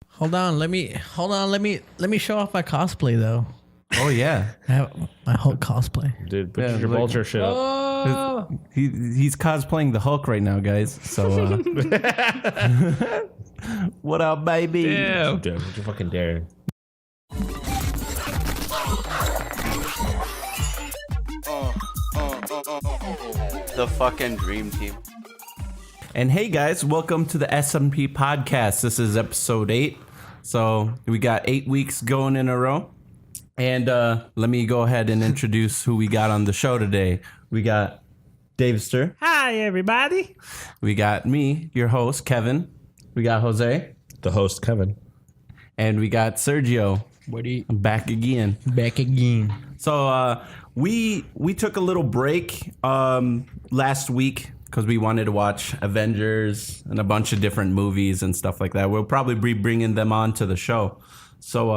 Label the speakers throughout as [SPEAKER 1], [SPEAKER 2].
[SPEAKER 1] Hold on, let me show off my cosplay though.
[SPEAKER 2] Oh yeah,
[SPEAKER 1] I have my Hulk cosplay.
[SPEAKER 3] Dude, put your vulture shit up.
[SPEAKER 4] Oh,
[SPEAKER 2] he's cosplaying the Hulk right now, guys. So, what up, baby?
[SPEAKER 4] damn.
[SPEAKER 3] Dude, what you fucking dare?
[SPEAKER 5] The fucking dream team.
[SPEAKER 2] And hey, guys, welcome to the SNP podcast. This is episode 8. So we got 8 weeks going in a row. And let me go ahead and introduce who we got on the show today. We got Davester.
[SPEAKER 4] Hi, everybody.
[SPEAKER 2] We got me, your host, Kevin. We got Jose.
[SPEAKER 3] The host, Kevin.
[SPEAKER 2] And we got Sergio. I'm back again.
[SPEAKER 1] Back again.
[SPEAKER 2] So we took a little break last week because we wanted to watch Avengers and a bunch of different movies and stuff like that. We'll probably be bringing them on to the show. So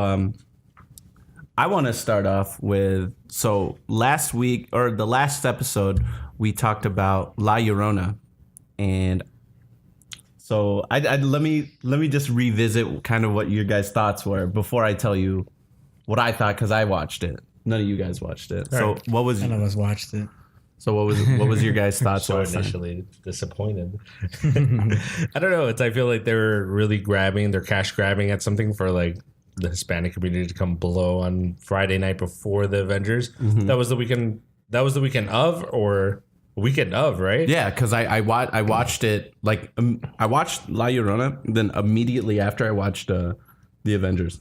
[SPEAKER 2] I want to start off with, so last week, or the last episode, we talked about La Llorona. And so let me just revisit kind of what your guys' thoughts were before I tell you what I thought, because I watched it. None of you guys watched it. So what was
[SPEAKER 1] None of us watched it.
[SPEAKER 2] So what was your guys' thoughts?
[SPEAKER 3] So initially disappointed. I don't know. I feel like they're cash grabbing at something for like the Hispanic community to come blow on Friday night before the Avengers. Mm-hmm. That was the weekend. That was the weekend of, right?
[SPEAKER 2] Yeah, because I watched it like I watched La Llorona, then immediately after I watched the Avengers.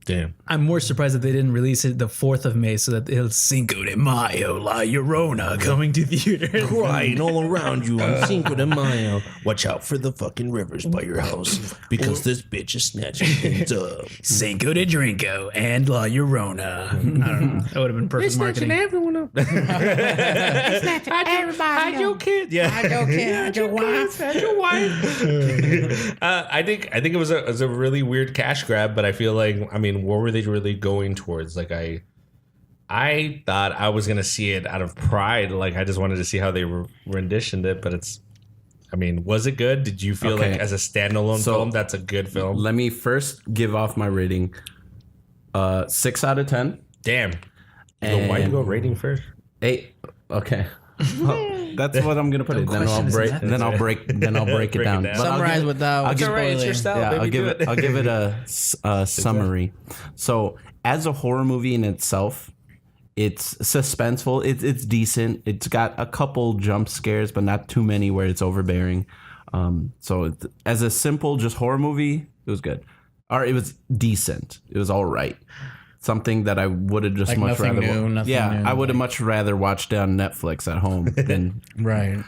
[SPEAKER 3] Damn.
[SPEAKER 4] I'm more surprised that they didn't release it the 4th of May so that it'll Cinco de Mayo, La Llorona coming to theaters.
[SPEAKER 3] Crying all around you on Cinco de Mayo. Watch out for the fucking rivers by your house because this bitch is snatching things up.
[SPEAKER 4] Cinco de Drinko and La Llorona. I don't know. That would have been perfect marketing.
[SPEAKER 3] Everyone up. Everybody. Hide your kid. Yeah.
[SPEAKER 1] Hide your kid. Hide your wife.
[SPEAKER 3] Hide your wife. I think it was a really weird cash grab, but I feel like, I mean, what were they really going towards? Like I thought I was gonna see it out of pride. Like I just wanted to see how they renditioned it, but was it good? Did you feel like as a standalone film, that's a good film?
[SPEAKER 2] Let me first give off my rating. 6 out of 10.
[SPEAKER 3] Damn. Why you go rating first?
[SPEAKER 2] 8. Okay. Well, that's what I'm gonna put it. Then I'll break it down. But
[SPEAKER 1] Summarize without spoiling.
[SPEAKER 3] It's your style.
[SPEAKER 2] Yeah,
[SPEAKER 3] Baby,
[SPEAKER 2] I'll give it a summary. So as a horror movie in itself, it's suspenseful. It's decent. It's got a couple jump scares, but not too many where it's overbearing. So as a simple just horror movie, it was good. Or it was decent. It was all right. Something that I would have just
[SPEAKER 1] Like
[SPEAKER 2] much rather.
[SPEAKER 1] nothing new,
[SPEAKER 2] I would have much rather watched it on Netflix at home than.
[SPEAKER 1] Right.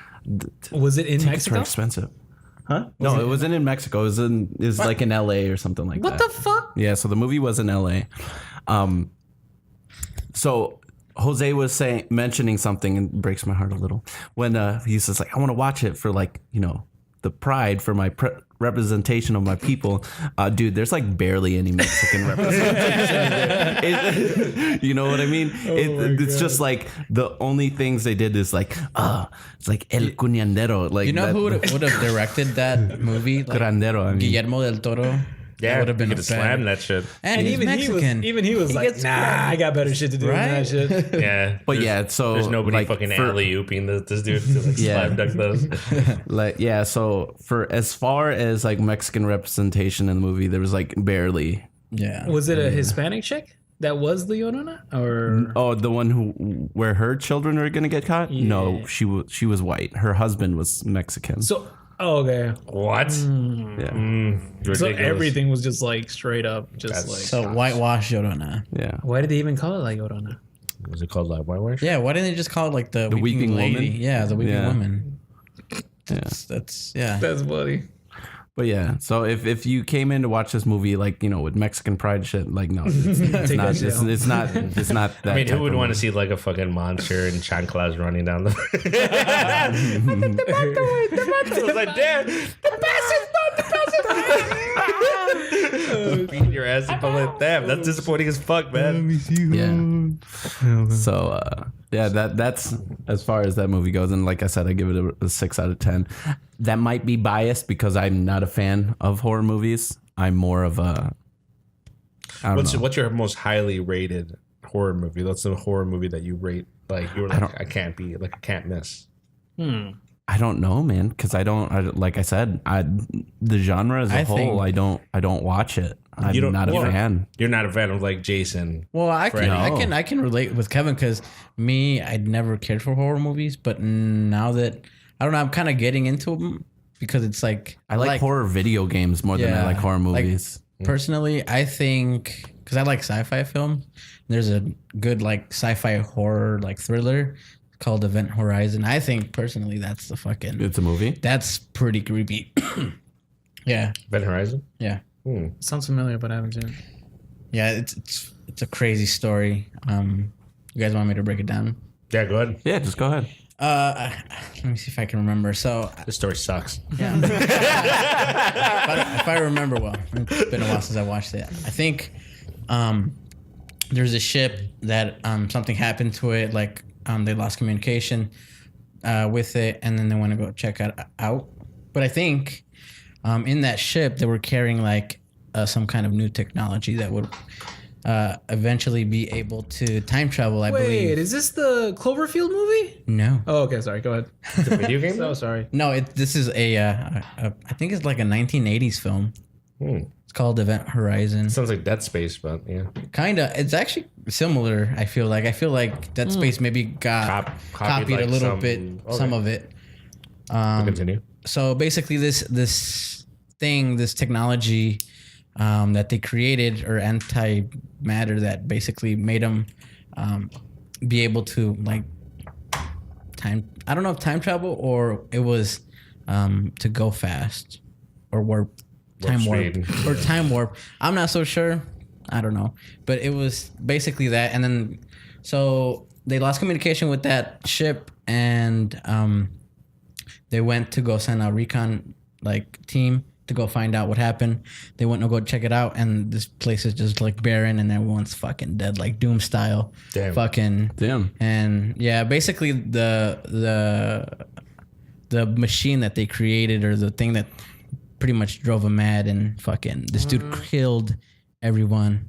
[SPEAKER 4] Was it in
[SPEAKER 2] Tickets
[SPEAKER 4] Mexico?
[SPEAKER 2] were expensive. Huh? No, it wasn't in Mexico. It was like in LA or something like that.
[SPEAKER 4] What the fuck?
[SPEAKER 2] Yeah, so the movie was in LA. So Jose was mentioning something, and it breaks my heart a little, when he's just like, I want to watch it for like, the pride for my representation of my people. Dude, there's like barely any Mexican representation. You know what I mean? It's just like the only things they did is like, it's like El Cuñandero. Like,
[SPEAKER 1] You know who would have directed that movie? Like
[SPEAKER 2] Curandero, I mean.
[SPEAKER 1] Guillermo del Toro.
[SPEAKER 3] Yeah,
[SPEAKER 1] would have been
[SPEAKER 3] you could slam that shit.
[SPEAKER 1] And he's Mexican.
[SPEAKER 4] He was like, nah, I got better shit to do than that shit.
[SPEAKER 3] Yeah,
[SPEAKER 2] But yeah, so
[SPEAKER 3] there's nobody
[SPEAKER 2] like,
[SPEAKER 3] fucking alley-ooping this dude to like slam dunk those.
[SPEAKER 2] Like, yeah, so for as far as like Mexican representation in the movie, there was like barely.
[SPEAKER 1] Yeah.
[SPEAKER 4] Was it a Hispanic chick that was the Llorona? Or
[SPEAKER 2] The one where her children are gonna get caught?
[SPEAKER 4] Yeah.
[SPEAKER 2] No, she was white. Her husband was Mexican.
[SPEAKER 4] okay.
[SPEAKER 3] What?
[SPEAKER 2] Yeah.
[SPEAKER 3] Ridiculous.
[SPEAKER 4] So everything was just like straight up,
[SPEAKER 1] So whitewash Llorona.
[SPEAKER 2] Yeah.
[SPEAKER 4] Why did they even call it like Llorona?
[SPEAKER 3] Was it called like whitewash?
[SPEAKER 1] Yeah, why didn't they just call it like the
[SPEAKER 2] weeping
[SPEAKER 1] lady?
[SPEAKER 2] woman?
[SPEAKER 1] Yeah, the weeping
[SPEAKER 2] Yeah.
[SPEAKER 1] woman. That's yeah.
[SPEAKER 4] That's funny.
[SPEAKER 2] But yeah, so if you came in to watch this movie like, with Mexican pride shit, like, no, it's not that.
[SPEAKER 3] I mean, who would want to see like a fucking monster and chanclas running down the? I was like, damn, the bastard's beating your ass up. I'm like, damn, that's disappointing as fuck, man.
[SPEAKER 2] Yeah. So that's as far as that movie goes, and like I said, I give it a 6 out of 10. That might be biased because I'm not a fan of horror movies. I'm more of a. I don't know.
[SPEAKER 3] What's your most highly rated horror movie? What's the horror movie that you rate? Like you were like, I can't miss.
[SPEAKER 2] I don't know, man, because like I said, the genre as a whole, I don't watch it. I'm not a fan.
[SPEAKER 3] You're not a fan of like Jason.
[SPEAKER 1] Well, I can relate with Kevin because I'd never cared for horror movies, but now that I don't know, I'm kind of getting into them because it's like
[SPEAKER 2] I like horror video games more than I like horror movies.
[SPEAKER 1] Personally, I think because I like sci-fi films. There's a good like sci-fi horror like thriller called Event Horizon. I think personally that's the fucking.
[SPEAKER 2] It's a movie.
[SPEAKER 1] That's pretty creepy. Yeah.
[SPEAKER 3] Event Horizon.
[SPEAKER 1] Yeah.
[SPEAKER 4] Sounds familiar, but I haven't seen it.
[SPEAKER 1] Yeah, it's a crazy story. You guys want me to break it down?
[SPEAKER 3] Yeah, go ahead.
[SPEAKER 2] Yeah, just go ahead.
[SPEAKER 1] Let me see if I can remember. So
[SPEAKER 3] This story sucks.
[SPEAKER 1] yeah. if I remember well, it's been a while since I watched it. I think there's a ship that something happened to it, like they lost communication with it, and then they want to go check it out. But I think in that ship they were carrying like some kind of new technology that would eventually be able to time travel. I believe.
[SPEAKER 4] Wait, is this the Cloverfield movie?
[SPEAKER 1] No.
[SPEAKER 4] Oh, okay. Sorry. Go ahead.
[SPEAKER 3] It's a video game.
[SPEAKER 4] Oh, sorry.
[SPEAKER 1] No, this is I think it's like a 1980s film. It's called Event Horizon.
[SPEAKER 3] Sounds like Dead Space, but yeah.
[SPEAKER 1] Kinda. It's actually similar. I feel like Dead Space maybe got copied
[SPEAKER 3] like
[SPEAKER 1] a little
[SPEAKER 3] some-
[SPEAKER 1] bit,
[SPEAKER 3] okay.
[SPEAKER 1] some of it.
[SPEAKER 3] Continue.
[SPEAKER 1] So basically, this technology that they created, or antimatter that basically made them be able to like time. I don't know if time travel or it was to go fast or warp. Time warp or time warp. I'm not so sure. I don't know, but it was basically that. And then, so they lost communication with that ship, and they went to go send a recon like team to go find out what happened. They went to go check it out, and this place is just like barren, and everyone's fucking dead, like Doom style.
[SPEAKER 3] Damn.
[SPEAKER 2] Damn.
[SPEAKER 1] And yeah, basically the machine that they created, or the thing that pretty much drove him mad, and fucking this dude killed everyone.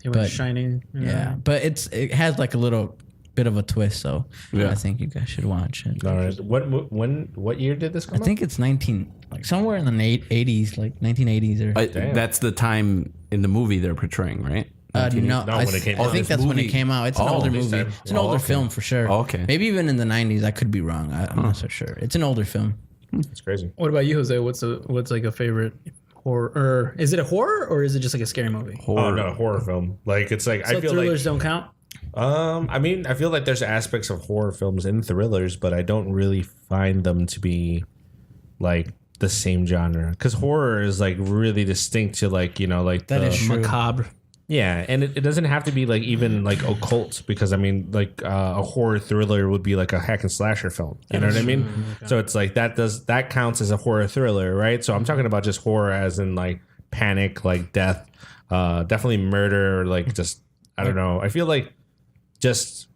[SPEAKER 4] It was
[SPEAKER 1] But-
[SPEAKER 4] shining.
[SPEAKER 1] Yeah, but it has like a little bit of a twist, so I think you guys should watch it.
[SPEAKER 3] All right. What year did this come
[SPEAKER 1] I think it's 19, like somewhere in the 80s, like 1980s or.
[SPEAKER 2] That's the time in the movie they're portraying, right?
[SPEAKER 1] No,
[SPEAKER 3] when it came
[SPEAKER 1] I
[SPEAKER 3] out.
[SPEAKER 1] think that's when it came out. It's an older
[SPEAKER 3] this
[SPEAKER 1] movie.
[SPEAKER 3] time.
[SPEAKER 1] It's an older film for sure.
[SPEAKER 2] Okay.
[SPEAKER 1] Maybe even in the 90s. I could be wrong. I'm not so sure. It's an older film.
[SPEAKER 3] It's crazy.
[SPEAKER 4] What about you, Jose? What's like a favorite horror? Or is it a horror, or is it just like a scary movie?
[SPEAKER 3] Oh no, horror film. Like it's like
[SPEAKER 4] So
[SPEAKER 3] I feel
[SPEAKER 4] thrillers
[SPEAKER 3] like
[SPEAKER 4] don't count.
[SPEAKER 3] I mean, I feel like there's aspects of horror films in thrillers, but I don't really find them to be like the same genre, because horror is like really distinct to like, you know, like
[SPEAKER 1] That is true.
[SPEAKER 4] Macabre.
[SPEAKER 3] yeah, and it doesn't have to be like even like occult, because I mean like a horror thriller would be like a hack and slasher film, you know what I mean? So it's like that counts as a horror thriller, right? So I'm talking about just horror as in like panic, like death, definitely murder, like just I don't know. I feel like just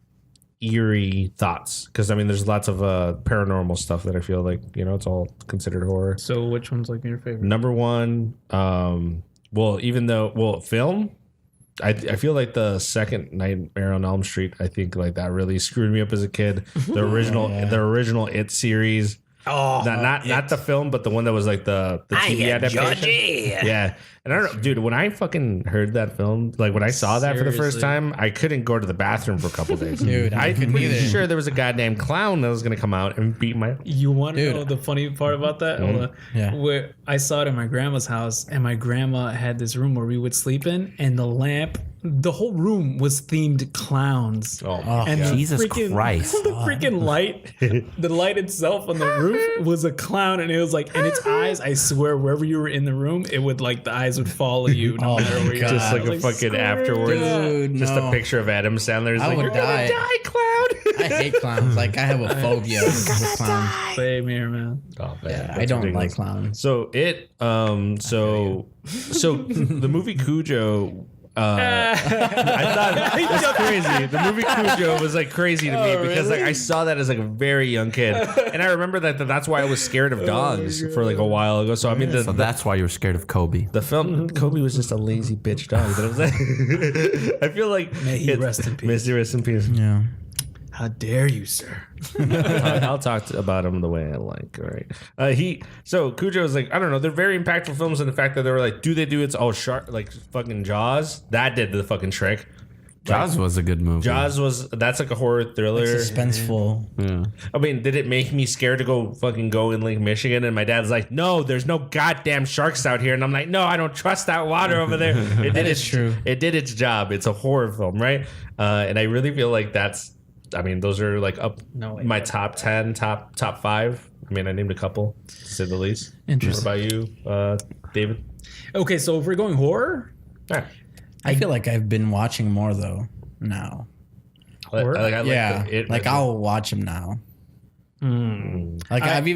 [SPEAKER 3] eerie thoughts, because I mean there's lots of paranormal stuff that I feel like, you know, it's all considered horror.
[SPEAKER 4] So which one's like your favorite?
[SPEAKER 3] Number one, film. I feel like the second Nightmare on Elm Street, I think like that really screwed me up as a kid. The original It series. Oh, not the film, but the one that was like the TV adaptation. Yeah, and I don't know, dude. When I fucking heard that film, like when I saw that for the first time, I couldn't go to the bathroom for a couple days.
[SPEAKER 1] Dude, I
[SPEAKER 3] I'm
[SPEAKER 1] couldn't
[SPEAKER 3] pretty
[SPEAKER 1] either.
[SPEAKER 3] sure there was a goddamn clown that was gonna come out and beat my.
[SPEAKER 4] You want to
[SPEAKER 1] Dude.
[SPEAKER 4] know the funny part about that? Hold on.
[SPEAKER 1] Yeah.
[SPEAKER 4] Where I saw it in my grandma's house, and my grandma had this room where we would sleep in, and the lamp, the whole room was themed clowns.
[SPEAKER 3] Oh,
[SPEAKER 4] And the
[SPEAKER 2] Jesus
[SPEAKER 4] freaking,
[SPEAKER 2] Christ.
[SPEAKER 4] The freaking light, the light itself on the roof was a clown, and it was like, and its eyes, I swear, wherever you were in the room, it would like, the eyes would follow you no
[SPEAKER 1] Oh
[SPEAKER 4] matter
[SPEAKER 1] my
[SPEAKER 4] where you're
[SPEAKER 1] God.
[SPEAKER 3] just like
[SPEAKER 4] I
[SPEAKER 3] a
[SPEAKER 4] was
[SPEAKER 3] fucking
[SPEAKER 4] "Screw
[SPEAKER 3] afterwards,
[SPEAKER 1] Dude,
[SPEAKER 3] just
[SPEAKER 1] no.
[SPEAKER 3] a picture of Adam Sandler.
[SPEAKER 1] I
[SPEAKER 3] Like,
[SPEAKER 1] would
[SPEAKER 3] you're
[SPEAKER 1] die.
[SPEAKER 3] gonna die, clown.
[SPEAKER 1] I hate clowns. Like I have a phobia with clowns.
[SPEAKER 4] Same here, man.
[SPEAKER 3] Oh, man,
[SPEAKER 1] Yeah, I
[SPEAKER 3] that's
[SPEAKER 1] don't
[SPEAKER 3] ridiculous.
[SPEAKER 1] like clowns.
[SPEAKER 3] So the movie Cujo, I thought it was crazy. The movie Cujo was like crazy to me because like I saw that as like a very young kid, and I remember that's why I was scared of dogs for like a while ago. So I mean,
[SPEAKER 2] So that's why you were scared of Kobe.
[SPEAKER 3] the film Kobe was just a lazy bitch dog. But I was like, I feel like
[SPEAKER 4] May he rest in peace.
[SPEAKER 3] May he rest in peace.
[SPEAKER 1] Yeah.
[SPEAKER 4] How dare you, sir?
[SPEAKER 3] I'll talk about him the way I like. All right. So Cujo is like, I don't know. They're very impactful films in the fact that they were like, do they do its shark like fucking Jaws? That did the fucking trick.
[SPEAKER 2] Jaws was a good movie.
[SPEAKER 3] That's like a horror thriller.
[SPEAKER 1] Suspenseful.
[SPEAKER 2] Yeah.
[SPEAKER 3] I mean, did it make me scared to go in Lake Michigan? And my dad's like, no, there's no goddamn sharks out here. And I'm like, no, I don't trust that water over there.
[SPEAKER 1] That is true.
[SPEAKER 3] It did its job. It's a horror film, right? And I really feel like those are like my top 10, top 5. I mean, I named a couple, to say the least.
[SPEAKER 1] Interesting.
[SPEAKER 3] What about you, David?
[SPEAKER 4] Okay, so if we're going horror,
[SPEAKER 3] Yeah.
[SPEAKER 1] I feel like I've been watching more though now.
[SPEAKER 4] Horror?
[SPEAKER 1] I'll watch them now. Like I'm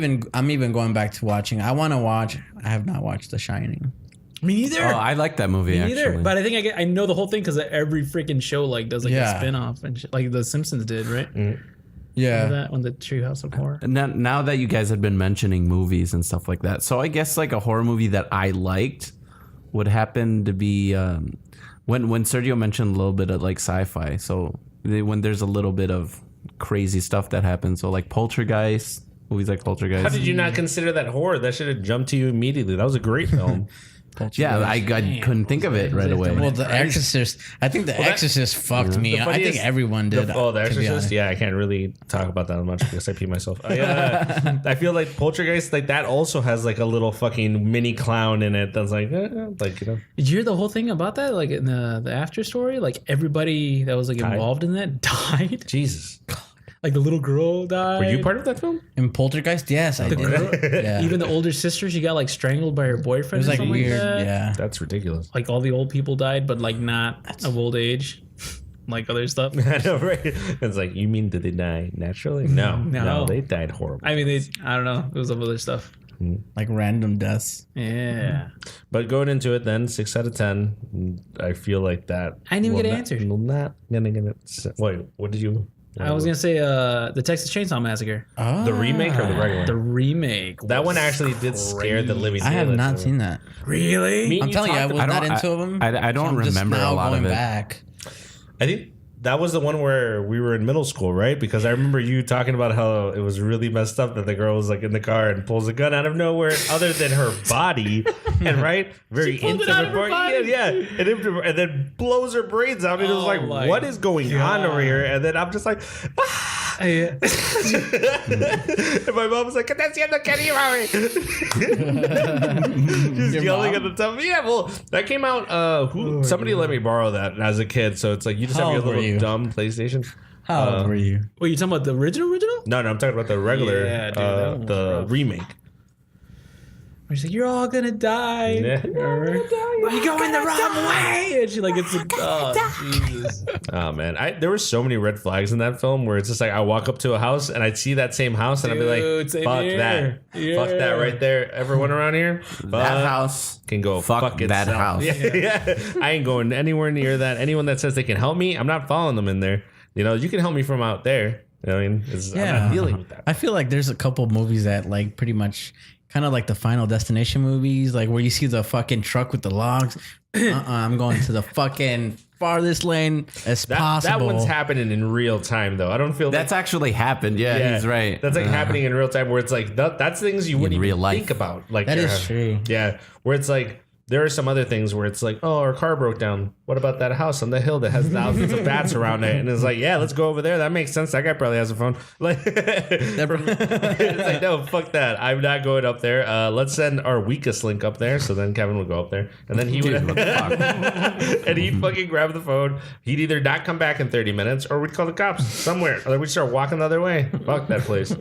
[SPEAKER 1] even going back to watching. I have not watched The Shining.
[SPEAKER 4] me neither.
[SPEAKER 2] Oh, I like that movie,
[SPEAKER 4] Me
[SPEAKER 2] actually.
[SPEAKER 4] neither. But I think I know the whole thing because every freaking show like does like a spin-off and shit, like The Simpsons did, right?
[SPEAKER 1] Yeah.
[SPEAKER 4] Remember that on the Treehouse of Horror.
[SPEAKER 2] Now that you guys have been mentioning movies and stuff like that, so I guess like a horror movie that I liked would happen to be when Sergio mentioned a little bit of like sci-fi. So when there's a little bit of crazy stuff that happens, so like Poltergeist, movies like Poltergeist.
[SPEAKER 3] How did you not consider that horror? That should have jumped to you immediately. That was a great film.
[SPEAKER 2] Yeah, I couldn't think of it right away.
[SPEAKER 1] Well, The Exorcist. I think The Exorcist fucked me. I think everyone did.
[SPEAKER 3] The Exorcist. Yeah, I can't really talk about that much because I pee myself. I feel like Poltergeist, like that, also has like a little fucking mini clown in it. That's like you know.
[SPEAKER 4] Did you hear the whole thing about that? Like in the after story, like everybody that was like involved in that died.
[SPEAKER 3] Jesus.
[SPEAKER 4] Like the little girl died.
[SPEAKER 3] Were you part of that film?
[SPEAKER 1] In Poltergeist, yes, I did. Yeah.
[SPEAKER 4] Even the older sister, she got like strangled by her
[SPEAKER 1] It
[SPEAKER 4] boyfriend.
[SPEAKER 1] was
[SPEAKER 4] or
[SPEAKER 1] like
[SPEAKER 4] something
[SPEAKER 1] weird.
[SPEAKER 4] Like that.
[SPEAKER 1] Yeah.
[SPEAKER 3] That's ridiculous.
[SPEAKER 4] Like all the old people died, but like not of old age, like other stuff.
[SPEAKER 3] I know, right? It's like, you mean did they die naturally? No, they died horrible.
[SPEAKER 4] I mean, I don't know. It was of other stuff.
[SPEAKER 1] Like random deaths.
[SPEAKER 4] Yeah.
[SPEAKER 3] But going into it, then 6 out of 10. I feel like that.
[SPEAKER 4] I didn't even get an answer.
[SPEAKER 3] I'm not gonna get it. Wait, what did you?
[SPEAKER 4] I was gonna say the Texas Chainsaw Massacre,
[SPEAKER 3] The remake or the regular?
[SPEAKER 4] the remake.
[SPEAKER 3] That one actually did scare the living.
[SPEAKER 1] I have
[SPEAKER 3] daylights
[SPEAKER 1] not
[SPEAKER 3] out of me.
[SPEAKER 1] seen that.
[SPEAKER 4] Really?
[SPEAKER 1] I'm telling you, I was not into them.
[SPEAKER 2] I don't
[SPEAKER 1] I'm just
[SPEAKER 2] remember
[SPEAKER 1] now
[SPEAKER 2] a lot of
[SPEAKER 1] going
[SPEAKER 2] it.
[SPEAKER 1] back.
[SPEAKER 3] I think that was the one where we were in middle school, right? Because I remember you talking about how it was really messed up that the girl was like in the car and pulls a gun out of nowhere, other than her body, and right, very intimate part. Yeah, and then blows her brains out, and it was
[SPEAKER 4] Oh
[SPEAKER 3] like,
[SPEAKER 4] my
[SPEAKER 3] what is going on over here? And then I'm just like,
[SPEAKER 4] Yeah.
[SPEAKER 3] and my mom was like, ¿Qué te haciendo, Kenny? Just
[SPEAKER 1] Your
[SPEAKER 3] yelling
[SPEAKER 1] mom?
[SPEAKER 3] at the top. Yeah, well, that came out. Somebody let me borrow that as a kid, so it's like you just
[SPEAKER 1] How
[SPEAKER 3] have your
[SPEAKER 1] old were
[SPEAKER 3] little
[SPEAKER 1] you?
[SPEAKER 3] dumb PlayStation.
[SPEAKER 1] How old were you?
[SPEAKER 4] Wait, you talking about the original?
[SPEAKER 3] No, I'm talking about the regular,
[SPEAKER 4] Yeah, dude, that one was
[SPEAKER 3] the
[SPEAKER 4] rough.
[SPEAKER 3] remake.
[SPEAKER 4] Where she's like, "You're all gonna die."
[SPEAKER 3] Yeah.
[SPEAKER 4] Remember? You're going the wrong way, and she like it's Jesus.
[SPEAKER 3] Oh man, there were so many red flags in that film where it's just like I walk up to a house and I'd see that same house and I'd be
[SPEAKER 4] Dude,
[SPEAKER 3] like,
[SPEAKER 4] same
[SPEAKER 3] "Fuck
[SPEAKER 4] here.
[SPEAKER 3] that,
[SPEAKER 4] Yeah.
[SPEAKER 3] fuck that right there." Everyone around here,
[SPEAKER 2] That house
[SPEAKER 3] can go
[SPEAKER 2] fuck that
[SPEAKER 3] itself.
[SPEAKER 2] house.
[SPEAKER 3] Yeah. I ain't going anywhere near that. Anyone that says they can help me, I'm not following them in there. You know, you can help me from out there. You know what I mean? I'm not dealing with that.
[SPEAKER 1] I feel like there's a couple movies that like pretty much kind of like the Final Destination movies, like where you see the fucking truck with the logs. I'm going to the fucking farthest lane as possible.
[SPEAKER 3] That one's happening in real time, though. I don't feel
[SPEAKER 2] That's actually happened. Yeah, he's right.
[SPEAKER 3] That's like happening in real time, where it's like that's things you wouldn't
[SPEAKER 2] real
[SPEAKER 3] even
[SPEAKER 2] life.
[SPEAKER 3] think about. Like
[SPEAKER 1] That is true.
[SPEAKER 3] Yeah, where it's like there are some other things where it's like, oh, our car broke down. What about that house on the hill that has thousands of bats around it? And it's like, yeah, let's go over there. That makes sense. That guy probably has a phone. Like, it's like, no, fuck that. I'm not going up there. Let's send our weakest link up there. So then Kevin would go up there, and then he would, and he'd fucking grab the phone. He'd either not come back in 30 minutes, or we'd call the cops somewhere, or then we'd start walking the other way. Fuck that place.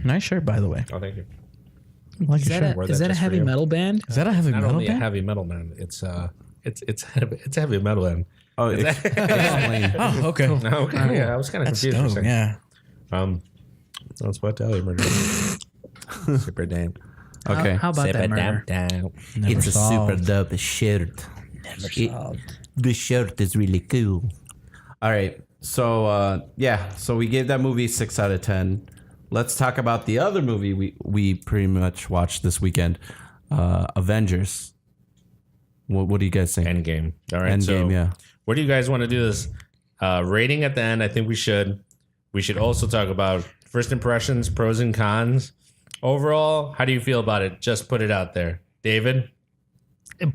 [SPEAKER 1] Nice shirt, by the way.
[SPEAKER 3] Oh, thank you.
[SPEAKER 1] I like
[SPEAKER 4] Is
[SPEAKER 1] your
[SPEAKER 4] that
[SPEAKER 1] shirt.
[SPEAKER 3] Wear
[SPEAKER 4] is
[SPEAKER 3] that
[SPEAKER 4] that a
[SPEAKER 3] just for
[SPEAKER 4] heavy
[SPEAKER 3] you.
[SPEAKER 4] metal band?
[SPEAKER 1] Is that a heavy
[SPEAKER 3] Not
[SPEAKER 1] metal
[SPEAKER 3] only a
[SPEAKER 1] band?
[SPEAKER 3] heavy metal man, it's heavy metal band.
[SPEAKER 2] Oh, explain.
[SPEAKER 1] Oh, okay.
[SPEAKER 3] Okay, yeah, I was kind of
[SPEAKER 1] That's
[SPEAKER 3] confused for a
[SPEAKER 1] dope.
[SPEAKER 3] second.
[SPEAKER 1] Yeah.
[SPEAKER 3] That's what I tell you, murder. Super damn.
[SPEAKER 2] Okay.
[SPEAKER 4] How about that murder?
[SPEAKER 3] Down.
[SPEAKER 1] Never
[SPEAKER 2] It's a
[SPEAKER 1] solved.
[SPEAKER 2] super dope shirt.
[SPEAKER 1] Never
[SPEAKER 2] It-
[SPEAKER 1] solved.
[SPEAKER 2] The shirt is really cool. All right. So, so we gave that movie 6 out of 10. Let's talk about the other movie we pretty much watched this weekend, Avengers. What do you guys think?
[SPEAKER 3] Endgame. All right.
[SPEAKER 2] Endgame,
[SPEAKER 3] so
[SPEAKER 2] yeah.
[SPEAKER 3] what do you guys want to do this? Rating at the end, I think we should. We should also talk about first impressions, pros and cons. Overall, how do you feel about it? Just put it out there. David?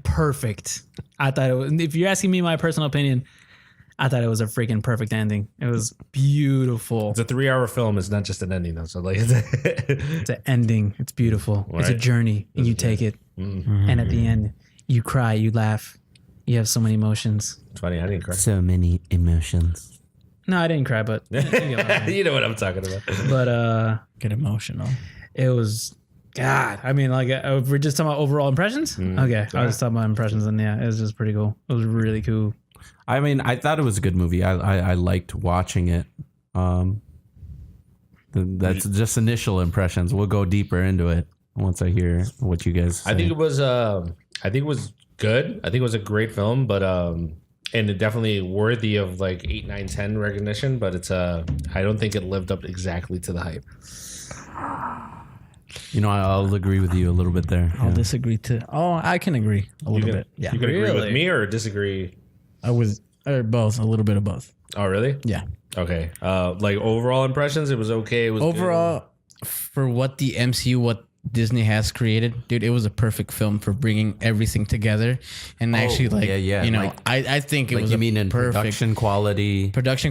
[SPEAKER 4] Perfect. I thought it was, if you're asking me my personal opinion, I thought it was a freaking perfect ending. It was beautiful.
[SPEAKER 3] It's a 3-hour film. It's not just an ending, though. So, like,
[SPEAKER 4] It's an ending. It's beautiful. It's a
[SPEAKER 3] Right.
[SPEAKER 4] journey, and you take it. And at the end, you cry, you laugh, you have so many emotions.
[SPEAKER 3] it's funny. I didn't cry.
[SPEAKER 2] So many emotions.
[SPEAKER 4] No, I didn't cry, but you get what I mean.
[SPEAKER 3] You know what I'm talking about.
[SPEAKER 4] But
[SPEAKER 1] Get emotional.
[SPEAKER 4] it was God. I mean, like we're just talking about overall impressions. Okay, I was talking about impressions, and yeah, it was just pretty cool. It was really cool.
[SPEAKER 2] I mean, I thought it was a good movie. I liked watching it. That's just initial impressions. We'll go deeper into it once I hear what you guys say.
[SPEAKER 3] I think it was good. I think it was a great film, but and it definitely worthy of like 8, 9, 10 recognition, but it's I don't think it lived up exactly to the hype.
[SPEAKER 2] You know, I'll agree with you a little bit there.
[SPEAKER 1] I'll disagree too. Oh, I can agree a little bit. Yeah.
[SPEAKER 3] You can agree with
[SPEAKER 4] Really?
[SPEAKER 3] me or disagree?
[SPEAKER 1] I was or both, a little bit of both.
[SPEAKER 3] Oh, really?
[SPEAKER 1] Yeah.
[SPEAKER 3] Okay. Like overall impressions, it was okay. It was
[SPEAKER 1] Overall, for what the MCU, what Disney has created, dude, it was a perfect film for bringing everything together. And actually, like,
[SPEAKER 2] yeah.
[SPEAKER 1] you know,
[SPEAKER 2] Like-
[SPEAKER 1] I think it
[SPEAKER 2] Like
[SPEAKER 1] was
[SPEAKER 2] you
[SPEAKER 1] a
[SPEAKER 2] mean in
[SPEAKER 1] perfect
[SPEAKER 2] production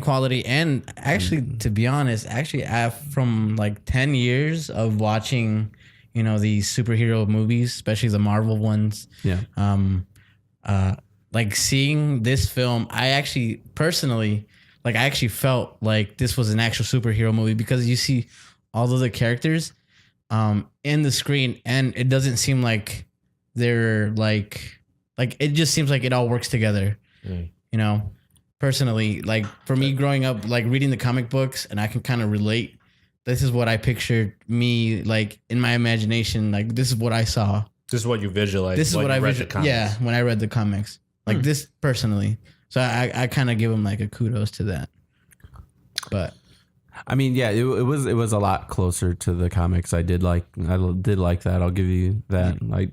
[SPEAKER 2] quality?
[SPEAKER 1] and actually, to be honest, actually, from like 10 years of watching, you know, these superhero movies, especially the Marvel ones,
[SPEAKER 2] Yeah.
[SPEAKER 1] like seeing this film, I actually personally, like, I actually felt like this was an actual superhero movie because you see all of the characters in the screen, and it doesn't seem like they're like it just seems like it all works together. You know, personally, like for me growing up, like reading the comic books, and I can kind of relate. This is what I pictured me like in my imagination. Like this is what I saw.
[SPEAKER 3] This is what you visualized.
[SPEAKER 1] This is what I
[SPEAKER 3] read
[SPEAKER 1] read. Yeah, when I read the comics, like this personally. So I kind of give him like a kudos to that. But
[SPEAKER 2] I mean, yeah, it was a lot closer to the comics. I did like that. I'll give you that. Like,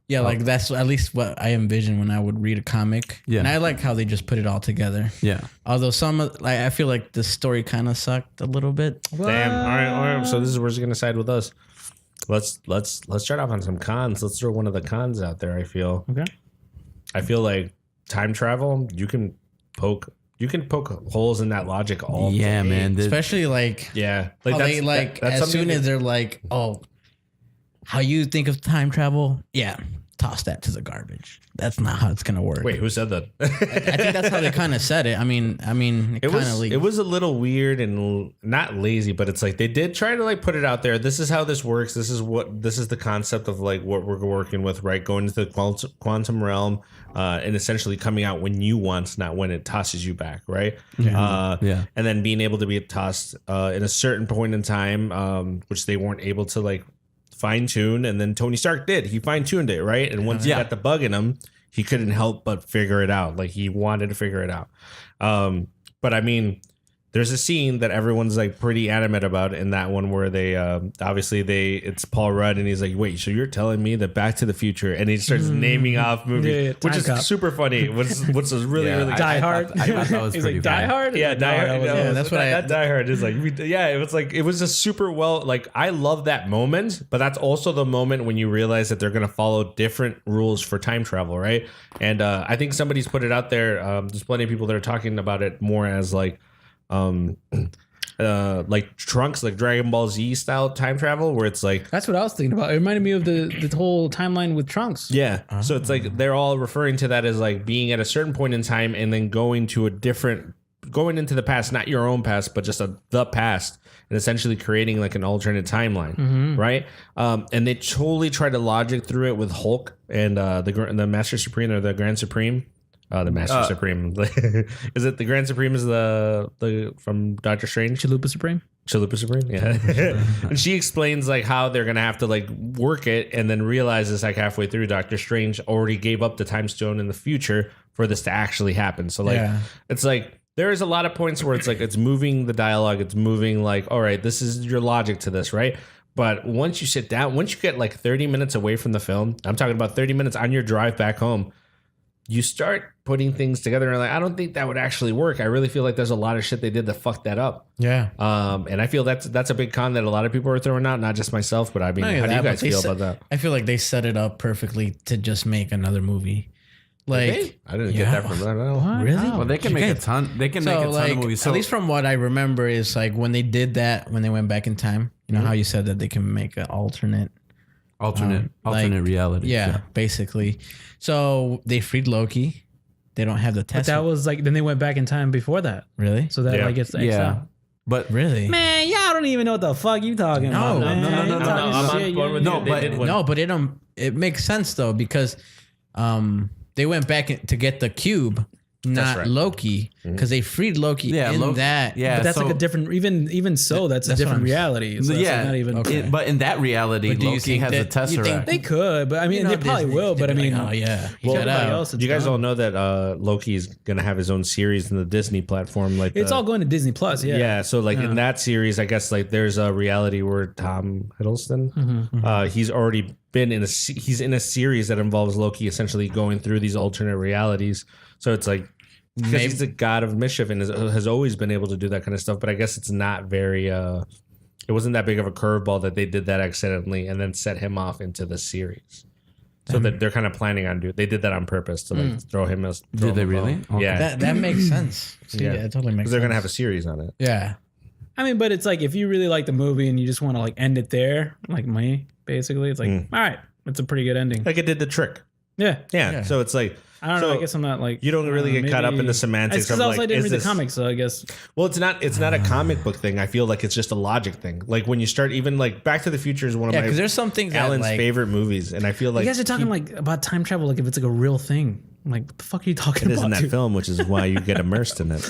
[SPEAKER 1] yeah, like that's at least what I envisioned when I would read a comic.
[SPEAKER 2] Yeah.
[SPEAKER 1] And I like how they just put it all together.
[SPEAKER 2] yeah,
[SPEAKER 1] Although like I feel like the story kind of sucked a little bit.
[SPEAKER 3] Damn. All right. So this is where's going to side with us. Let's start off on some cons. Let's throw one of the cons out there. I feel like time travel. You can poke holes in that logic all
[SPEAKER 2] yeah,
[SPEAKER 3] day.
[SPEAKER 2] man.
[SPEAKER 1] Especially like
[SPEAKER 3] Yeah,
[SPEAKER 1] how they like
[SPEAKER 3] that's
[SPEAKER 1] as
[SPEAKER 3] something
[SPEAKER 1] soon
[SPEAKER 3] that-
[SPEAKER 1] as they're like, oh, how you think of time travel? Yeah, toss that to the garbage. That's not how it's gonna work.
[SPEAKER 3] Wait, who said that?
[SPEAKER 1] I think that's how they kind of said it. I mean, it kind of like
[SPEAKER 3] It was a little weird and not lazy, but it's like they did try to like put it out there. This is how this works. This is the concept of like what we're working with, right? Going into the quantum realm, and essentially coming out when you want, not when it tosses you back, right?
[SPEAKER 2] Yeah.
[SPEAKER 3] And then being able to be tossed in a certain point in time, which they weren't able to like fine tune, and then Tony Stark did. He fine tuned it, right? And once he got the bug in him, he couldn't help but figure it out. Like he wanted to figure it out. But I mean, there's a scene that everyone's like pretty animate about in that one where they it's Paul Rudd and he's like, wait, so you're telling me that Back to the Future, and he starts naming off movies,
[SPEAKER 4] Yeah,
[SPEAKER 3] which is
[SPEAKER 4] Time Cop.
[SPEAKER 3] super funny. What's really
[SPEAKER 2] Yeah,
[SPEAKER 3] really
[SPEAKER 4] Die Hard.
[SPEAKER 2] I thought that was
[SPEAKER 4] He's
[SPEAKER 2] pretty
[SPEAKER 4] like Die
[SPEAKER 2] funny.
[SPEAKER 4] Hard.
[SPEAKER 3] yeah, Die Hard.
[SPEAKER 1] yeah, that's what
[SPEAKER 3] that Die Hard is like. Yeah, it was like it was a super well. Like I love that moment, but that's also the moment when you realize that they're going to follow different rules for time travel, right? And I think somebody's put it out there. There's plenty of people that are talking about it more as like Trunks, like Dragon Ball Z style time travel, where it's like.
[SPEAKER 4] That's what I was thinking about. It reminded me of the whole timeline with Trunks.
[SPEAKER 3] Yeah. So it's like they're all referring to that as like being at a certain point in time and then going into the past, not your own past, but just the past, and essentially creating like an alternate timeline, right? And they totally try to logic through it with Hulk and the Master Supreme or the Grand Supreme. The Master Supreme. Is it the Grand Supreme? Is the from Doctor Strange?
[SPEAKER 4] Chalupa Supreme.
[SPEAKER 3] Chalupa Supreme, yeah. And she explains like how they're gonna have to like work it, and then realizes like halfway through Doctor Strange already gave up the time stone in the future for this to actually happen. So like
[SPEAKER 1] Yeah.
[SPEAKER 3] it's like there is a lot of points where it's like it's moving the dialogue, it's moving like, all right, this is your logic to this, right? But once you sit down, once you get like 30 minutes away from the film, I'm talking about 30 minutes on your drive back home, you start putting things together and like, I don't think that would actually work. I really feel like there's a lot of shit they did to fuck that up.
[SPEAKER 1] Yeah.
[SPEAKER 3] And I feel that's a big con that a lot of people are throwing out, not just myself, but I mean,
[SPEAKER 1] Not only
[SPEAKER 3] how do you
[SPEAKER 1] that, but
[SPEAKER 3] guys
[SPEAKER 1] they
[SPEAKER 3] feel
[SPEAKER 1] set-
[SPEAKER 3] about that?
[SPEAKER 1] I feel like they set it up perfectly to just make another movie. Like,
[SPEAKER 3] I didn't
[SPEAKER 1] yeah.
[SPEAKER 3] get that from that.
[SPEAKER 1] What? Really?
[SPEAKER 2] Well, they can make a ton. They can make a ton of movies. So,
[SPEAKER 1] at least from what I remember, is like when they did that, when they went back in time. You know how you said that they can make an alternate
[SPEAKER 2] alternate
[SPEAKER 1] like,
[SPEAKER 2] reality.
[SPEAKER 1] Yeah, basically. So they freed Loki. They don't have the
[SPEAKER 4] But
[SPEAKER 1] test.
[SPEAKER 4] that was like, then they went back in time before that.
[SPEAKER 1] Really?
[SPEAKER 4] So that
[SPEAKER 3] Yeah.
[SPEAKER 4] like gets the
[SPEAKER 2] Yeah. But
[SPEAKER 1] Really?
[SPEAKER 4] Man, y'all don't even know what the fuck you talking about.
[SPEAKER 1] No,
[SPEAKER 4] Man.
[SPEAKER 2] no,
[SPEAKER 4] You talking
[SPEAKER 3] I'm on
[SPEAKER 4] shit,
[SPEAKER 3] board
[SPEAKER 4] you-
[SPEAKER 3] with
[SPEAKER 2] No,
[SPEAKER 3] you. They
[SPEAKER 2] but-
[SPEAKER 3] did one.
[SPEAKER 1] No, but it makes sense though because they went back to get the cube, not
[SPEAKER 3] right.
[SPEAKER 1] Loki, because they freed Loki in
[SPEAKER 2] Loki-
[SPEAKER 1] that.
[SPEAKER 2] Yeah,
[SPEAKER 4] But that's
[SPEAKER 2] so,
[SPEAKER 4] like a different, even so, that's a
[SPEAKER 1] That's what
[SPEAKER 4] different
[SPEAKER 1] I'm-
[SPEAKER 4] reality. So that's
[SPEAKER 2] yeah,
[SPEAKER 4] like not even.
[SPEAKER 1] Okay.
[SPEAKER 2] but in that reality,
[SPEAKER 1] But do you
[SPEAKER 2] Loki
[SPEAKER 1] think
[SPEAKER 2] has a
[SPEAKER 1] that- you think
[SPEAKER 2] tesseract.
[SPEAKER 4] They could, but I mean,
[SPEAKER 1] You know,
[SPEAKER 4] they probably
[SPEAKER 1] Disney,
[SPEAKER 4] will. But I
[SPEAKER 1] they'd be
[SPEAKER 4] mean,
[SPEAKER 1] like, oh yeah, he
[SPEAKER 3] Well,
[SPEAKER 1] got
[SPEAKER 4] everybody
[SPEAKER 1] out.
[SPEAKER 4] else, it's
[SPEAKER 3] you guys
[SPEAKER 4] done.
[SPEAKER 3] all know that Loki's gonna have his own series in the Disney platform. Like
[SPEAKER 4] It's all going to Disney Plus. Yeah.
[SPEAKER 3] Yeah, so like in that series, I guess like there's a reality where Tom Hiddleston, he's already been in he's in a series that involves Loki essentially going through these alternate realities. So it's like because
[SPEAKER 1] Maybe-
[SPEAKER 3] he's the god of mischief and has always been able to do that kind of stuff. But I guess it's not very. It wasn't that big of a curveball that they did that accidentally and then set him off into the series. So that they're kind of planning on they did that on purpose to like throw him as. throw
[SPEAKER 2] Did they
[SPEAKER 3] him
[SPEAKER 2] really?
[SPEAKER 3] above.
[SPEAKER 2] Okay.
[SPEAKER 3] Yeah,
[SPEAKER 1] That makes sense. See,
[SPEAKER 3] Yeah.
[SPEAKER 1] yeah, it totally makes
[SPEAKER 3] because
[SPEAKER 1] sense.
[SPEAKER 3] they're gonna have a series on it.
[SPEAKER 1] Yeah.
[SPEAKER 4] I mean, but it's like if you really like the movie and you just want to like end it there, like me, basically, it's like, all right, it's a pretty good ending.
[SPEAKER 3] Like it did the trick.
[SPEAKER 4] Yeah.
[SPEAKER 3] Yeah. So it's like
[SPEAKER 4] I don't know.
[SPEAKER 3] so
[SPEAKER 4] I guess I'm not like
[SPEAKER 3] you don't really get caught up in the semantics
[SPEAKER 4] It's because
[SPEAKER 3] of
[SPEAKER 4] also I
[SPEAKER 3] like
[SPEAKER 4] didn't
[SPEAKER 3] is
[SPEAKER 4] read
[SPEAKER 3] this
[SPEAKER 4] the comics, so I guess.
[SPEAKER 3] Well, it's not a comic book thing. I feel like it's just a logic thing. Like when you start even like Back to the Future is one of
[SPEAKER 1] Yeah,
[SPEAKER 3] my
[SPEAKER 1] because there's some things
[SPEAKER 3] Alan's
[SPEAKER 1] that like
[SPEAKER 3] favorite movies, and I feel like
[SPEAKER 4] You guys are talking like about time travel, like if it's like a real thing. I'm like, what the fuck are you talking
[SPEAKER 3] it is
[SPEAKER 4] about?
[SPEAKER 3] in that
[SPEAKER 4] dude?
[SPEAKER 3] film, which is why you get immersed in it.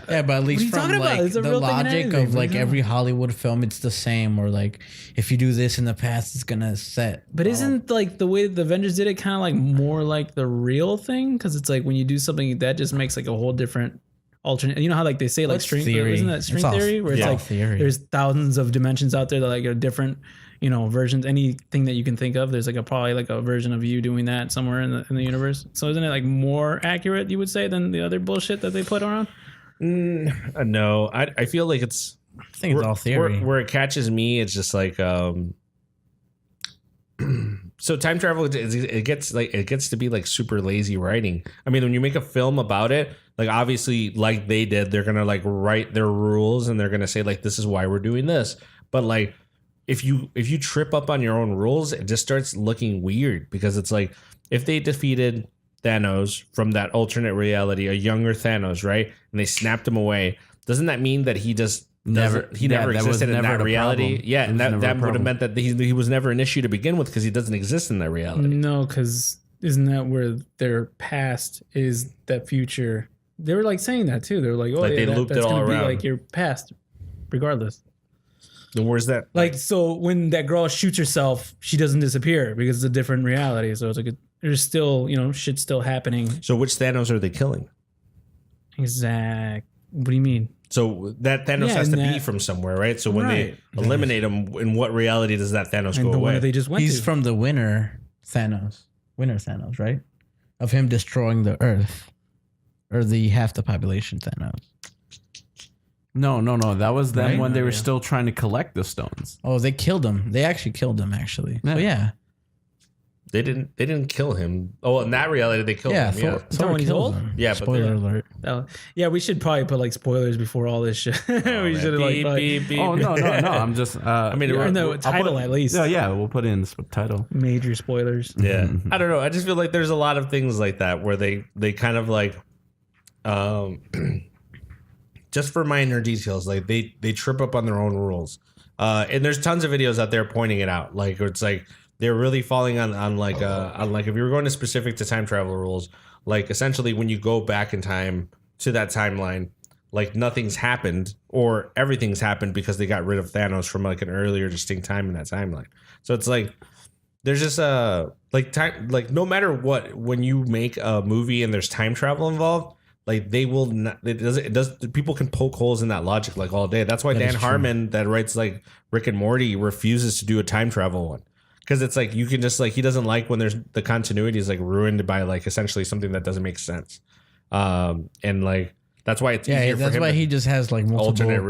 [SPEAKER 1] Yeah, but at
[SPEAKER 4] are
[SPEAKER 1] least
[SPEAKER 4] you
[SPEAKER 1] from
[SPEAKER 4] talking about?
[SPEAKER 1] like
[SPEAKER 4] It's a
[SPEAKER 1] the
[SPEAKER 4] real thing in
[SPEAKER 1] logic
[SPEAKER 4] anything.
[SPEAKER 1] of
[SPEAKER 4] What are
[SPEAKER 1] like
[SPEAKER 4] you
[SPEAKER 1] every Hollywood film, it's the same. Or like if you do this in the past, it's gonna set.
[SPEAKER 4] But isn't like the way the Avengers did it kind of like more like the real thing? Because it's like when you do something that just makes like a whole different alternate. You know how like they say like
[SPEAKER 1] That's
[SPEAKER 4] string
[SPEAKER 1] theory.
[SPEAKER 4] Isn't that
[SPEAKER 1] It's
[SPEAKER 4] string
[SPEAKER 1] all-
[SPEAKER 4] theory? Where it's
[SPEAKER 3] yeah.
[SPEAKER 4] like
[SPEAKER 1] theory.
[SPEAKER 4] there's thousands of dimensions out there that like are different, versions. Anything that you can think of, there's like probably like a version of you doing that somewhere in the universe. So isn't it like more accurate, you would say, than the other bullshit that they put around?
[SPEAKER 3] No, I feel like it's
[SPEAKER 1] I think it's all theory.
[SPEAKER 3] Where it catches me, it's just like so time travel it gets to be like super lazy writing. I mean, when you make a film about it, like obviously like they did, they're gonna like write their rules and they're gonna say like this is why we're doing this. But like if you trip up on your own rules, it just starts looking weird because it's like if they defeated Thanos from that alternate reality, a younger Thanos, right? And they snapped him away. Doesn't that mean that he just never
[SPEAKER 2] that was
[SPEAKER 3] existed in
[SPEAKER 2] never
[SPEAKER 3] that
[SPEAKER 2] the
[SPEAKER 3] reality?
[SPEAKER 2] problem.
[SPEAKER 3] Yeah,
[SPEAKER 2] It
[SPEAKER 3] and
[SPEAKER 2] was
[SPEAKER 3] that
[SPEAKER 2] never a
[SPEAKER 3] would have
[SPEAKER 2] problem.
[SPEAKER 3] meant that he was never an issue to begin with because he doesn't exist in that reality.
[SPEAKER 4] No, because isn't that where their past is that future? They were like saying that too. They were like, oh
[SPEAKER 3] Like,
[SPEAKER 4] yeah,
[SPEAKER 3] they looped
[SPEAKER 4] that's
[SPEAKER 3] it all
[SPEAKER 4] gonna
[SPEAKER 3] around.
[SPEAKER 4] be like your past, regardless.
[SPEAKER 3] Then where's that?
[SPEAKER 4] Like so, when that girl shoots herself, she doesn't disappear because it's a different reality. So it's like there's still shit's still happening.
[SPEAKER 3] So which Thanos are they killing?
[SPEAKER 4] Exact. What do you mean?
[SPEAKER 3] So that Thanos
[SPEAKER 4] Yeah,
[SPEAKER 3] has to
[SPEAKER 4] and
[SPEAKER 3] be
[SPEAKER 4] that-
[SPEAKER 3] from somewhere, right? So when
[SPEAKER 4] Right.
[SPEAKER 3] they eliminate him, in what reality does that Thanos
[SPEAKER 4] And
[SPEAKER 3] go
[SPEAKER 4] the one
[SPEAKER 3] away?
[SPEAKER 4] that they just went
[SPEAKER 1] He's
[SPEAKER 4] to.
[SPEAKER 1] from the winner Thanos, right? Of him destroying the Earth, or the half the population Thanos.
[SPEAKER 2] No. That was them
[SPEAKER 1] Right?
[SPEAKER 2] when they were
[SPEAKER 4] Yeah.
[SPEAKER 2] still trying to collect the stones.
[SPEAKER 1] Oh, they killed him. They actually killed him. Actually,
[SPEAKER 2] Yeah.
[SPEAKER 1] so yeah,
[SPEAKER 3] They didn't kill him. Oh, in that reality, they killed
[SPEAKER 1] yeah.
[SPEAKER 3] him. Yeah.
[SPEAKER 1] Thor
[SPEAKER 4] when he's
[SPEAKER 1] kills
[SPEAKER 4] old?
[SPEAKER 1] him.
[SPEAKER 3] Yeah, but
[SPEAKER 1] Spoiler
[SPEAKER 3] they're-
[SPEAKER 1] alert.
[SPEAKER 4] Oh, yeah, we should probably put like spoilers before all this shit. we should have like.
[SPEAKER 3] Beep,
[SPEAKER 4] probably-
[SPEAKER 3] beep, beep.
[SPEAKER 2] Oh no. I'm just.
[SPEAKER 3] I mean,
[SPEAKER 4] Or in the
[SPEAKER 3] I'll
[SPEAKER 4] title
[SPEAKER 3] put-
[SPEAKER 4] at least.
[SPEAKER 2] Yeah. We'll put it in the title.
[SPEAKER 4] Major spoilers.
[SPEAKER 3] Yeah, I don't know. I just feel like there's a lot of things like that where they kind of like, just for minor details, like they trip up on their own rules. And there's tons of videos out there pointing it out. Like it's like they're really falling on like if you were going to specific to time travel rules, like essentially when you go back in time to that timeline, like nothing's happened or everything's happened because they got rid of Thanos from like an earlier distinct time in that timeline. So it's like there's just like time, like no matter what, when you make a movie and there's time travel involved, like they will not, it does people can poke holes in that logic like all day. That's why Dan Harmon that writes like Rick and Morty refuses to do a time travel one, because it's like you can just like, he doesn't like when there's the continuity is like ruined by like essentially something that doesn't make sense. And like that's why it's easier for
[SPEAKER 1] that's
[SPEAKER 3] him
[SPEAKER 1] why he just has like multiple
[SPEAKER 3] alternate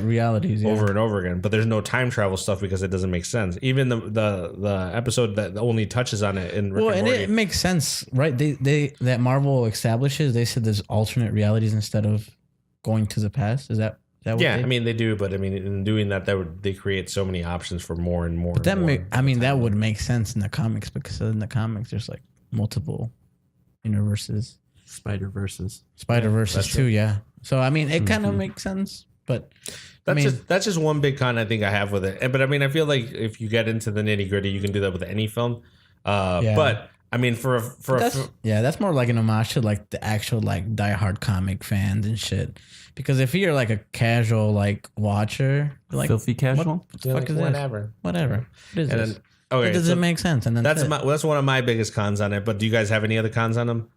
[SPEAKER 3] realities
[SPEAKER 1] yeah.
[SPEAKER 3] over and over again. But there's no time travel stuff because it doesn't make sense. Even the episode that only touches on it in Rick and Morty.
[SPEAKER 1] It makes sense, right? They that Marvel establishes. They said there's alternate realities instead of going to the past. Is that what
[SPEAKER 3] yeah? I mean they do, but I mean in doing that, they create so many options for more and more.
[SPEAKER 1] But that that would make sense in the comics, because in the comics there's like multiple universes.
[SPEAKER 2] Spider-Verses
[SPEAKER 1] too, yeah. So I mean, it kind of makes sense, but
[SPEAKER 3] that's just one big con I think I have with it. But I mean, I feel like if you get into the nitty gritty, you can do that with any film. But I mean,
[SPEAKER 1] that's more like an homage to like the actual like diehard comic fans and shit. Because if you're like a casual like watcher, like
[SPEAKER 2] filthy casual,
[SPEAKER 1] what the fuck is
[SPEAKER 3] whatever.
[SPEAKER 1] What is this?
[SPEAKER 3] Okay,
[SPEAKER 1] it doesn't make sense. And then
[SPEAKER 3] that's one of my biggest cons on it. But do you guys have any other cons on them?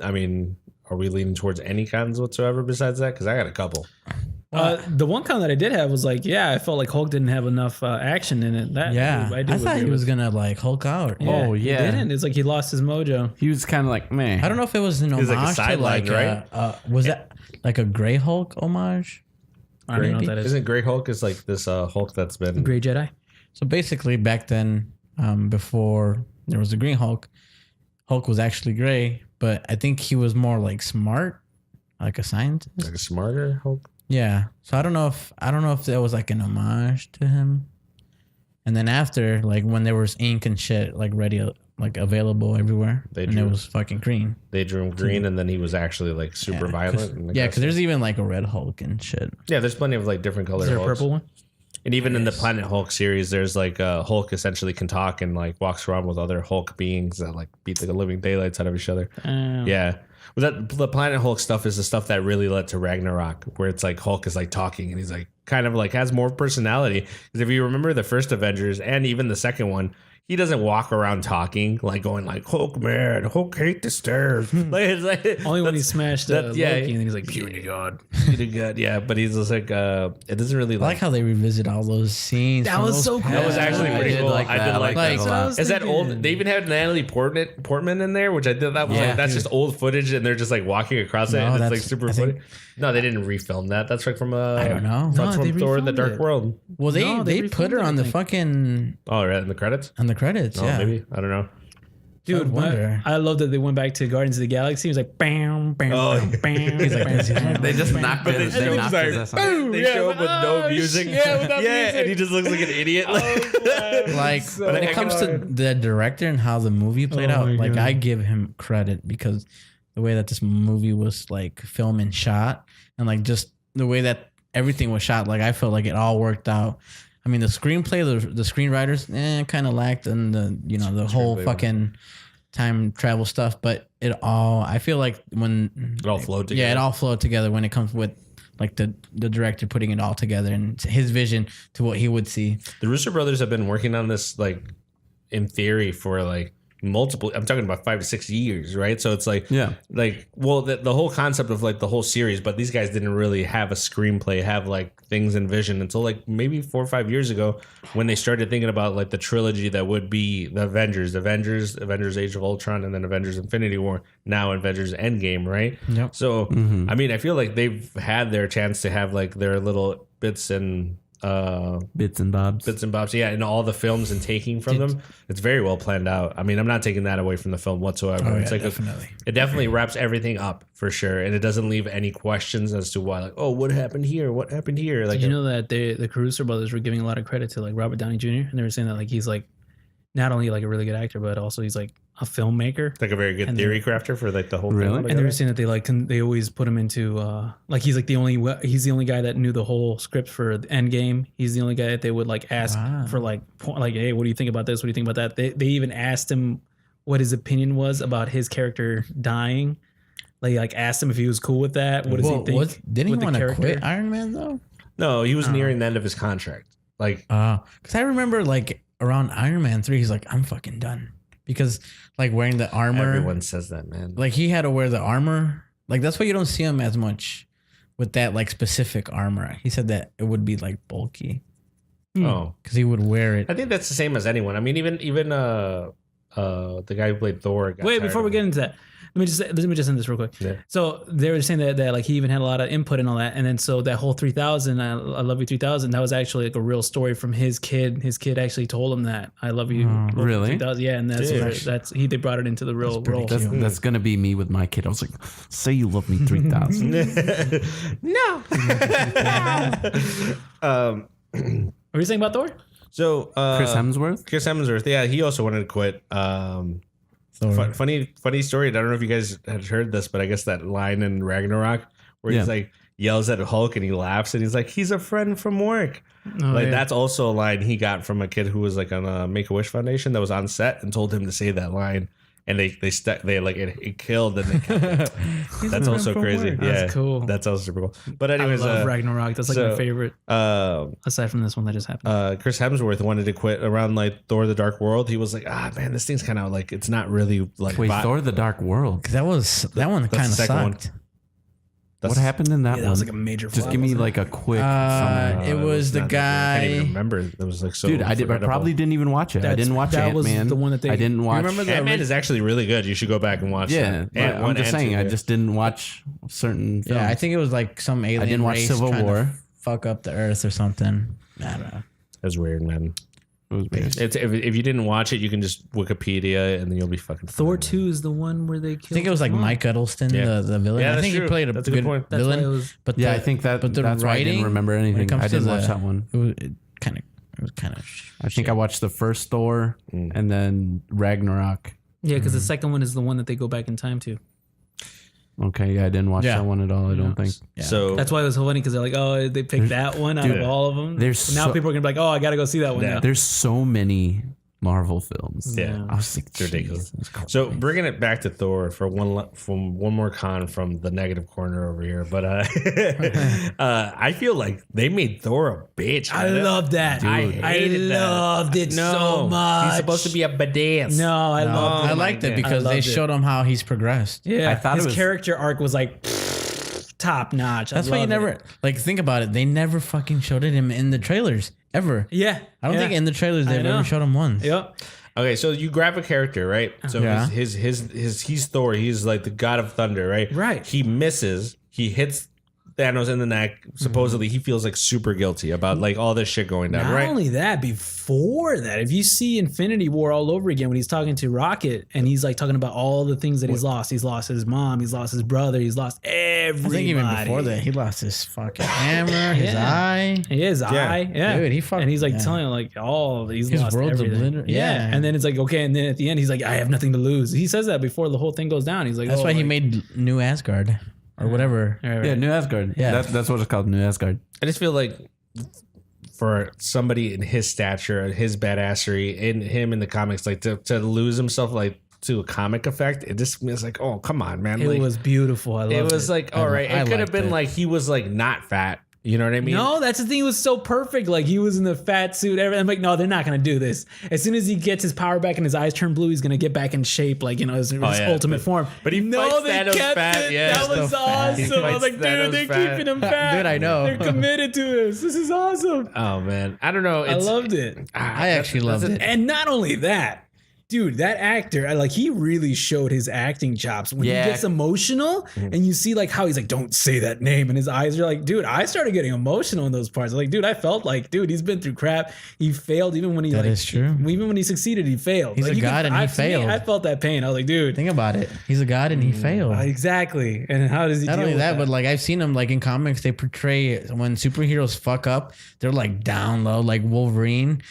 [SPEAKER 3] I mean, are we leaning towards any cons whatsoever besides that? Because I got a couple.
[SPEAKER 4] The one con that I did have was like, I felt like Hulk didn't have enough action in it.
[SPEAKER 1] I thought he was gonna like Hulk out.
[SPEAKER 4] Yeah, he didn't. It's like he lost his mojo.
[SPEAKER 2] He was kind of like, man.
[SPEAKER 1] I don't know if it was an homage
[SPEAKER 3] like a sideline,
[SPEAKER 1] right? Was that like a Gray Hulk homage?
[SPEAKER 4] I don't know what that is.
[SPEAKER 3] Isn't Gray Hulk is like this Hulk that's been
[SPEAKER 4] Gray Jedi?
[SPEAKER 1] So basically, back then, before there was a Green Hulk, Hulk was actually gray, but I think he was more like smart, like a scientist,
[SPEAKER 3] like a smarter Hulk.
[SPEAKER 1] Yeah. So I don't know if that was like an homage to him. And then after, like when there was ink and shit like ready, like available everywhere, and it was fucking green.
[SPEAKER 3] They drew him green, and then he was actually like super violent.
[SPEAKER 1] Because there's even like a red Hulk and shit.
[SPEAKER 3] Yeah, there's plenty of like different colors.
[SPEAKER 4] Is there a purple one?
[SPEAKER 3] And even in the Planet Hulk series, there's like Hulk essentially can talk and like walks around with other Hulk beings that like beat the living daylights out of each other. Yeah. Well, the Planet Hulk stuff is the stuff that really led to Ragnarok, where it's like Hulk is like talking and he's like kind of like has more personality. Because if you remember the first Avengers and even the second one, he doesn't walk around talking like going like Hulk man, Hulk hate the stairs. Like,
[SPEAKER 4] only when he smashed Loki, and then he's like
[SPEAKER 3] puny god, puny god. Yeah, but he's just like it doesn't really
[SPEAKER 1] I like how they revisit all those scenes.
[SPEAKER 4] That was so cool.
[SPEAKER 3] That was actually pretty cool. I did like that a lot. Is that old? They even had Natalie Portman in there, which I thought that was like that's just old footage, and they're just like walking across it, and it's like super funny. No, they didn't refilm that. That's like from
[SPEAKER 1] I don't know.
[SPEAKER 3] That's from Thor: The Dark World.
[SPEAKER 1] Well, they put her on the fucking
[SPEAKER 3] right in the credits.
[SPEAKER 1] On the credits,
[SPEAKER 3] maybe I don't know.
[SPEAKER 4] Dude, I love that they went back to Guardians of the Galaxy. He was like, bam, bam, bam. He's
[SPEAKER 2] like, they just knocked it. They knocked it.
[SPEAKER 3] They show up with no music. And he just looks like an idiot.
[SPEAKER 1] Like when it comes to the director and how the movie played out, like I give him credit because the way that this movie was like filmed and shot, and like just the way that everything was shot, like I felt like it all worked out. I mean, the screenplay, the screenwriters, kind of lacked, and the whole fucking time travel stuff. But I feel like when
[SPEAKER 3] it all flowed together.
[SPEAKER 1] Yeah, it all flowed together when it comes with like the director putting it all together and his vision to what he would see.
[SPEAKER 3] The Russo brothers have been working on this like in theory for like multiple. I'm talking about 5 to 6 years, right? So it's like the whole concept of like the whole series, but these guys didn't really have a screenplay, have like things envisioned until like maybe 4 or 5 years ago when they started thinking about like the trilogy that would be the Avengers Age of Ultron, and then Avengers Infinity War, now Avengers Endgame, right?
[SPEAKER 1] Yep.
[SPEAKER 3] So I mean, I feel like they've had their chance to have like their little bits and bobs, yeah, in all the films and taking from them. It's very well planned out. I mean, I'm not taking that away from the film whatsoever. It's like
[SPEAKER 1] definitely.
[SPEAKER 3] It definitely wraps everything up for sure, and it doesn't leave any questions as to why, like, oh, what happened here? What happened here? Like,
[SPEAKER 4] did you know that the Caruso brothers were giving a lot of credit to like Robert Downey Jr. and they were saying that like he's like not only like a really good actor, but also he's like a filmmaker,
[SPEAKER 3] like a very good theory crafter for like the whole
[SPEAKER 2] really.
[SPEAKER 3] Film.
[SPEAKER 4] And they were saying that they always put him into like he's the only guy that knew the whole script for the Endgame. He's the only guy that they would like ask for like hey, what do you think about this? What do you think about that? They even asked him what his opinion was about his character dying. They like asked him if he was cool with that. What does he think?
[SPEAKER 1] Didn't he want to quit Iron Man though?
[SPEAKER 3] No, he was nearing the end of his contract. Like,
[SPEAKER 1] because I remember like around Iron Man 3, he's like, I'm fucking done. Because like wearing the armor,
[SPEAKER 3] Everyone says that, man.
[SPEAKER 1] like he had to wear the armor. Like that's why you don't see him as much with that like specific armor. He said that it would be like bulky
[SPEAKER 3] Oh,
[SPEAKER 1] because he would wear it.
[SPEAKER 3] I think that's the same as anyone. I mean, even the guy who played Thor. got
[SPEAKER 4] Wait,
[SPEAKER 3] tired
[SPEAKER 4] before we
[SPEAKER 3] of
[SPEAKER 4] get
[SPEAKER 3] it.
[SPEAKER 4] into that, let me just end this real quick.
[SPEAKER 3] Yeah.
[SPEAKER 4] So they were saying that like he even had a lot of input and all that, and then so that whole 3000, I love you 3000, that was actually like a real story from his kid. His kid actually told him that I love you.
[SPEAKER 2] really?
[SPEAKER 4] 3000. Yeah, and that's
[SPEAKER 3] Dude.
[SPEAKER 4] they brought it into the real role.
[SPEAKER 2] That's gonna be me with my kid. I was like, say you love me 3,000.
[SPEAKER 3] No.
[SPEAKER 4] What were you saying about Thor?
[SPEAKER 3] So
[SPEAKER 2] Chris Hemsworth.
[SPEAKER 3] Chris Hemsworth, yeah, he also wanted to quit. Funny story. I don't know if you guys had heard this, but I guess that line in Ragnarok where he's like yells at Hulk and he laughs and he's like, he's a friend from work. That's also a line he got from a kid who was like on a Make-A-Wish Foundation that was on set and told him to say that line. And they like it killed and they kept it. That's also crazy.
[SPEAKER 4] work.
[SPEAKER 3] Yeah,
[SPEAKER 4] That's cool.
[SPEAKER 3] That's also super cool. But anyways,
[SPEAKER 4] I love Ragnarok. That's like my favorite. Aside from this one that just happened.
[SPEAKER 3] Chris Hemsworth wanted to quit around like Thor: The Dark World. He was like, man, this thing's kind of like it's not really like
[SPEAKER 2] Wait, Thor: The Dark World.
[SPEAKER 1] That one kind of
[SPEAKER 3] the second
[SPEAKER 1] sucked.
[SPEAKER 2] What happened in that one?
[SPEAKER 4] That was like a major.
[SPEAKER 2] Just
[SPEAKER 4] flop,
[SPEAKER 2] give me
[SPEAKER 4] wasn't
[SPEAKER 2] like a quick summary.
[SPEAKER 1] It was the
[SPEAKER 3] not that good. I can't even
[SPEAKER 1] guy.
[SPEAKER 3] remember. It was like so.
[SPEAKER 2] Dude, I
[SPEAKER 3] forgettable.
[SPEAKER 2] probably didn't even watch it. I didn't watch
[SPEAKER 4] that was
[SPEAKER 2] Ant-Man.
[SPEAKER 4] the one that they-
[SPEAKER 2] I didn't watch.
[SPEAKER 4] remember that?
[SPEAKER 3] Ant-Man is actually really good. You should go back and watch.
[SPEAKER 2] Yeah,
[SPEAKER 3] that.
[SPEAKER 2] I'm just saying. I just didn't watch certain films.
[SPEAKER 1] Yeah, I think it was like some alien.
[SPEAKER 2] I didn't watch
[SPEAKER 1] race
[SPEAKER 2] Civil
[SPEAKER 1] trying to
[SPEAKER 2] War.
[SPEAKER 1] fuck up the Earth or something. I don't know.
[SPEAKER 3] It was weird, man.
[SPEAKER 2] It was weird.
[SPEAKER 3] It's, if you didn't watch it, you can just Wikipedia and then you'll be fucking.
[SPEAKER 4] Thor
[SPEAKER 3] fine.
[SPEAKER 4] 2 is the one where they killed.
[SPEAKER 1] I think it was like Mike Huddleston,
[SPEAKER 3] Yeah.
[SPEAKER 1] the villain.
[SPEAKER 3] Yeah,
[SPEAKER 1] I
[SPEAKER 3] that's
[SPEAKER 1] think
[SPEAKER 3] true.
[SPEAKER 1] he played a
[SPEAKER 3] That's a
[SPEAKER 1] good
[SPEAKER 3] good point.
[SPEAKER 4] That's why
[SPEAKER 1] villain.
[SPEAKER 4] it was-
[SPEAKER 1] But
[SPEAKER 2] Yeah,
[SPEAKER 1] the-
[SPEAKER 2] I think
[SPEAKER 1] but the
[SPEAKER 2] that's why I
[SPEAKER 1] writing,
[SPEAKER 2] didn't remember
[SPEAKER 1] when it
[SPEAKER 2] anything.
[SPEAKER 1] comes
[SPEAKER 2] I
[SPEAKER 1] to
[SPEAKER 2] didn't watch
[SPEAKER 1] the-
[SPEAKER 2] that one.
[SPEAKER 1] It was kind of.
[SPEAKER 2] I think I watched the first Thor and then Ragnarok.
[SPEAKER 4] Yeah, because the second one is the one that they go back in time to.
[SPEAKER 2] Okay, yeah, I didn't watch
[SPEAKER 1] Yeah.
[SPEAKER 2] that one at all. I don't think.
[SPEAKER 1] Yeah.
[SPEAKER 3] So
[SPEAKER 4] That's why it was so funny because they're like, oh, they picked that one out of all of them.
[SPEAKER 2] there's
[SPEAKER 4] now
[SPEAKER 2] so-
[SPEAKER 4] people are gonna be like, oh, I gotta go see that one now.
[SPEAKER 2] There's so many Marvel films.
[SPEAKER 3] yeah.
[SPEAKER 2] I was like,
[SPEAKER 3] It's ridiculous.
[SPEAKER 2] Jesus Christ.
[SPEAKER 3] So bringing it back to Thor for one more con from the negative corner over here, but I feel like they made Thor a bitch.
[SPEAKER 4] I
[SPEAKER 3] man.
[SPEAKER 4] love that.
[SPEAKER 3] I
[SPEAKER 4] I
[SPEAKER 3] hated that.
[SPEAKER 4] loved it so much.
[SPEAKER 3] He's supposed to be a badass.
[SPEAKER 4] No, I loved it.
[SPEAKER 1] I liked it
[SPEAKER 3] God.
[SPEAKER 1] because
[SPEAKER 4] I
[SPEAKER 1] they
[SPEAKER 4] loved it.
[SPEAKER 1] showed him how he's progressed.
[SPEAKER 4] Yeah,
[SPEAKER 2] I thought
[SPEAKER 4] his
[SPEAKER 2] it was-
[SPEAKER 4] character arc was like top notch.
[SPEAKER 1] That's why you never like think about it. They never fucking showed him in the trailers ever.
[SPEAKER 4] Yeah,
[SPEAKER 1] I don't think in the trailers
[SPEAKER 4] I
[SPEAKER 1] they've
[SPEAKER 4] know.
[SPEAKER 1] ever showed him once.
[SPEAKER 4] Yep.
[SPEAKER 3] Okay, so you grab a character, right? So
[SPEAKER 1] Yeah.
[SPEAKER 3] his he's Thor. He's like the god of thunder, right?
[SPEAKER 4] Right.
[SPEAKER 3] He misses. He hits Thanos in the neck. Supposedly, he feels like super guilty about like all this shit going down,
[SPEAKER 4] Not
[SPEAKER 3] right?
[SPEAKER 4] only that, before that, if you see Infinity War all over again when he's talking to Rocket and he's like talking about all the things that he's lost. He's lost his mom. He's lost his brother. He's lost
[SPEAKER 1] I
[SPEAKER 4] everybody.
[SPEAKER 1] think even before that, he lost his fucking hammer, his eye.
[SPEAKER 4] His eye, yeah,
[SPEAKER 1] Dude, he fucked-
[SPEAKER 4] and he's like
[SPEAKER 1] yeah.
[SPEAKER 4] telling him like all he's
[SPEAKER 1] His
[SPEAKER 4] lost
[SPEAKER 1] world's
[SPEAKER 4] everything.
[SPEAKER 1] obliterated. Yeah.
[SPEAKER 4] and then it's like okay, and then at the end he's like I have nothing to lose. He says that before the whole thing goes down. He's like
[SPEAKER 1] That's
[SPEAKER 4] oh,
[SPEAKER 1] why he
[SPEAKER 4] like-
[SPEAKER 1] made New Asgard or whatever.
[SPEAKER 4] Right.
[SPEAKER 2] Yeah, New Asgard.
[SPEAKER 1] Yeah.
[SPEAKER 2] That's what it's called, New Asgard.
[SPEAKER 3] I just feel like for somebody in his stature, his badassery, in him in the comics, like to lose himself like to a comic effect, it just feels like, oh, come on, man.
[SPEAKER 4] It
[SPEAKER 3] Like,
[SPEAKER 4] was beautiful. I loved
[SPEAKER 3] it was like, all right,
[SPEAKER 1] I
[SPEAKER 3] it could have
[SPEAKER 1] liked
[SPEAKER 3] been
[SPEAKER 1] it.
[SPEAKER 3] like he was like not fat. You know what I mean?
[SPEAKER 4] no, that's the thing. It was so perfect. Like he was in the fat suit. Everything. I'm like, no, they're not gonna do this. As soon as he gets his power back and his eyes turn blue, he's gonna get back in shape, like his
[SPEAKER 3] yeah,
[SPEAKER 4] ultimate form.
[SPEAKER 3] but he fights Thanos fat, yeah.
[SPEAKER 4] that was
[SPEAKER 3] He's still fat. He
[SPEAKER 4] awesome. I was
[SPEAKER 3] fights
[SPEAKER 4] like, dude,
[SPEAKER 3] Thanos
[SPEAKER 4] they're
[SPEAKER 3] fat.
[SPEAKER 4] keeping him fat.
[SPEAKER 1] Dude, I know.
[SPEAKER 4] They're committed to this. This is awesome.
[SPEAKER 3] Oh man, I don't know.
[SPEAKER 4] I loved it.
[SPEAKER 1] I actually loved it.
[SPEAKER 4] And not only that, dude, that actor, like he really showed his acting chops. When
[SPEAKER 2] Yeah.
[SPEAKER 4] he gets emotional and you see like how he's like, don't say that name. And his eyes are like, dude, I started getting emotional in those parts. Like, dude, I felt like, dude, he's been through crap. He failed even when he
[SPEAKER 1] That
[SPEAKER 4] like,
[SPEAKER 1] is true.
[SPEAKER 4] even when he succeeded, he failed.
[SPEAKER 1] He's
[SPEAKER 4] Like,
[SPEAKER 1] a
[SPEAKER 4] you could-
[SPEAKER 1] god and he
[SPEAKER 4] to me,
[SPEAKER 1] failed.
[SPEAKER 4] I felt that pain. I was like, dude,
[SPEAKER 1] Think about it. He's a god and he failed.
[SPEAKER 4] exactly. And how does he
[SPEAKER 1] Not
[SPEAKER 4] deal
[SPEAKER 1] only
[SPEAKER 4] with
[SPEAKER 1] that, but like I've seen them like in comics, they portray when superheroes fuck up, they're like down low, like Wolverine.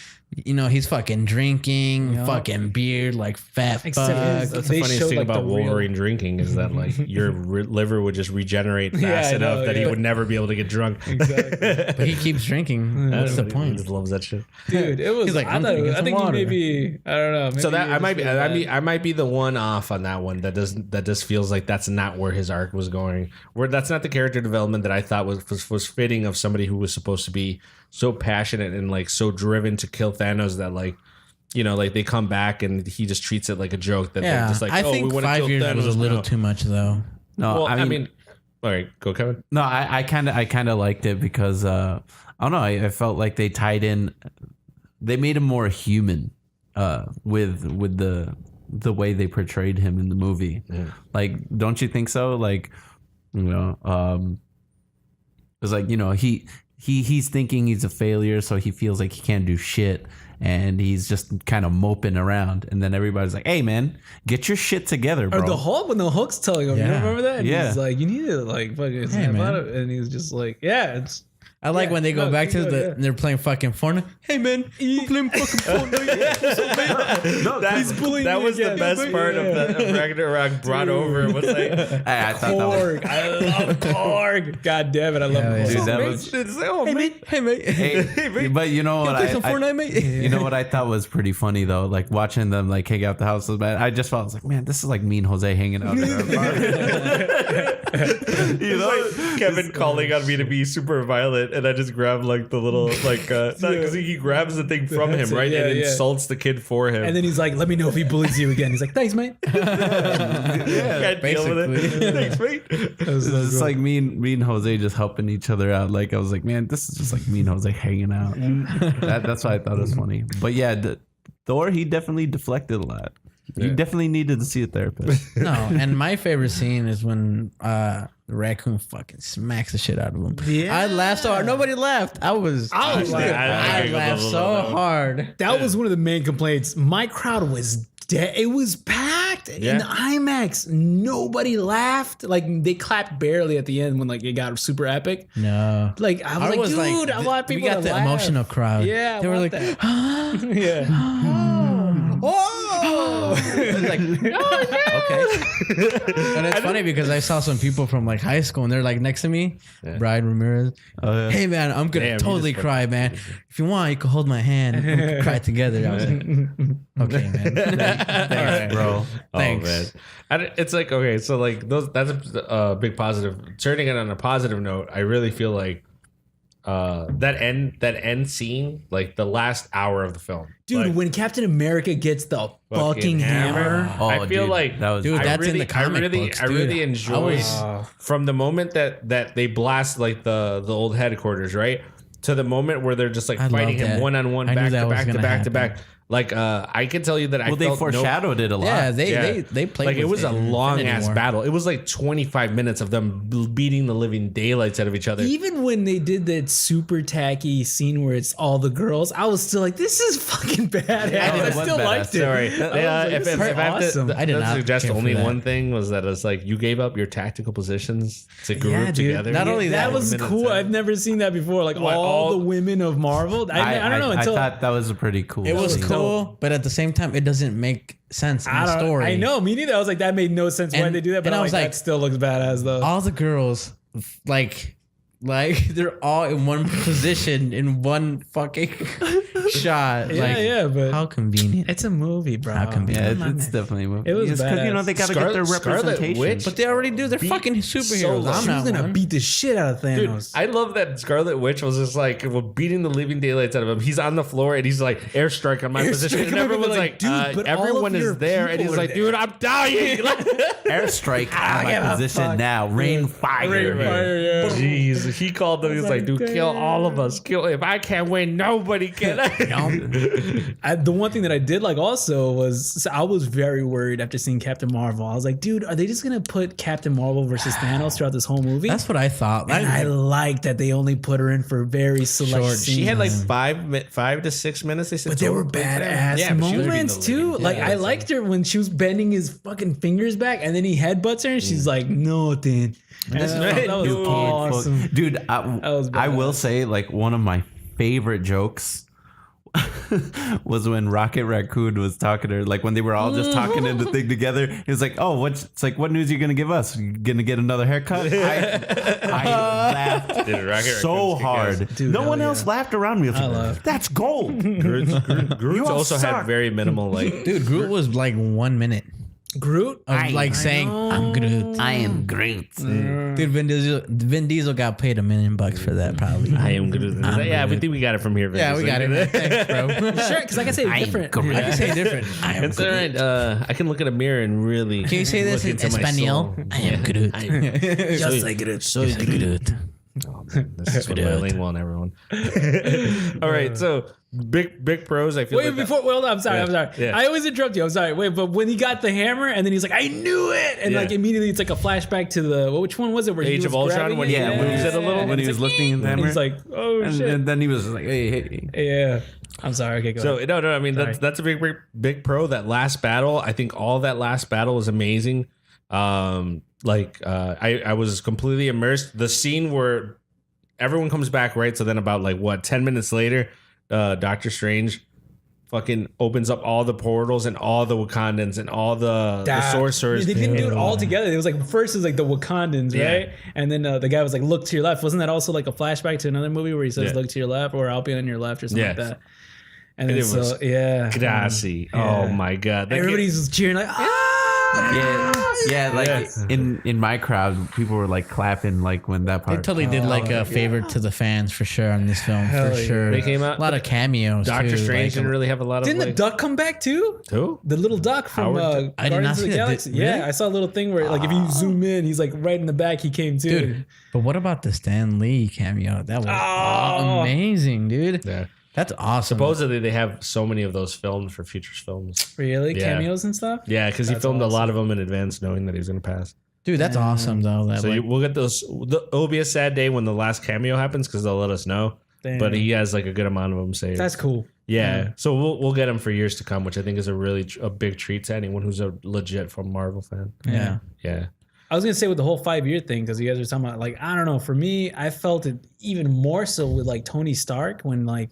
[SPEAKER 1] You know, he's fucking drinking, fucking beard, like fat
[SPEAKER 4] Except
[SPEAKER 1] fuck.
[SPEAKER 4] his-
[SPEAKER 3] That's
[SPEAKER 4] They
[SPEAKER 3] the funniest
[SPEAKER 4] showed,
[SPEAKER 3] thing
[SPEAKER 4] like,
[SPEAKER 3] about
[SPEAKER 4] the real-
[SPEAKER 3] Wolverine drinking is that like your liver would just regenerate fast
[SPEAKER 4] Yeah, I
[SPEAKER 3] enough
[SPEAKER 4] know,
[SPEAKER 3] that he
[SPEAKER 4] yeah.
[SPEAKER 3] would never be able to get drunk.
[SPEAKER 4] exactly.
[SPEAKER 1] But he keeps drinking. That's the
[SPEAKER 3] He
[SPEAKER 1] point.
[SPEAKER 3] just loves that shit.
[SPEAKER 4] Dude, it was
[SPEAKER 1] He's like,
[SPEAKER 4] I
[SPEAKER 1] I'm
[SPEAKER 4] thought
[SPEAKER 1] drinking
[SPEAKER 4] I
[SPEAKER 1] some
[SPEAKER 4] think he
[SPEAKER 1] water.
[SPEAKER 4] maybe I don't know.
[SPEAKER 3] So
[SPEAKER 4] maybe
[SPEAKER 3] that
[SPEAKER 4] he
[SPEAKER 3] I
[SPEAKER 4] was
[SPEAKER 3] might be,
[SPEAKER 4] really
[SPEAKER 3] I
[SPEAKER 4] bad.
[SPEAKER 3] might be the one off on that one that just feels like that's not where his arc was going. Where that's not the character development that I thought was fitting of somebody who was supposed to be so passionate and like so driven to kill Thanos that like you know, like they come back and he just treats it like a joke that they're
[SPEAKER 1] Yeah,
[SPEAKER 3] just like,
[SPEAKER 1] I
[SPEAKER 3] oh,
[SPEAKER 1] think
[SPEAKER 3] we want to
[SPEAKER 1] 5
[SPEAKER 3] kill
[SPEAKER 1] years was a
[SPEAKER 3] Thanos
[SPEAKER 1] little
[SPEAKER 3] now.
[SPEAKER 1] too much, though.
[SPEAKER 2] No,
[SPEAKER 3] Well, I mean, all right, go Kevin.
[SPEAKER 2] No, I kind of liked it because I don't know. I felt like they tied in, they made him more human with the way they portrayed him in the movie.
[SPEAKER 3] Yeah.
[SPEAKER 2] Like, don't you think so? Like, you know, it's like, you know, he's thinking he's a failure, so he feels like he can't do shit. And he's just kind of moping around, and then everybody's like, "Hey, man, get your shit together, bro."
[SPEAKER 4] Or the Hulk, when the Hulk's telling him, you
[SPEAKER 1] Yeah.
[SPEAKER 4] remember that? And
[SPEAKER 2] Yeah.
[SPEAKER 4] he's like, you need to like fucking snap
[SPEAKER 1] man.
[SPEAKER 4] out of it. And he's just like, yeah, it's
[SPEAKER 1] I like
[SPEAKER 4] Yeah,
[SPEAKER 1] when they go
[SPEAKER 4] no,
[SPEAKER 1] back to
[SPEAKER 4] keep going,
[SPEAKER 1] the
[SPEAKER 4] yeah.
[SPEAKER 1] they're playing fucking Fortnite. Hey man, I'm playing fucking Fortnite.
[SPEAKER 2] No,
[SPEAKER 3] That was the best part of the Ragnarok brought over. Was like,
[SPEAKER 2] I thought that was,
[SPEAKER 4] Korg. I love Korg. God damn it, I love
[SPEAKER 1] Yeah,
[SPEAKER 4] Korg.
[SPEAKER 2] dude, that
[SPEAKER 3] mate,
[SPEAKER 2] was.
[SPEAKER 3] it's like, oh,
[SPEAKER 1] Hey
[SPEAKER 3] mate.
[SPEAKER 1] mate, hey mate.
[SPEAKER 2] Hey, but you know what?
[SPEAKER 1] Play some Fortnite, mate.
[SPEAKER 2] You know what I thought was pretty funny though, like watching them like hang out the house. Man, I just felt, I was like, man, this is like me and Jose hanging out. In our apartment. You know,
[SPEAKER 3] Like Kevin calling on me to be super violent, and I just grab like the little like because he grabs the thing from him,
[SPEAKER 4] That's it,
[SPEAKER 3] right,
[SPEAKER 4] yeah,
[SPEAKER 3] and
[SPEAKER 4] yeah.
[SPEAKER 3] insults the kid for him.
[SPEAKER 4] And then he's like, let me know if he bullies you again. He's like, thanks, mate.
[SPEAKER 3] can't deal with it.
[SPEAKER 1] basically.
[SPEAKER 3] Thanks, mate.
[SPEAKER 2] it's just like me and Jose just helping each other out. Like I was like, man, this is just like me and Jose hanging out. That's why I thought it was funny. But yeah, Thor, he definitely deflected a lot. He definitely needed to see a therapist.
[SPEAKER 1] No, and my favorite scene is when the raccoon fucking smacks the shit out of him.
[SPEAKER 4] Yeah.
[SPEAKER 1] I laughed so hard. Nobody laughed. I
[SPEAKER 3] I
[SPEAKER 1] laughed so hard.
[SPEAKER 4] That was one of the main complaints. My crowd was dead. It was packed in the IMAX. Nobody laughed. Like they clapped barely at the end when like it got super epic.
[SPEAKER 1] No.
[SPEAKER 4] Like I was like, dude, I want people
[SPEAKER 1] we got
[SPEAKER 4] to
[SPEAKER 1] the
[SPEAKER 4] laugh.
[SPEAKER 1] emotional crowd.
[SPEAKER 4] Yeah,
[SPEAKER 1] They were like,
[SPEAKER 4] yeah.
[SPEAKER 1] oh. It's like, okay. And it's funny because I saw some people from like high school and they're like next to me, Brian Ramirez. Hey man, I'm gonna
[SPEAKER 3] Damn, you
[SPEAKER 1] totally
[SPEAKER 3] just
[SPEAKER 1] cry, man. If you want, you can hold my hand and we can cry together. I was like, okay, man. Thanks, bro. Thanks.
[SPEAKER 3] Oh man, it's like okay, so like that's a big positive. Turning it on a positive note, I really feel like that end scene, like the last hour of the film,
[SPEAKER 4] Dude,
[SPEAKER 3] like,
[SPEAKER 4] when Captain America gets the fucking hammer.
[SPEAKER 2] Oh,
[SPEAKER 3] I feel
[SPEAKER 2] dude,
[SPEAKER 3] like
[SPEAKER 2] that was.
[SPEAKER 1] Dude,
[SPEAKER 3] I
[SPEAKER 1] that's in the comic books,
[SPEAKER 3] I really
[SPEAKER 1] dude.
[SPEAKER 3] enjoyed from the moment that they blast like the old headquarters, right, to the moment where they're just like
[SPEAKER 1] I
[SPEAKER 3] fighting
[SPEAKER 1] love
[SPEAKER 3] him
[SPEAKER 1] that.
[SPEAKER 3] one on one,
[SPEAKER 1] I knew
[SPEAKER 3] back
[SPEAKER 1] that
[SPEAKER 3] to
[SPEAKER 1] was
[SPEAKER 3] back to
[SPEAKER 1] gonna
[SPEAKER 3] back to
[SPEAKER 1] happen.
[SPEAKER 3] back. Like I can tell you that I
[SPEAKER 2] well, they
[SPEAKER 3] felt
[SPEAKER 2] foreshadowed it a lot.
[SPEAKER 1] Yeah, they played.
[SPEAKER 3] like it
[SPEAKER 1] with
[SPEAKER 3] was a long
[SPEAKER 1] Infinity
[SPEAKER 3] ass
[SPEAKER 1] War.
[SPEAKER 3] battle. It was like 25 minutes of them beating the living daylights out of each other.
[SPEAKER 4] Even when they did that super tacky scene where it's all the girls, I was still like, this is fucking badass. I
[SPEAKER 2] it was
[SPEAKER 4] still
[SPEAKER 2] badass.
[SPEAKER 4] liked it.
[SPEAKER 3] Sorry.
[SPEAKER 4] I was like,
[SPEAKER 3] If
[SPEAKER 4] this is
[SPEAKER 3] I have
[SPEAKER 4] awesome.
[SPEAKER 3] to,
[SPEAKER 1] I did
[SPEAKER 3] to
[SPEAKER 1] not
[SPEAKER 3] suggest
[SPEAKER 1] care for
[SPEAKER 3] only
[SPEAKER 1] that.
[SPEAKER 3] one thing was that it's like you gave up your tactical positions to group
[SPEAKER 4] Yeah, dude.
[SPEAKER 3] together.
[SPEAKER 1] Not only
[SPEAKER 4] That
[SPEAKER 1] that,
[SPEAKER 4] was
[SPEAKER 3] minutes
[SPEAKER 4] cool.
[SPEAKER 3] in.
[SPEAKER 4] I've never seen that before. Like
[SPEAKER 3] What,
[SPEAKER 4] all
[SPEAKER 3] all-
[SPEAKER 4] the women of Marvel. I don't know until
[SPEAKER 2] I thought that was a pretty cool.
[SPEAKER 1] it was
[SPEAKER 2] scene.
[SPEAKER 1] cool, but at the same time, it doesn't make sense in
[SPEAKER 4] I
[SPEAKER 1] the
[SPEAKER 4] don't-
[SPEAKER 1] story.
[SPEAKER 4] I know, me neither. I was like, that made no sense why
[SPEAKER 1] And-
[SPEAKER 4] they do that, but
[SPEAKER 1] and
[SPEAKER 4] I
[SPEAKER 1] I
[SPEAKER 4] was
[SPEAKER 1] was
[SPEAKER 4] like,
[SPEAKER 1] like-
[SPEAKER 4] that still looks badass though.
[SPEAKER 1] All the girls, like they're all in one position in one fucking shot.
[SPEAKER 4] Yeah,
[SPEAKER 1] like,
[SPEAKER 4] yeah, but
[SPEAKER 1] how convenient.
[SPEAKER 4] it's a movie, bro.
[SPEAKER 1] How convenient.
[SPEAKER 2] Yeah, it's definitely a movie.
[SPEAKER 4] It was
[SPEAKER 2] because you know
[SPEAKER 4] badass.
[SPEAKER 2] they gotta get their
[SPEAKER 3] Scarlet
[SPEAKER 2] representation.
[SPEAKER 3] Witch?
[SPEAKER 1] But they already do. They're fucking superheroes.
[SPEAKER 3] Solo.
[SPEAKER 1] I'm
[SPEAKER 4] She was
[SPEAKER 1] not
[SPEAKER 4] gonna
[SPEAKER 1] one.
[SPEAKER 4] beat the shit out of
[SPEAKER 3] Dude,
[SPEAKER 4] Thanos.
[SPEAKER 3] I love that Scarlet Witch was just like beating the living daylights out of him. He's on the floor and he's like airstrike on my position,
[SPEAKER 4] Airstrike
[SPEAKER 3] and
[SPEAKER 4] on my
[SPEAKER 3] everyone's
[SPEAKER 4] position.
[SPEAKER 3] like,
[SPEAKER 4] Dude, but all of
[SPEAKER 3] everyone
[SPEAKER 4] your
[SPEAKER 3] is there, and
[SPEAKER 4] people
[SPEAKER 3] he's
[SPEAKER 4] are
[SPEAKER 3] like,
[SPEAKER 4] there.
[SPEAKER 3] dude, I'm dying.
[SPEAKER 2] Airstrike on
[SPEAKER 4] give
[SPEAKER 2] my
[SPEAKER 4] a
[SPEAKER 2] position
[SPEAKER 4] fuck.
[SPEAKER 2] now. Rain fire.
[SPEAKER 3] Jeez, he called them. He was like, dude, kill all of us. Kill. If I can't win, nobody can.
[SPEAKER 4] The one thing that I did like also was I was very worried after seeing Captain Marvel. I was like, dude, are they just gonna put Captain Marvel versus Thanos throughout this whole movie?
[SPEAKER 1] That's what I thought.
[SPEAKER 4] and I like that they only put her in for very select
[SPEAKER 1] Short.
[SPEAKER 4] scenes.
[SPEAKER 3] She had like 5 to 6 minutes. They said,
[SPEAKER 4] But there were
[SPEAKER 3] total.
[SPEAKER 4] badass
[SPEAKER 3] Yeah, but she was
[SPEAKER 4] moments
[SPEAKER 3] beating the
[SPEAKER 4] too.
[SPEAKER 3] living
[SPEAKER 4] Like I
[SPEAKER 3] daylights
[SPEAKER 4] liked her when she was bending his fucking fingers back, and then he headbutts her, and she's like, "Nothing." That was
[SPEAKER 2] You can't
[SPEAKER 4] awesome.
[SPEAKER 2] fuck- Dude,
[SPEAKER 4] was
[SPEAKER 2] I will
[SPEAKER 4] badass.
[SPEAKER 2] say, like, one of my favorite jokes was when Rocket Raccoon was talking to her, like when they were all just talking in the thing together. He was like, "Oh, it's like, what news are you gonna give us? You gonna get another haircut?" I laughed
[SPEAKER 3] Dude, Rocket
[SPEAKER 2] so
[SPEAKER 3] Raccoon's kick-ass.
[SPEAKER 2] hard.
[SPEAKER 4] Dude,
[SPEAKER 2] no
[SPEAKER 4] hell
[SPEAKER 2] one
[SPEAKER 4] yeah.
[SPEAKER 2] else laughed around me. I was like,
[SPEAKER 4] laughed.
[SPEAKER 2] that's gold.
[SPEAKER 3] Groot
[SPEAKER 2] You all
[SPEAKER 3] also
[SPEAKER 2] suck.
[SPEAKER 3] had very minimal like.
[SPEAKER 1] Dude, Groot was like 1 minute.
[SPEAKER 4] Groot?
[SPEAKER 1] of like saying, "I'm Groot."
[SPEAKER 2] I am Groot.
[SPEAKER 1] Dude, Vin Diesel got paid $1 million for that, probably.
[SPEAKER 3] I am Groot. Yeah, we think we got it from here. Vin
[SPEAKER 1] Yeah, we
[SPEAKER 3] Diesel.
[SPEAKER 1] got it. Thanks, bro.
[SPEAKER 4] Sure, because like I say, different.
[SPEAKER 1] I can say different. I am
[SPEAKER 3] It's all right. I can look at a mirror and really.
[SPEAKER 1] Can you say this in Espanol? I am Groot.
[SPEAKER 4] Just like Groot.
[SPEAKER 1] Soy Groot.
[SPEAKER 3] Oh, man, this is bilingual on everyone. All right, so big pros. I feel
[SPEAKER 4] Wait,
[SPEAKER 3] like
[SPEAKER 4] before. Well, I'm sorry.
[SPEAKER 3] Yeah.
[SPEAKER 4] I always interrupt you. I'm sorry. Wait, but when he got the hammer and then he's like, I knew it, and
[SPEAKER 3] Yeah.
[SPEAKER 4] like immediately it's like a flashback to the which one was it? Where he
[SPEAKER 3] Age
[SPEAKER 4] was
[SPEAKER 3] of Ultron
[SPEAKER 4] grabbing
[SPEAKER 3] when
[SPEAKER 4] it?
[SPEAKER 3] he moves it a little.
[SPEAKER 2] When he was lifting the hammer.
[SPEAKER 4] He's like, oh
[SPEAKER 2] and,
[SPEAKER 4] shit.
[SPEAKER 2] and then he was like, hey.
[SPEAKER 4] Yeah. I'm sorry. Okay, go
[SPEAKER 3] So
[SPEAKER 4] ahead.
[SPEAKER 3] no. I mean that's a big pro. That last battle, I think all that last battle is amazing. I was completely immersed. The scene where everyone comes back, right? So then about 10 minutes later, Doctor Strange fucking opens up all the portals and all the Wakandans and all the sorcerers.
[SPEAKER 4] They didn't do it all together. It was like first it was like the Wakandans,
[SPEAKER 3] Yeah.
[SPEAKER 4] right? And then the guy was like, look to your left. Wasn't that also like a flashback to another movie where he says,
[SPEAKER 3] Yeah.
[SPEAKER 4] look to your left, or I'll be on your left, or something like
[SPEAKER 3] Yeah.
[SPEAKER 4] that? And then
[SPEAKER 3] It was Grassy. Oh my god. That
[SPEAKER 4] Everybody's just cheering like,
[SPEAKER 2] Yeah, like in my crowd, people were like clapping like when that
[SPEAKER 1] They
[SPEAKER 2] part.
[SPEAKER 1] totally did like a favor to the fans for sure on this film, for sure.
[SPEAKER 3] They came out-
[SPEAKER 1] a lot of cameos.
[SPEAKER 3] Doctor
[SPEAKER 1] too,
[SPEAKER 3] Strange
[SPEAKER 1] like,
[SPEAKER 3] didn't really have a lot of
[SPEAKER 4] didn't the duck come back too?
[SPEAKER 3] Who?
[SPEAKER 4] The little duck from
[SPEAKER 3] Howard
[SPEAKER 1] I did not
[SPEAKER 4] Guardians of
[SPEAKER 1] see
[SPEAKER 4] the
[SPEAKER 1] that.
[SPEAKER 4] Galaxy.
[SPEAKER 1] Really?
[SPEAKER 4] Yeah, I saw a little thing where like if you zoom in, he's like right in the back. He came too.
[SPEAKER 1] Dude, but what about the Stan Lee cameo? That was
[SPEAKER 4] Oh.
[SPEAKER 1] amazing, dude.
[SPEAKER 3] Yeah.
[SPEAKER 1] That's awesome.
[SPEAKER 3] Supposedly they have so many of those filmed for future films.
[SPEAKER 4] Really,
[SPEAKER 3] Yeah.
[SPEAKER 4] cameos and stuff.
[SPEAKER 3] Yeah, because he filmed a lot of them in advance, knowing that he was going to pass.
[SPEAKER 1] Dude, that's awesome though. That
[SPEAKER 3] So
[SPEAKER 1] like,
[SPEAKER 3] we'll get those. It'll be a sad day when the last cameo happens because they'll let us know.
[SPEAKER 4] Damn.
[SPEAKER 3] But he has like a good amount of them saved.
[SPEAKER 4] That's cool.
[SPEAKER 3] Yeah. So we'll get him for years to come, which I think is a big treat to anyone who's a legit from Marvel fan.
[SPEAKER 1] yeah.
[SPEAKER 3] Yeah.
[SPEAKER 4] I was gonna say with the whole 5-year thing, because you guys are talking about like, I don't know, for me, I felt it even more so with like Tony Stark when like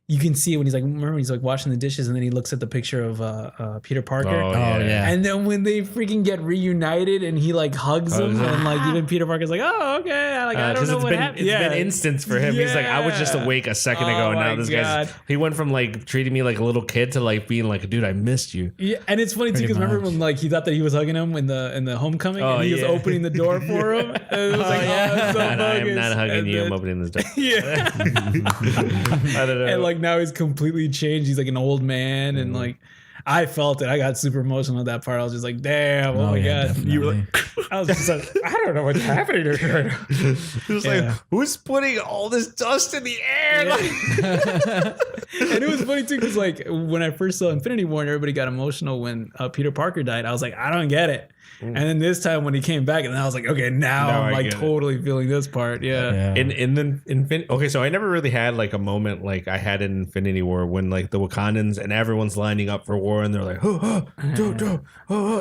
[SPEAKER 4] you can see it when he's like, remember he's like washing the dishes and then he looks at the picture of Peter Parker.
[SPEAKER 3] Oh,
[SPEAKER 1] Oh yeah.
[SPEAKER 4] And then when they freaking get reunited and he like hugs him and like even Peter Parker's like, oh okay, I don't know what happened.
[SPEAKER 3] It's been instance for him. He's like, I was just awake a second ago, and
[SPEAKER 4] Oh
[SPEAKER 3] now
[SPEAKER 4] my
[SPEAKER 3] this
[SPEAKER 4] God.
[SPEAKER 3] guy's. He went from like treating me like a little kid to like being like, dude, I missed you.
[SPEAKER 4] Yeah, and it's funny too
[SPEAKER 1] Pretty
[SPEAKER 4] because remember
[SPEAKER 1] much.
[SPEAKER 4] when like he thought that he was hugging him in the homecoming
[SPEAKER 3] Oh,
[SPEAKER 4] and he was
[SPEAKER 3] yeah.
[SPEAKER 4] opening the door for him. And it was like, it's so
[SPEAKER 3] And I'm
[SPEAKER 4] bogus.
[SPEAKER 3] not hugging
[SPEAKER 4] And
[SPEAKER 3] you.
[SPEAKER 4] then-
[SPEAKER 3] I'm opening this door.
[SPEAKER 4] Yeah.
[SPEAKER 3] I don't know.
[SPEAKER 4] And like now he's completely changed. He's like an old man, and like I felt it. I got super emotional at that part. I was just like, damn, oh my
[SPEAKER 1] yeah,
[SPEAKER 4] god. You were like, I was just like, I don't know what's happening here.
[SPEAKER 3] It was
[SPEAKER 4] Yeah.
[SPEAKER 3] like, who's putting all this dust in the air? Like,
[SPEAKER 4] And it was funny too because like when I first saw Infinity War and everybody got emotional when Peter Parker died, I was like, I don't get it. And then this time when he came back, and I was like, okay, now
[SPEAKER 3] Now
[SPEAKER 4] I'm
[SPEAKER 3] I
[SPEAKER 4] like
[SPEAKER 3] get it.
[SPEAKER 4] totally feeling this part. Yeah.
[SPEAKER 1] Yeah.
[SPEAKER 3] okay, so I never really had like a moment like I had in Infinity War when like the Wakandans and everyone's lining up for war and they're like,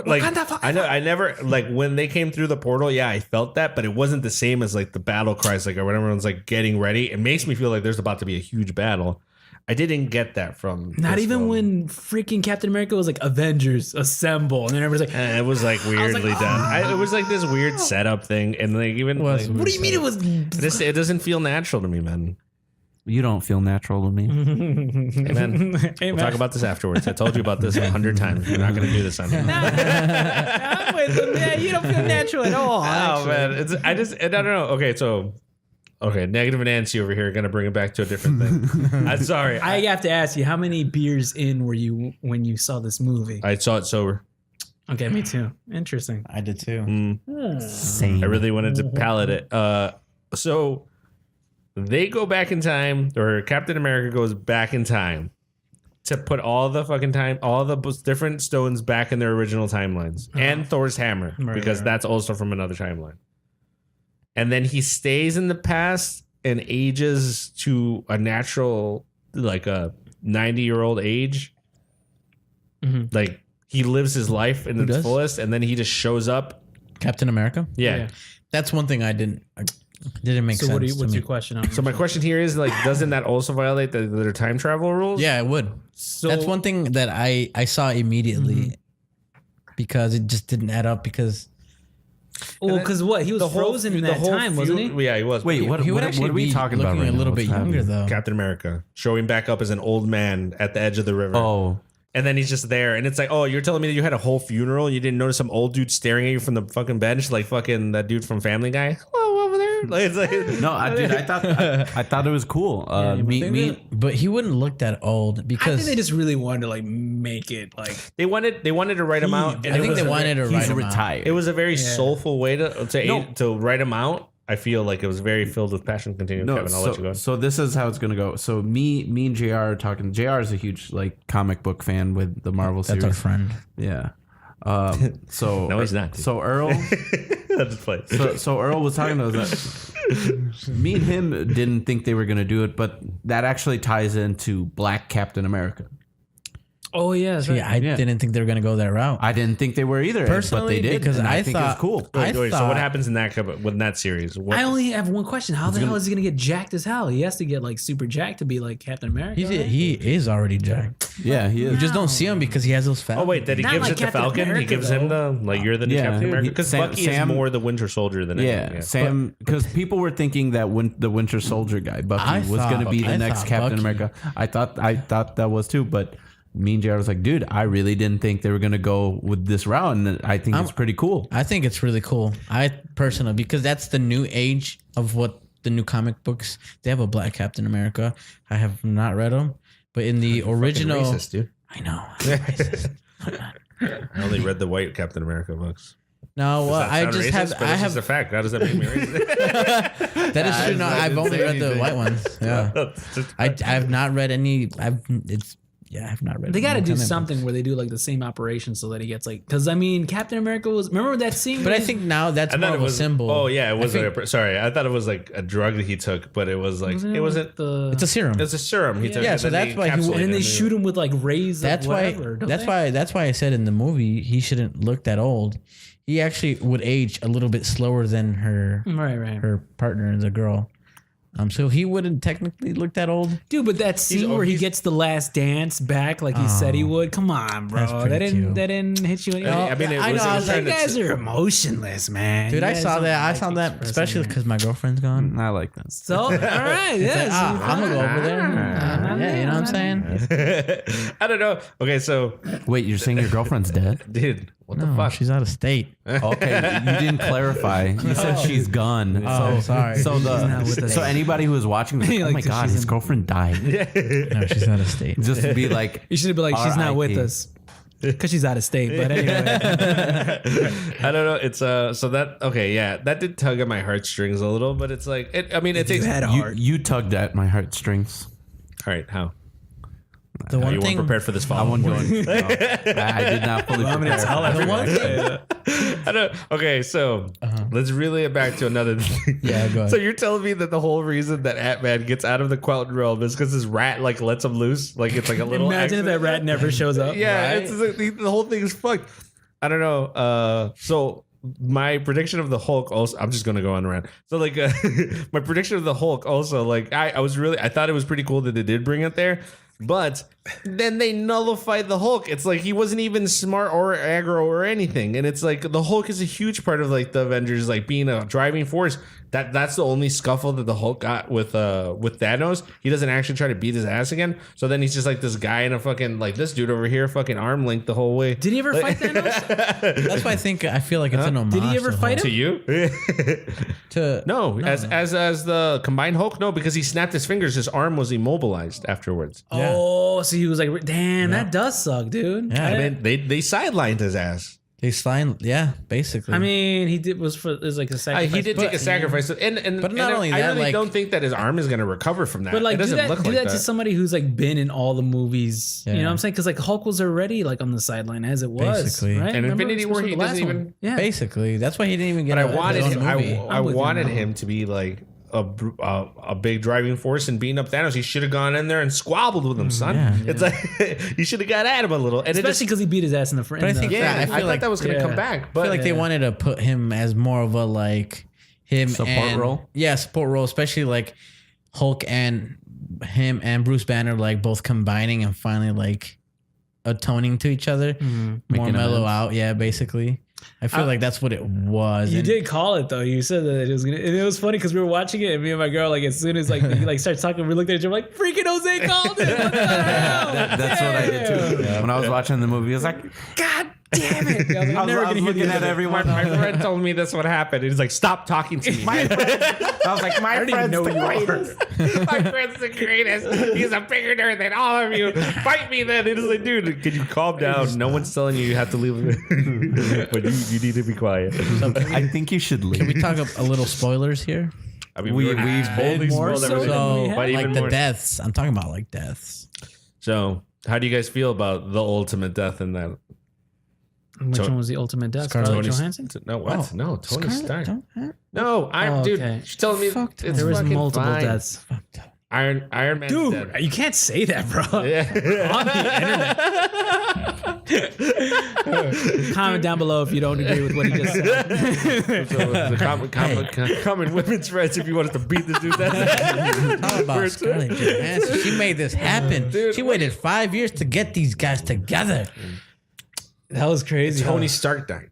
[SPEAKER 3] like I never like when they came through the portal. Yeah, I felt that, but it wasn't the same as like the battle cries. Like when everyone's like getting ready, it makes me feel like there's about to be a huge battle. I didn't get that from
[SPEAKER 4] Not
[SPEAKER 3] this
[SPEAKER 4] even
[SPEAKER 3] film.
[SPEAKER 4] when freaking Captain America was like Avengers assemble, and then everybody's like,
[SPEAKER 3] It was like weirdly done. It was like this weird setup thing, and like even
[SPEAKER 1] Was
[SPEAKER 3] like,
[SPEAKER 4] what do you mean it was?
[SPEAKER 3] it doesn't feel natural to me, man.
[SPEAKER 2] You don't feel natural to me.
[SPEAKER 3] Amen.
[SPEAKER 4] Hey,
[SPEAKER 3] We'll talk about this afterwards. I told you about this 100 times. We're not going to do this on here.
[SPEAKER 4] I'm with them, man. You don't feel natural at all.
[SPEAKER 3] Oh man, I don't know. Okay, negative Nancy over here gonna bring it back to a different thing. I'm sorry.
[SPEAKER 4] I have to ask you, how many beers in were you when you saw this movie?
[SPEAKER 3] I saw it sober.
[SPEAKER 4] Okay, me too. Interesting.
[SPEAKER 1] I did too.
[SPEAKER 2] Same.
[SPEAKER 3] I really wanted to palate it. So they go back in time, or Captain America goes back in time to put all the different stones back in their original timelines, and Thor's hammer because that's also from another timeline. And then he stays in the past and ages to a natural, like a 90-year-old age. Like he lives his life in its
[SPEAKER 1] does?
[SPEAKER 3] fullest, and then he just shows up.
[SPEAKER 1] Captain America.
[SPEAKER 3] Yeah.
[SPEAKER 1] That's one thing I didn't make
[SPEAKER 4] So
[SPEAKER 1] sense.
[SPEAKER 4] what's
[SPEAKER 1] to me.
[SPEAKER 4] your question on?
[SPEAKER 3] So my question here is like, doesn't that also violate their time travel rules?
[SPEAKER 1] Yeah, it would.
[SPEAKER 4] So
[SPEAKER 1] That's one thing that I saw immediately because it just didn't add up because
[SPEAKER 4] well, because what he was frozen in that time, wasn't he?
[SPEAKER 3] Yeah, he was.
[SPEAKER 2] Wait, what
[SPEAKER 1] he would
[SPEAKER 2] are
[SPEAKER 1] actually
[SPEAKER 2] we
[SPEAKER 1] be
[SPEAKER 2] talking about
[SPEAKER 1] looking
[SPEAKER 2] right
[SPEAKER 1] a little
[SPEAKER 2] now?
[SPEAKER 1] bit
[SPEAKER 2] What's
[SPEAKER 1] younger
[SPEAKER 2] happening?
[SPEAKER 1] though.
[SPEAKER 3] Captain America showing back up as an old man at the edge of the river.
[SPEAKER 2] Oh,
[SPEAKER 3] And then he's just there, and it's like, oh, you're telling me that you had a whole funeral and you didn't notice some old dude staring at you from the fucking bench, like fucking that dude from Family Guy? Hello, over there. Like, it's like,
[SPEAKER 2] No, I thought it was cool.
[SPEAKER 1] But he wouldn't look that old
[SPEAKER 4] I think
[SPEAKER 1] because
[SPEAKER 4] they just really wanted to like make it like
[SPEAKER 3] they wanted to write him out. And
[SPEAKER 1] I think they wanted to write
[SPEAKER 2] he's
[SPEAKER 1] him out.
[SPEAKER 2] retired.
[SPEAKER 3] It was a very soulful way to write him out. I feel like it was very filled with passion. Continue, Kevin. I'll let you go.
[SPEAKER 2] So this is how it's gonna go. So me and JR are talking. JR is a huge like comic book fan with the Marvel
[SPEAKER 1] That's
[SPEAKER 2] series.
[SPEAKER 1] our friend.
[SPEAKER 2] Yeah. So
[SPEAKER 3] No, he's not, dude.
[SPEAKER 2] So Earl.
[SPEAKER 3] That's funny.
[SPEAKER 2] So Earl was talking to us that me and him didn't think they were gonna do it, but that actually ties into Black Captain America.
[SPEAKER 4] oh yeah, that's right.
[SPEAKER 1] Yeah, I didn't think they were gonna go that route.
[SPEAKER 2] I didn't think they were either,
[SPEAKER 1] Personally,
[SPEAKER 2] but they did
[SPEAKER 1] because
[SPEAKER 2] and
[SPEAKER 1] I
[SPEAKER 2] think it was
[SPEAKER 1] thought-
[SPEAKER 2] cool.
[SPEAKER 3] Wait, so
[SPEAKER 1] thought-
[SPEAKER 3] what happens in that series? What,
[SPEAKER 4] I only have one question. How the hell is he gonna get jacked as hell? He has to get like super jacked to be like Captain America.
[SPEAKER 1] He is already jacked.
[SPEAKER 2] Yeah, he
[SPEAKER 1] You
[SPEAKER 2] is.
[SPEAKER 1] just don't see him because he has those fat.
[SPEAKER 3] oh wait, that he
[SPEAKER 4] Not
[SPEAKER 3] gives
[SPEAKER 4] like
[SPEAKER 3] it to
[SPEAKER 4] Captain
[SPEAKER 3] Falcon. He
[SPEAKER 4] America,
[SPEAKER 3] gives him the like you're the new
[SPEAKER 2] Yeah.
[SPEAKER 3] Captain America because
[SPEAKER 2] Sam-
[SPEAKER 3] Bucky
[SPEAKER 2] Sam-
[SPEAKER 3] is more the Winter Soldier than anything.
[SPEAKER 2] Yeah, Sam. Because people were thinking that the Winter Soldier guy Bucky was going to be the next Captain America. I thought that was too, but me and Jared was like, dude, I really didn't think they were going to go with this route, and I think it's pretty cool.
[SPEAKER 1] I think it's really cool. I personally, because that's the new age of what the new comic books. They have a Black Captain America. I have not read them, but in the original,
[SPEAKER 3] Racist, dude.
[SPEAKER 1] I know. I'm racist.
[SPEAKER 3] I only read the white Captain America books.
[SPEAKER 1] No, well,
[SPEAKER 3] Does that
[SPEAKER 1] I
[SPEAKER 3] sound
[SPEAKER 1] just
[SPEAKER 3] racist?
[SPEAKER 1] have.
[SPEAKER 3] But
[SPEAKER 1] I
[SPEAKER 3] it's
[SPEAKER 1] have.
[SPEAKER 3] just a fact. How does that make me racist?
[SPEAKER 1] That is true. No, I've only read the white ones. Yeah, I have not read any. I have not read.
[SPEAKER 4] They got to
[SPEAKER 1] no
[SPEAKER 4] do
[SPEAKER 1] comic
[SPEAKER 4] something
[SPEAKER 1] books.
[SPEAKER 4] where they do like the same operation so that he gets like, because I mean, Captain America was. Remember that scene?
[SPEAKER 1] But I
[SPEAKER 4] where-
[SPEAKER 1] think now that's
[SPEAKER 3] I
[SPEAKER 1] more
[SPEAKER 3] thought
[SPEAKER 1] of
[SPEAKER 3] it
[SPEAKER 1] a
[SPEAKER 3] was
[SPEAKER 1] symbol.
[SPEAKER 3] Oh yeah, it was.
[SPEAKER 1] think-
[SPEAKER 3] Sorry, I thought it was like a drug that he took, but it was like it wasn't.
[SPEAKER 4] the.
[SPEAKER 1] It's a serum.
[SPEAKER 3] It's a serum he took.
[SPEAKER 1] Yeah,
[SPEAKER 3] and
[SPEAKER 1] so
[SPEAKER 3] then
[SPEAKER 1] that's
[SPEAKER 3] they
[SPEAKER 1] why he-
[SPEAKER 3] encapsulated
[SPEAKER 4] and
[SPEAKER 3] it
[SPEAKER 4] they shoot him with like rays.
[SPEAKER 1] That's
[SPEAKER 4] of whatever, don't they?
[SPEAKER 1] That's why I said in the movie he shouldn't look that old. He actually would age a little bit slower than her
[SPEAKER 4] Right.
[SPEAKER 1] her partner, the girl. So he wouldn't technically look that old.
[SPEAKER 4] Dude, but that scene where he
[SPEAKER 3] he's-
[SPEAKER 4] gets the last dance back like he said he would. Come on, bro.
[SPEAKER 1] That's pretty cute.
[SPEAKER 4] That didn't hit you.
[SPEAKER 3] I mean, it
[SPEAKER 1] I
[SPEAKER 3] was,
[SPEAKER 1] know,
[SPEAKER 3] it
[SPEAKER 1] I
[SPEAKER 3] was
[SPEAKER 1] was
[SPEAKER 3] trying
[SPEAKER 4] You
[SPEAKER 3] to-
[SPEAKER 4] guys are emotionless, man.
[SPEAKER 1] Dude,
[SPEAKER 4] You
[SPEAKER 1] I
[SPEAKER 4] guys
[SPEAKER 1] saw
[SPEAKER 4] don't
[SPEAKER 1] that. I
[SPEAKER 4] like
[SPEAKER 1] saw that,
[SPEAKER 4] expressing
[SPEAKER 1] especially
[SPEAKER 4] it.
[SPEAKER 1] because my girlfriend's gone.
[SPEAKER 2] I like that.
[SPEAKER 4] So, all right, yeah.
[SPEAKER 1] I'm gonna go over there. Yeah, you know what I'm saying?
[SPEAKER 3] I don't know. Okay, so
[SPEAKER 2] Wait, you're saying your girlfriend's dead?
[SPEAKER 3] dude, what the
[SPEAKER 1] No,
[SPEAKER 3] fuck?
[SPEAKER 1] she's out of state.
[SPEAKER 2] Okay, you didn't clarify. You said she's gone.
[SPEAKER 1] Oh, sorry.
[SPEAKER 2] So
[SPEAKER 4] not with us.
[SPEAKER 2] so anybody who was watching was like, oh
[SPEAKER 4] Like,
[SPEAKER 2] my god,
[SPEAKER 4] she's
[SPEAKER 2] his girlfriend died.
[SPEAKER 1] No, she's out of state.
[SPEAKER 2] Just to be like,
[SPEAKER 4] You should be like, she's not with
[SPEAKER 2] R.I.P.
[SPEAKER 4] us. Because she's out of state. But anyway.
[SPEAKER 3] I don't know. It's so that okay, yeah, that did tug at my heartstrings a little, but it's like I mean, it takes.
[SPEAKER 4] had a
[SPEAKER 3] All
[SPEAKER 4] heart.
[SPEAKER 2] you tugged at my heartstrings.
[SPEAKER 3] right, how?
[SPEAKER 1] The
[SPEAKER 3] You
[SPEAKER 1] one
[SPEAKER 3] weren't
[SPEAKER 1] thing.
[SPEAKER 3] prepared for this
[SPEAKER 2] I
[SPEAKER 3] follow.
[SPEAKER 2] won't go in. No, I did not fully prepare.
[SPEAKER 1] The one thing.
[SPEAKER 3] I don't. Okay, so let's reel it back to another thing.
[SPEAKER 1] Yeah, go ahead.
[SPEAKER 3] So you're telling me that the whole reason that Ant-Man gets out of the Quantum Realm is because his rat like lets him loose, like it's like a little.
[SPEAKER 4] Imagine if that
[SPEAKER 3] accident?
[SPEAKER 4] rat never shows up.
[SPEAKER 3] Yeah,
[SPEAKER 1] Right?
[SPEAKER 3] it's like, the whole thing is fucked. I don't know. So my prediction of the Hulk also, I'm just gonna go on around. So like my prediction of the Hulk also, like I thought it was pretty cool that they did bring it there. But then they nullified the Hulk. It's like he wasn't even smart or aggro or anything. And it's like the Hulk is a huge part of like the Avengers, like being a driving force. That's the only scuffle that the Hulk got with Thanos. He doesn't actually try to beat his ass again. So then he's just like this guy in a fucking like this dude over here, fucking arm length the whole way.
[SPEAKER 4] Did he ever fight Thanos?
[SPEAKER 1] That's why I feel like it's an homage.
[SPEAKER 4] Did he ever
[SPEAKER 1] to
[SPEAKER 4] fight
[SPEAKER 1] Hulk.
[SPEAKER 3] To you? No, as the combined Hulk, no, because he snapped his fingers, his arm was immobilized afterwards.
[SPEAKER 4] Oh, so he was like, damn, that does suck, dude.
[SPEAKER 1] Yeah,
[SPEAKER 3] I mean, they sidelined his ass.
[SPEAKER 1] They signed. Yeah, basically.
[SPEAKER 4] I mean, it was like a sacrifice.
[SPEAKER 3] He did take a sacrifice, and
[SPEAKER 1] But not
[SPEAKER 3] and
[SPEAKER 1] only
[SPEAKER 3] I
[SPEAKER 1] that,
[SPEAKER 3] really
[SPEAKER 1] like-
[SPEAKER 3] don't think that his arm is going to recover from that.
[SPEAKER 4] But like,
[SPEAKER 3] it doesn't look
[SPEAKER 4] do
[SPEAKER 3] like
[SPEAKER 4] that to somebody who's like been in all the movies. You know
[SPEAKER 1] Yeah.
[SPEAKER 4] what I'm saying? Because like Hulk was already like on the sideline as it was,
[SPEAKER 1] Basically.
[SPEAKER 4] right?
[SPEAKER 3] And
[SPEAKER 4] Remember?
[SPEAKER 3] Infinity War,
[SPEAKER 4] Especially
[SPEAKER 3] he
[SPEAKER 4] the last
[SPEAKER 3] doesn't
[SPEAKER 4] one.
[SPEAKER 3] even-
[SPEAKER 4] Yeah.
[SPEAKER 1] basically, that's why he didn't even get.
[SPEAKER 3] But I
[SPEAKER 1] his
[SPEAKER 3] wanted
[SPEAKER 1] own
[SPEAKER 3] him.
[SPEAKER 1] movie.
[SPEAKER 3] I
[SPEAKER 4] with you
[SPEAKER 3] wanted
[SPEAKER 4] now.
[SPEAKER 3] him to be like a big driving force and beating up Thanos. He should have gone in there and squabbled with him, son.
[SPEAKER 1] Yeah.
[SPEAKER 3] It's like you should have got at him a little. And
[SPEAKER 4] Especially because he beat his ass in the front.
[SPEAKER 1] But I think
[SPEAKER 3] yeah,
[SPEAKER 1] I
[SPEAKER 3] I,
[SPEAKER 1] feel
[SPEAKER 3] thought
[SPEAKER 1] like-
[SPEAKER 3] that was going to
[SPEAKER 4] yeah.
[SPEAKER 3] come back.
[SPEAKER 1] I
[SPEAKER 3] But
[SPEAKER 1] feel like they wanted to put him as more of a like him
[SPEAKER 2] Support role?
[SPEAKER 1] Yeah, support role, especially like Hulk and him and Bruce Banner like both combining and finally like atoning to each other, more
[SPEAKER 2] Making
[SPEAKER 1] mellow
[SPEAKER 2] amends.
[SPEAKER 1] out. Yeah, basically. I feel like that's what it was.
[SPEAKER 4] You
[SPEAKER 1] And
[SPEAKER 4] did call it though. You said that it was gonna, and it was funny because we were watching it, and me and my girl, like as soon as like he like starts talking, we looked at each other like, "Freaking Jose called it!" What the hell?
[SPEAKER 2] That's what I did too. When I was watching the movie, I was like,
[SPEAKER 4] God damn it! I was like,
[SPEAKER 2] I was looking at everyone.
[SPEAKER 3] My friend told me that's what happened. He's like, "Stop talking to me."
[SPEAKER 2] I was like, my
[SPEAKER 4] I didn't even
[SPEAKER 2] friend's
[SPEAKER 4] know
[SPEAKER 2] the
[SPEAKER 4] who you are.
[SPEAKER 2] greatest.
[SPEAKER 3] My friend's the greatest. He's a bigger nerd than all of you. Fight me then. It's like, dude, can you calm down? No one's telling you have to leave. But you need to be quiet.
[SPEAKER 2] I think you should leave.
[SPEAKER 1] Can we talk a little spoilers here?
[SPEAKER 3] I mean,
[SPEAKER 2] We've
[SPEAKER 3] boldly
[SPEAKER 4] more
[SPEAKER 3] spoiled
[SPEAKER 4] so
[SPEAKER 3] everything.
[SPEAKER 4] than we
[SPEAKER 1] So,
[SPEAKER 4] had.
[SPEAKER 3] But even
[SPEAKER 1] like the
[SPEAKER 3] more-
[SPEAKER 1] deaths. I'm talking about like deaths.
[SPEAKER 3] So, how do you guys feel about the ultimate death in that?
[SPEAKER 4] Which one was the ultimate death?
[SPEAKER 1] Scarlett
[SPEAKER 4] Scarlett
[SPEAKER 3] Tony-
[SPEAKER 4] Johansson?
[SPEAKER 3] No, what? No, Tony Stark.
[SPEAKER 1] Don't-
[SPEAKER 3] No, I'm
[SPEAKER 4] Oh,
[SPEAKER 3] dude.
[SPEAKER 4] okay.
[SPEAKER 3] She's telling me
[SPEAKER 1] Fuck
[SPEAKER 3] it's
[SPEAKER 4] There was
[SPEAKER 3] fucking
[SPEAKER 4] multiple
[SPEAKER 3] fine.
[SPEAKER 4] deaths.
[SPEAKER 3] Iron Man's
[SPEAKER 4] Dude,
[SPEAKER 3] dead.
[SPEAKER 4] you can't say that, bro.
[SPEAKER 3] Yeah.
[SPEAKER 4] On the internet. Comment down below if you don't agree with what he just said.
[SPEAKER 3] So the common women's rights if you want us to beat this dude. That's
[SPEAKER 1] Talk about Scarlett Johansson. She made this happen.
[SPEAKER 3] Dude,
[SPEAKER 1] She waited 5 years to get these guys together.
[SPEAKER 4] That was crazy.
[SPEAKER 3] Tony
[SPEAKER 4] huh?
[SPEAKER 3] Stark died.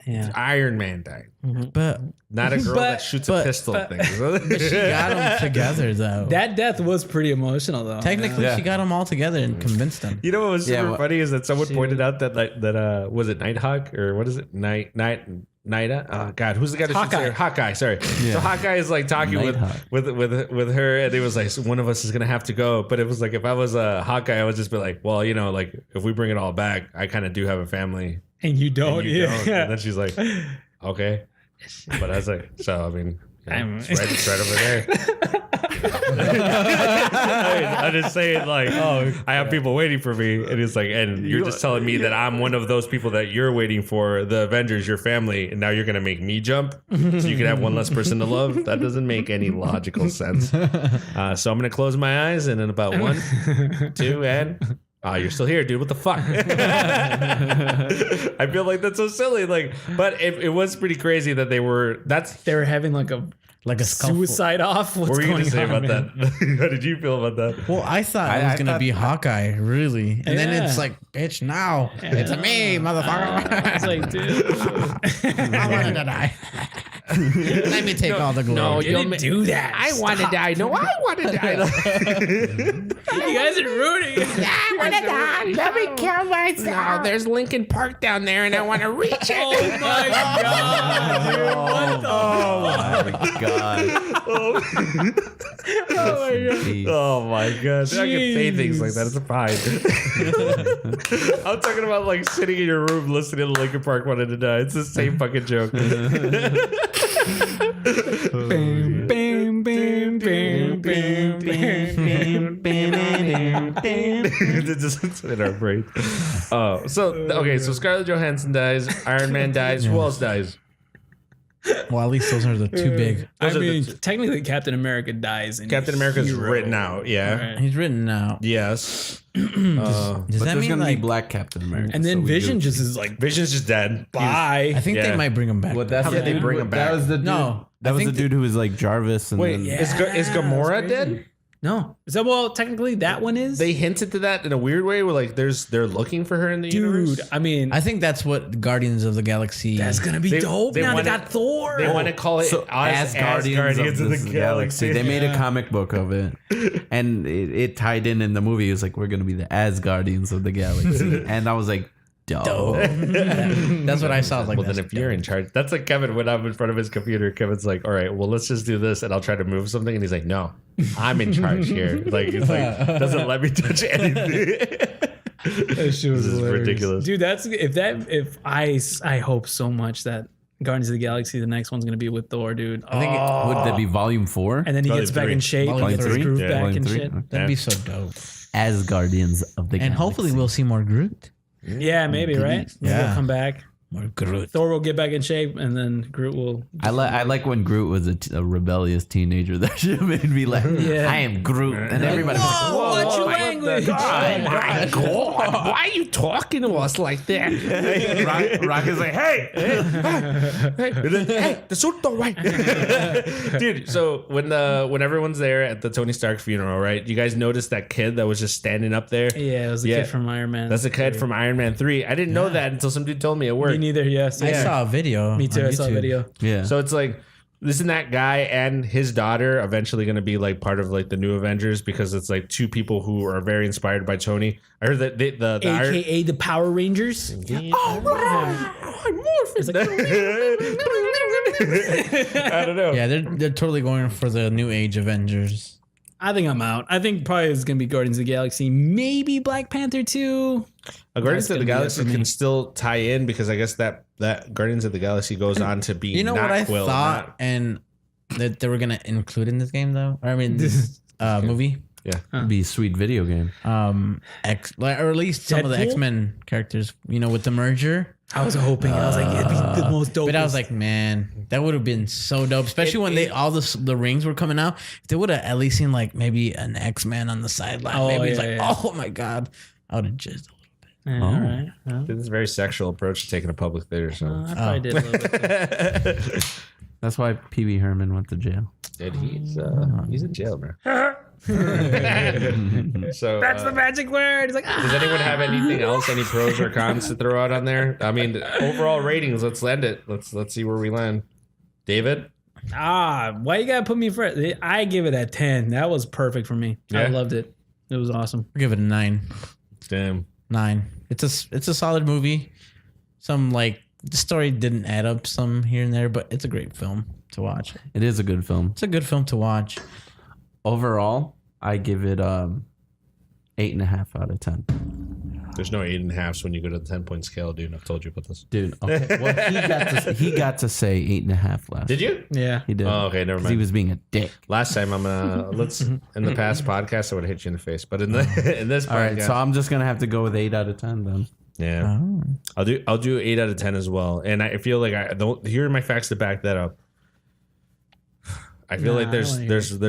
[SPEAKER 4] Yeah.
[SPEAKER 3] Iron Man died.
[SPEAKER 1] But
[SPEAKER 3] Not a girl that shoots a
[SPEAKER 1] but-
[SPEAKER 3] pistol thing.
[SPEAKER 1] she got them together, though.
[SPEAKER 4] That death was pretty emotional, though.
[SPEAKER 1] Technically,
[SPEAKER 2] Yeah.
[SPEAKER 1] she got them all together and convinced them.
[SPEAKER 3] You know what was
[SPEAKER 2] Yeah,
[SPEAKER 3] super
[SPEAKER 2] well-
[SPEAKER 3] funny is that someone pointed out that was it Nighthawk or what is it Nighta? Oh God, who's the guy that shoots
[SPEAKER 4] Hawkeye.
[SPEAKER 3] her? Hawkeye, sorry. So Hawkeye is like talking
[SPEAKER 2] Nighthawk.
[SPEAKER 3] with her, and it was like one of us is gonna have to go. But it was like if I was a Hawkeye, I would just be like, well, you know, like if we bring it all back, I kind of do have a family.
[SPEAKER 4] And you don't.
[SPEAKER 3] And you
[SPEAKER 4] yeah.
[SPEAKER 3] don't. And then she's like, okay. But I was like, so I mean, you know, it's right over there. I'm just saying, like, I have people waiting for me, and it's like, and you're just telling me that I'm one of those people that you're waiting for, the Avengers, your family, and now you're gonna make me jump so you can have one less person to love. That doesn't make any logical sense. So I'm gonna close my eyes, and in about 1, 2, and. You're still here, dude. What the fuck? I feel like that's so silly. Like, but it was pretty crazy that they were.
[SPEAKER 4] They were having like a
[SPEAKER 1] scuffle.
[SPEAKER 4] suicide off. What's
[SPEAKER 3] What were you
[SPEAKER 4] going
[SPEAKER 3] gonna say
[SPEAKER 4] on,
[SPEAKER 3] about
[SPEAKER 4] man?
[SPEAKER 3] that? How did you feel about that?
[SPEAKER 1] Well, I thought it
[SPEAKER 2] I
[SPEAKER 1] was going to
[SPEAKER 2] thought-
[SPEAKER 1] be Hawkeye, really. And then
[SPEAKER 4] Yeah.
[SPEAKER 1] it's like, bitch, now. It's me, motherfucker.
[SPEAKER 4] It's like, dude,
[SPEAKER 1] I wanted to die. Let me take all the glory.
[SPEAKER 4] you didn't do that.
[SPEAKER 3] I want to die. No, I want to die.
[SPEAKER 4] You guys are ruining it.
[SPEAKER 3] I want to die. Let me kill myself. No, there's Lincoln Park down there, and I want to reach it.
[SPEAKER 4] Oh my god, dude! What the?
[SPEAKER 2] Oh my god.
[SPEAKER 3] Oh my god! I can say things like that. It's fine. I'm talking about like sitting in your room listening to Lincoln Park wanted to die. It's the same fucking joke.
[SPEAKER 4] Bam, bam, bam, bam, bam, bam,
[SPEAKER 3] It's just in our brain. Oh, so okay. So Scarlett Johansson dies. Iron Man dies. Who else dies?
[SPEAKER 1] Well, at least those are the two big.
[SPEAKER 4] I
[SPEAKER 3] Those are the
[SPEAKER 4] mean,
[SPEAKER 3] two.
[SPEAKER 4] technically, Captain America dies. In
[SPEAKER 3] Captain America's
[SPEAKER 4] Hero.
[SPEAKER 3] written out. Yeah.
[SPEAKER 4] Right.
[SPEAKER 1] He's written out.
[SPEAKER 3] Yes.
[SPEAKER 1] Does
[SPEAKER 2] But
[SPEAKER 1] that
[SPEAKER 2] there's
[SPEAKER 1] mean
[SPEAKER 2] gonna
[SPEAKER 1] like?
[SPEAKER 2] be Black Captain America.
[SPEAKER 4] And then
[SPEAKER 2] so we
[SPEAKER 4] Vision
[SPEAKER 2] do-
[SPEAKER 4] just is like,
[SPEAKER 3] Vision's just dead.
[SPEAKER 4] bye.
[SPEAKER 1] I think
[SPEAKER 3] Yeah.
[SPEAKER 1] they might bring him back.
[SPEAKER 2] Well, that's
[SPEAKER 3] How did they bring him back?
[SPEAKER 2] That was the dude.
[SPEAKER 1] No,
[SPEAKER 2] that
[SPEAKER 1] I
[SPEAKER 2] was the
[SPEAKER 1] think
[SPEAKER 2] dude who was like Jarvis. And
[SPEAKER 3] Wait,
[SPEAKER 2] then,
[SPEAKER 3] is Gamora dead?
[SPEAKER 4] No. Is that well? Technically, that one is.
[SPEAKER 3] They hinted to that in a weird way. Where like they're looking for her in the universe.
[SPEAKER 4] Dude, I mean,
[SPEAKER 1] I think that's what Guardians of the Galaxy.
[SPEAKER 4] that's gonna be
[SPEAKER 3] They-
[SPEAKER 4] dope.
[SPEAKER 3] they
[SPEAKER 4] Now they
[SPEAKER 3] wanna-
[SPEAKER 4] got Thor.
[SPEAKER 3] They want to call it
[SPEAKER 2] so
[SPEAKER 3] as
[SPEAKER 2] Guardians of the Galaxy. They made a
[SPEAKER 4] Yeah.
[SPEAKER 2] comic book of it, and it tied in the movie. It was like, we're gonna be the as Guardians of the Galaxy, and I was like, dope.
[SPEAKER 1] That's what I saw. I was like,
[SPEAKER 3] Well, then
[SPEAKER 1] that's
[SPEAKER 3] if you're in charge, that's like Kevin when I'm in front of his computer. Kevin's like, "All right, well, let's just do this, and I'll try to move something." And he's like, "No, I'm in charge here." Like, it's like doesn't let me touch anything.
[SPEAKER 4] That shit was
[SPEAKER 3] This is
[SPEAKER 4] hilarious.
[SPEAKER 3] ridiculous.
[SPEAKER 4] Dude. If I hope so much that Guardians of the Galaxy, the next one's gonna be with Thor, dude.
[SPEAKER 1] I think it,
[SPEAKER 2] Would that be Volume 4?
[SPEAKER 4] And then he
[SPEAKER 3] Volume
[SPEAKER 4] gets back
[SPEAKER 3] 3.
[SPEAKER 4] in shape,
[SPEAKER 1] Volume
[SPEAKER 4] and gets his
[SPEAKER 1] 3?
[SPEAKER 4] groove
[SPEAKER 2] Yeah.
[SPEAKER 4] back
[SPEAKER 2] Volume
[SPEAKER 4] and
[SPEAKER 2] 3?
[SPEAKER 4] shit.
[SPEAKER 1] that'd be so dope.
[SPEAKER 2] As Guardians of the
[SPEAKER 1] And
[SPEAKER 2] Galaxy.
[SPEAKER 1] hopefully we'll see more Groot.
[SPEAKER 4] Yeah, maybe right. Maybe
[SPEAKER 1] Yeah.
[SPEAKER 4] he'll come back.
[SPEAKER 1] More Groot.
[SPEAKER 4] Thor will get back in shape, and then Groot will.
[SPEAKER 2] I like when Groot was a rebellious teenager. That shit made me laugh.
[SPEAKER 4] Yeah.
[SPEAKER 2] I am Groot, and everybody's like,
[SPEAKER 4] Whoa, what's your language?
[SPEAKER 3] my God, why are you talking to us like that?
[SPEAKER 2] Rock is like, hey,
[SPEAKER 3] Hey, the suit don't white. Dude, so when everyone's there at the Tony Stark funeral, right? You guys noticed that kid that was just standing up there?
[SPEAKER 4] Yeah, it was the
[SPEAKER 3] Yeah.
[SPEAKER 4] kid from Iron Man.
[SPEAKER 3] That's the kid from Iron Man 3. I didn't know that until some dude told me at work.
[SPEAKER 4] neither. Yes.
[SPEAKER 1] I saw a video.
[SPEAKER 4] Me too.
[SPEAKER 1] on
[SPEAKER 4] I saw a
[SPEAKER 1] YouTube.
[SPEAKER 4] video.
[SPEAKER 2] Yeah.
[SPEAKER 3] So it's like, isn't that guy and his daughter eventually going to be like part of like the new Avengers because it's like two people who are very inspired by Tony. I heard that the
[SPEAKER 4] AKA the Power Rangers.
[SPEAKER 3] I don't know.
[SPEAKER 1] Yeah, they're totally going for the new age Avengers.
[SPEAKER 4] I think I'm out. I think probably it's gonna be Guardians of the Galaxy, maybe Black Panther 2.
[SPEAKER 3] Guardians
[SPEAKER 4] That's
[SPEAKER 3] of the
[SPEAKER 4] gonna be it
[SPEAKER 3] Galaxy
[SPEAKER 4] for me.
[SPEAKER 3] can still tie in because I guess that Guardians of the Galaxy goes on to be
[SPEAKER 1] You know
[SPEAKER 3] not
[SPEAKER 1] what I
[SPEAKER 3] Quill,
[SPEAKER 1] thought,
[SPEAKER 3] not-
[SPEAKER 1] and that they were gonna include in this game though. I mean, this movie.
[SPEAKER 2] It'd be a sweet video game.
[SPEAKER 1] Or at least some of the
[SPEAKER 4] Deadpool?
[SPEAKER 1] X-Men characters. You know, with the merger.
[SPEAKER 4] I was hoping. I was like, it'd be the most dope.
[SPEAKER 1] But I was like, man, that would have been so dope, especially when all the rings were coming out. If they would have at least seen like maybe an X-Man on the sideline.
[SPEAKER 4] Oh,
[SPEAKER 1] Maybe it's
[SPEAKER 4] yeah,
[SPEAKER 1] like,
[SPEAKER 4] yeah.
[SPEAKER 1] oh my god, I would have just.
[SPEAKER 4] all right. Well,
[SPEAKER 3] This is a very sexual approach to taking a public theater. So
[SPEAKER 4] I probably did a little bit.
[SPEAKER 2] That's why Pee-wee Herman went to jail.
[SPEAKER 3] Dude, he's in jail, bro. So
[SPEAKER 4] That's the magic word. It's like,
[SPEAKER 3] does anyone have anything else? Any pros or cons to throw out on there? I mean, overall ratings. Let's land it. Let's see where we land. David,
[SPEAKER 4] why you gotta put me first? I give it a 10. That was perfect for me. I
[SPEAKER 3] Yeah?
[SPEAKER 4] loved it. It was awesome.
[SPEAKER 1] I'll give it a 9.
[SPEAKER 3] damn.
[SPEAKER 1] 9. It's a solid movie. Some like the story didn't add up some here and there, but it's a great film to watch.
[SPEAKER 2] It is a good film.
[SPEAKER 1] It's a good film to watch.
[SPEAKER 2] Overall, I give it 8.5 out of 10.
[SPEAKER 3] There's no 8.5s when you go to the 10-point scale, dude. I've told you about this.
[SPEAKER 2] Dude, okay. Well, he got to say 8.5 last.
[SPEAKER 3] Did you?
[SPEAKER 4] Yeah.
[SPEAKER 2] He did.
[SPEAKER 3] Oh, okay, never
[SPEAKER 2] 'Cause
[SPEAKER 3] mind.
[SPEAKER 2] He was being a dick.
[SPEAKER 3] Last time I'm gonna in the past podcast I would have hit you in the face, but in this podcast,
[SPEAKER 2] All right, so I'm just gonna have to go with 8 out of 10 then.
[SPEAKER 3] yeah,
[SPEAKER 1] Oh.
[SPEAKER 3] I'll do 8 out of 10 as well. And I feel like I don't. Here are my facts to back that up. I feel like there's just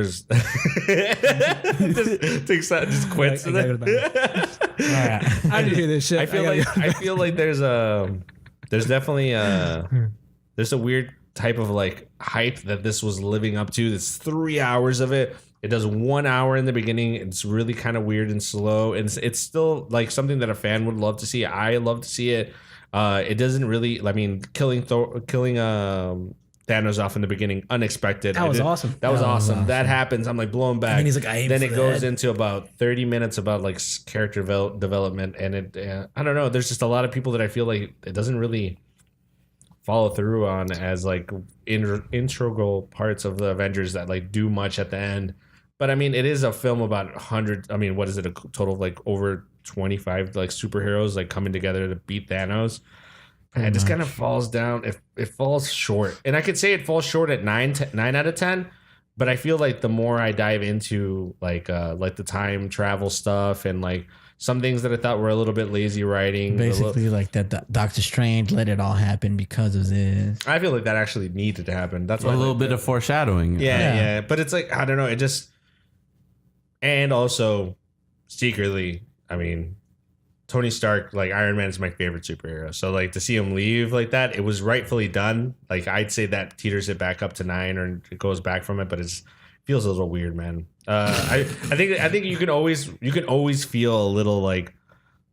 [SPEAKER 3] quits.
[SPEAKER 4] I gotta go to bed.
[SPEAKER 1] All right.
[SPEAKER 4] I didn't hear this shit.
[SPEAKER 3] I feel like there's definitely there's a weird type of like hype that this was living up to. It's 3 hours of it. It does 1 hour in the beginning. It's really kind of weird and slow, and it's still like something that a fan would love to see. I love to see it. It doesn't really. I mean, killing Thanos off in the beginning, unexpected.
[SPEAKER 4] That was awesome.
[SPEAKER 3] That was awesome. That happens. I'm like blown back.
[SPEAKER 4] And he's like, I aim
[SPEAKER 3] then
[SPEAKER 4] for
[SPEAKER 3] it
[SPEAKER 4] the
[SPEAKER 3] goes
[SPEAKER 4] head.
[SPEAKER 3] into about 30 minutes about like character development, and it. I don't know. There's just a lot of people that I feel like it doesn't really follow through on as like integral parts of the Avengers that like do much at the end. But I mean, it is a film about 100. I mean, what is it? A total of like over 25 like superheroes like coming together to beat Thanos. And it just kind of falls down. It falls short, and I could say it falls short at 9 out of 10. But I feel like the more I dive into like the time travel stuff and like some things that I thought were a little bit lazy writing,
[SPEAKER 1] Basically, like that Doctor Strange let it all happen because of this.
[SPEAKER 3] I feel like that actually needed to happen. That's
[SPEAKER 2] A
[SPEAKER 3] why
[SPEAKER 2] little bit of foreshadowing.
[SPEAKER 3] yeah. But it's like I don't know. It just and also secretly, I mean. Tony Stark, like Iron Man, is my favorite superhero. So like to see him leave like that, it was rightfully done. Like I'd say that teeters it back up to 9, or it goes back from it, but it feels a little weird, man. I think you can always feel a little like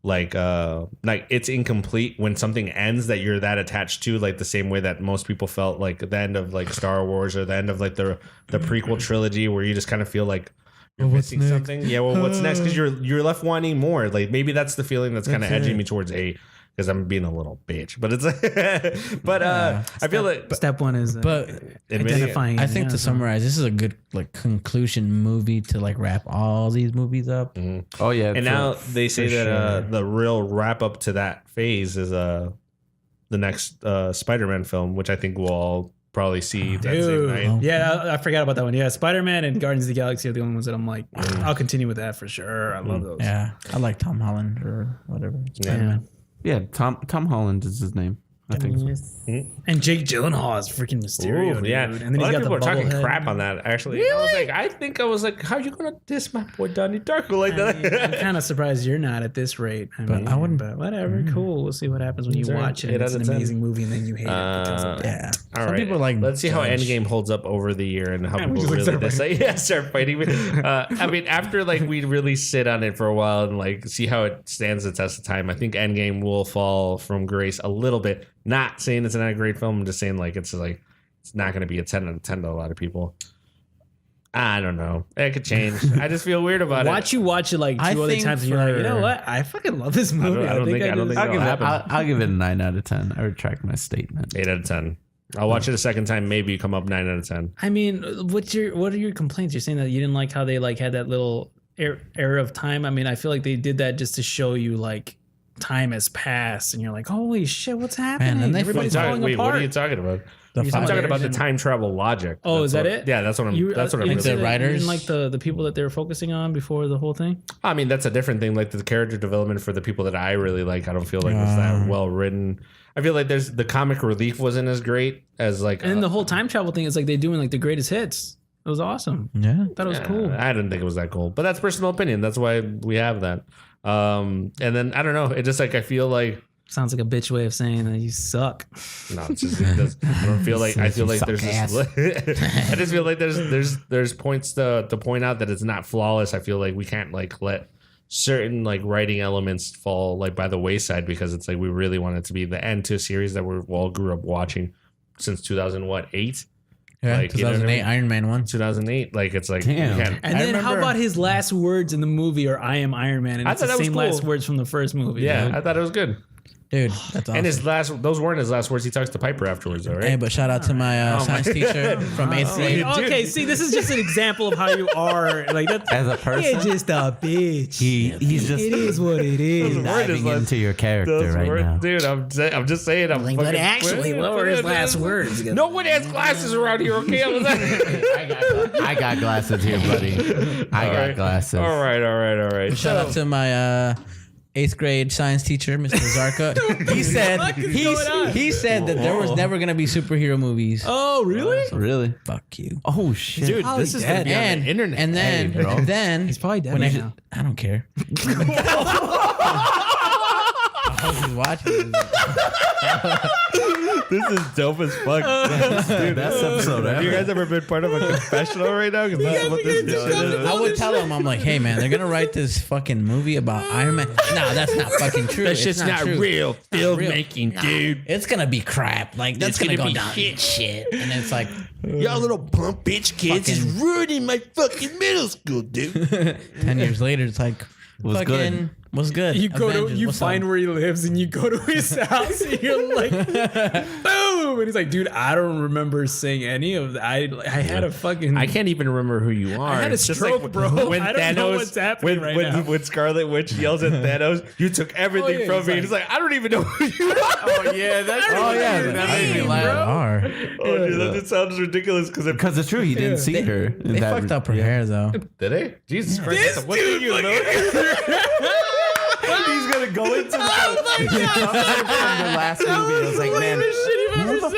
[SPEAKER 3] it's incomplete when something ends that you're that attached to, like the same way that most people felt like at the end of like Star Wars or the end of like the prequel trilogy, where you just kind of feel like. You're missing something. Yeah, well, what's next? Because you're left wanting more. Like maybe that's the feeling that's kind of edging me towards 8 because I'm being a little bitch. But it's I feel like
[SPEAKER 4] Step one is
[SPEAKER 1] But
[SPEAKER 4] identifying.
[SPEAKER 1] I think to summarize, this is a good like conclusion movie to like wrap all these movies up.
[SPEAKER 2] Oh yeah.
[SPEAKER 3] and now they say that the real wrap up to that phase is the next Spider-Man film, which I think we'll all probably see that same night.
[SPEAKER 4] Yeah, I forgot about that one. Yeah, Spider-Man and Guardians of the Galaxy are the only ones that I'm like, I'll continue with that for sure. I love those.
[SPEAKER 1] Yeah, I like Tom Holland or whatever.
[SPEAKER 4] Yeah.
[SPEAKER 2] Yeah, Tom Holland is his name. I think so.
[SPEAKER 4] And Jake Gyllenhaal is freaking Mysterio,
[SPEAKER 3] Ooh,
[SPEAKER 4] dude.
[SPEAKER 3] yeah.
[SPEAKER 4] And then
[SPEAKER 3] a
[SPEAKER 4] he's
[SPEAKER 3] lot
[SPEAKER 4] got
[SPEAKER 3] of people
[SPEAKER 4] the
[SPEAKER 3] are talking
[SPEAKER 4] bubble
[SPEAKER 3] crap
[SPEAKER 4] head.
[SPEAKER 3] on that, actually. Really? I was like, how are you going to diss my boy Donnie Darko like
[SPEAKER 4] I mean,
[SPEAKER 3] that?
[SPEAKER 4] I'm kind of surprised you're not at this rate.
[SPEAKER 1] But I wouldn't-
[SPEAKER 4] But whatever, cool. We'll see what happens when you
[SPEAKER 3] It's
[SPEAKER 4] watch it.
[SPEAKER 3] eight
[SPEAKER 4] It's
[SPEAKER 3] out
[SPEAKER 4] an
[SPEAKER 3] of 10.
[SPEAKER 4] amazing movie, and then you hate it because of that.
[SPEAKER 1] Yeah,
[SPEAKER 3] All
[SPEAKER 1] Some
[SPEAKER 3] right.
[SPEAKER 1] people like
[SPEAKER 3] Let's see how
[SPEAKER 1] judge.
[SPEAKER 3] Endgame holds up over the year and how
[SPEAKER 4] Yeah, we
[SPEAKER 3] people
[SPEAKER 4] just, like,
[SPEAKER 3] really
[SPEAKER 4] start
[SPEAKER 3] decide. Start fighting. I mean, after like we really sit on it for a while and like see how it stands the test of time, I think Endgame will fall from grace a little bit. Not saying it's not a great film. I'm just saying like it's not going to be a 10 out of 10 to a lot of people. I don't know. It could change. I just feel weird about it.
[SPEAKER 4] You watch it like
[SPEAKER 1] I
[SPEAKER 4] two other
[SPEAKER 1] think
[SPEAKER 4] times, and you're like, you know
[SPEAKER 1] for-
[SPEAKER 4] what? I fucking love this movie.
[SPEAKER 3] I don't think
[SPEAKER 2] I'll give,
[SPEAKER 3] happen.
[SPEAKER 2] I'll give it a 9 out of 10. I retract my statement.
[SPEAKER 3] 8 out of 10. I'll watch it a second time. Maybe come up 9 out of 10.
[SPEAKER 4] I mean, what are your complaints? You're saying that you didn't like how they like had that little era of time. I mean, I feel like they did that just to show you like time has passed, and you're like, holy shit, what's happening?
[SPEAKER 1] and they
[SPEAKER 4] Everybody's falling
[SPEAKER 3] Wait,
[SPEAKER 4] apart.
[SPEAKER 3] what are you talking about?
[SPEAKER 1] The
[SPEAKER 4] You're
[SPEAKER 3] I'm
[SPEAKER 1] father-
[SPEAKER 3] talking about the time travel logic.
[SPEAKER 4] Oh, is that
[SPEAKER 3] what-
[SPEAKER 4] it?
[SPEAKER 3] Yeah, that's what I'm. That's what I'm.
[SPEAKER 4] you
[SPEAKER 3] Really
[SPEAKER 4] didn't say
[SPEAKER 1] The
[SPEAKER 4] that- you
[SPEAKER 1] writers?
[SPEAKER 4] didn't like the people that they were focusing on before the whole thing.
[SPEAKER 3] I mean, that's a different thing. Like the character development for the people that I really like, I don't feel like was that well written. I feel like the comic relief wasn't as great as like.
[SPEAKER 4] And then the whole time travel thing is like they're doing like the greatest hits. It was awesome.
[SPEAKER 1] Yeah.
[SPEAKER 4] Thought it was cool.
[SPEAKER 3] I didn't think it was that cool, but that's personal opinion. That's why we have that. And then I don't know. It just like I feel like.
[SPEAKER 4] Sounds like a bitch way of saying that you suck.
[SPEAKER 3] No, it's just, I don't feel like I feel like there's
[SPEAKER 1] suck
[SPEAKER 3] this. I just feel like there's points to point out that it's not flawless. I feel like we can't like let certain like writing elements fall like by the wayside because it's like we really want it to be the end to a series that we all grew up watching since 2008.
[SPEAKER 1] Yeah,
[SPEAKER 3] Like, you know what I
[SPEAKER 1] 2008
[SPEAKER 3] mean?
[SPEAKER 1] Iron Man 1.
[SPEAKER 3] 2008. Like it's like
[SPEAKER 2] Damn.
[SPEAKER 3] we can't.
[SPEAKER 4] And
[SPEAKER 1] I
[SPEAKER 4] then how
[SPEAKER 1] remember-
[SPEAKER 4] about his last words in the movie are "I am Iron Man," and
[SPEAKER 3] I
[SPEAKER 4] it's the
[SPEAKER 3] thought that was
[SPEAKER 4] same
[SPEAKER 3] cool.
[SPEAKER 4] last words from the first movie.
[SPEAKER 3] Yeah,
[SPEAKER 4] dude.
[SPEAKER 3] I thought it was good.
[SPEAKER 1] Dude, that's awesome.
[SPEAKER 3] And those weren't his last words. He talks to Piper afterwards, though, right?
[SPEAKER 1] Hey, but shout out to my science teacher from 8th grade.
[SPEAKER 4] Okay, see, this is just an example of how you are. Like that.
[SPEAKER 2] As a person,
[SPEAKER 4] You're just a bitch.
[SPEAKER 2] he's just
[SPEAKER 4] It is what it is.
[SPEAKER 2] diving into your character
[SPEAKER 3] Those
[SPEAKER 2] right
[SPEAKER 3] words-
[SPEAKER 2] now.
[SPEAKER 3] Dude, I'm just saying. I'm
[SPEAKER 4] Like, but
[SPEAKER 3] fucking-
[SPEAKER 4] actually, what were his last words?
[SPEAKER 3] No one has glasses around here, okay?
[SPEAKER 2] I got glasses here, buddy. I got glasses.
[SPEAKER 3] All right.
[SPEAKER 1] Shout out to my 8th grade science teacher, Mr. Zarka. He said he said that there was never gonna be superhero movies.
[SPEAKER 4] Oh, really?
[SPEAKER 2] Really?
[SPEAKER 1] Fuck you.
[SPEAKER 2] Oh shit,
[SPEAKER 3] Dude,
[SPEAKER 4] Probably
[SPEAKER 3] this is
[SPEAKER 4] dead.
[SPEAKER 3] the
[SPEAKER 1] And
[SPEAKER 3] internet.
[SPEAKER 1] and then
[SPEAKER 2] Hey, bro.
[SPEAKER 1] then
[SPEAKER 4] He's probably dead
[SPEAKER 1] when
[SPEAKER 4] right now.
[SPEAKER 1] I don't care. I was watching this.
[SPEAKER 3] This is dope as fuck.
[SPEAKER 2] dude, that's episode.
[SPEAKER 3] Have you guys ever been part of a confessional right now? Because that's what this is.
[SPEAKER 1] I would tell him, I'm like, hey man, they're gonna write this fucking movie about Iron Man. No, that's not fucking true.
[SPEAKER 3] That shit's not
[SPEAKER 1] true.
[SPEAKER 3] real
[SPEAKER 1] real.
[SPEAKER 3] filmmaking, dude.
[SPEAKER 1] It's gonna be crap. Like that's
[SPEAKER 3] It's
[SPEAKER 1] gonna
[SPEAKER 3] gonna
[SPEAKER 1] go
[SPEAKER 3] be
[SPEAKER 1] down
[SPEAKER 3] shit.
[SPEAKER 1] shit. And it's like
[SPEAKER 3] Y'all little punk bitch kids is
[SPEAKER 1] Fucking-
[SPEAKER 3] ruining my fucking middle school, dude.
[SPEAKER 1] 10 years later, it's like
[SPEAKER 2] Was
[SPEAKER 1] fucking
[SPEAKER 2] good.
[SPEAKER 1] was good.
[SPEAKER 4] You go to
[SPEAKER 1] Avengers,
[SPEAKER 4] you
[SPEAKER 1] what's
[SPEAKER 4] find
[SPEAKER 1] up?
[SPEAKER 4] where he lives and you go to his house and you're like, boom, and he's like, dude, I don't remember saying any of that. I had a fucking.
[SPEAKER 3] I can't even remember who you are.
[SPEAKER 4] I had a
[SPEAKER 3] It's just
[SPEAKER 4] stroke, bro.
[SPEAKER 3] When
[SPEAKER 4] I don't know
[SPEAKER 3] Thanos,
[SPEAKER 4] what's happening right now.
[SPEAKER 3] when Scarlet Witch yells at Thanos, you took everything
[SPEAKER 4] Oh, yeah,
[SPEAKER 3] from
[SPEAKER 4] he's
[SPEAKER 3] me.
[SPEAKER 4] like-
[SPEAKER 3] and he's like, I don't even know who you are.
[SPEAKER 4] oh yeah, that's
[SPEAKER 2] Oh yeah,
[SPEAKER 1] I
[SPEAKER 2] that
[SPEAKER 1] didn't
[SPEAKER 2] made me
[SPEAKER 1] even
[SPEAKER 2] laugh.
[SPEAKER 1] are.
[SPEAKER 3] Oh, dude, that just sounds ridiculous because
[SPEAKER 2] Because it's true, he didn't see her. in
[SPEAKER 1] They
[SPEAKER 2] that
[SPEAKER 1] fucked up her hair though.
[SPEAKER 3] did they? Jesus Christ! What do you know?
[SPEAKER 2] He's gonna go into the from the last movie. I was like, man, who the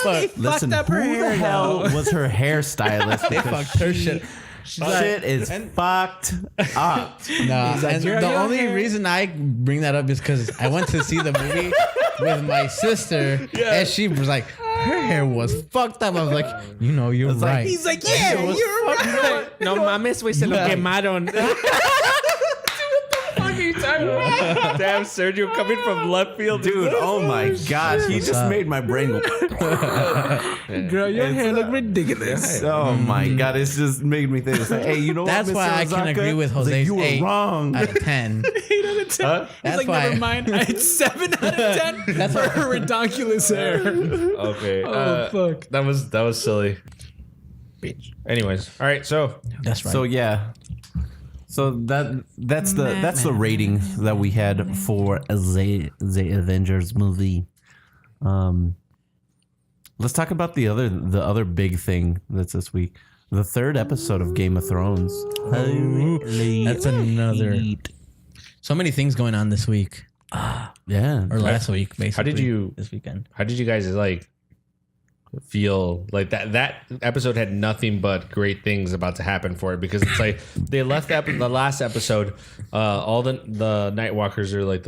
[SPEAKER 2] fuck? Listen,
[SPEAKER 4] up her
[SPEAKER 2] who the
[SPEAKER 4] hair,
[SPEAKER 2] hell was her hairstylist?
[SPEAKER 1] They fucked her shit.
[SPEAKER 2] Shit is fucked up.
[SPEAKER 1] Nah, and
[SPEAKER 4] "You're
[SPEAKER 1] the
[SPEAKER 4] your
[SPEAKER 1] only
[SPEAKER 4] hair."
[SPEAKER 1] reason I bring that up is because I went to see the movie with my sister, and she was like, her hair was fucked up. I was like, you know, you're right.
[SPEAKER 4] He's like, yeah, you're right.
[SPEAKER 3] No mames, we se lo quemaron. Damn, Sergio coming from left field,
[SPEAKER 2] Dude, oh my gosh, he just made my brain go.
[SPEAKER 4] Girl, your hair look ridiculous.
[SPEAKER 2] Oh my god, it's just made me think. It's like, hey, you know
[SPEAKER 1] That's
[SPEAKER 2] what, Mr.
[SPEAKER 1] why I can
[SPEAKER 2] Ozaka?
[SPEAKER 1] agree with
[SPEAKER 2] I was like,
[SPEAKER 1] Jose's
[SPEAKER 2] you were
[SPEAKER 1] 8
[SPEAKER 2] wrong.
[SPEAKER 1] out of 10.
[SPEAKER 4] He's
[SPEAKER 3] Huh?
[SPEAKER 1] That's
[SPEAKER 4] like,
[SPEAKER 1] why-
[SPEAKER 4] never mind. I had 7 out of 10
[SPEAKER 1] That's
[SPEAKER 4] for
[SPEAKER 1] why-
[SPEAKER 4] her redonkulous hair.
[SPEAKER 3] Okay.
[SPEAKER 4] Oh, fuck.
[SPEAKER 3] That was silly. Anyways, all right. So
[SPEAKER 1] That's right.
[SPEAKER 2] So yeah. So that's the rating that we had for the Avengers movie. Let's talk about the other big thing that's this week. The 3rd episode of Game of Thrones.
[SPEAKER 1] That's another. So many things going on this week
[SPEAKER 2] Yeah.
[SPEAKER 1] or last week, basically. This weekend?
[SPEAKER 3] how did you guys like feel like that episode had nothing but great things about to happen for it because it's like they left the last episode all the Night Walkers are like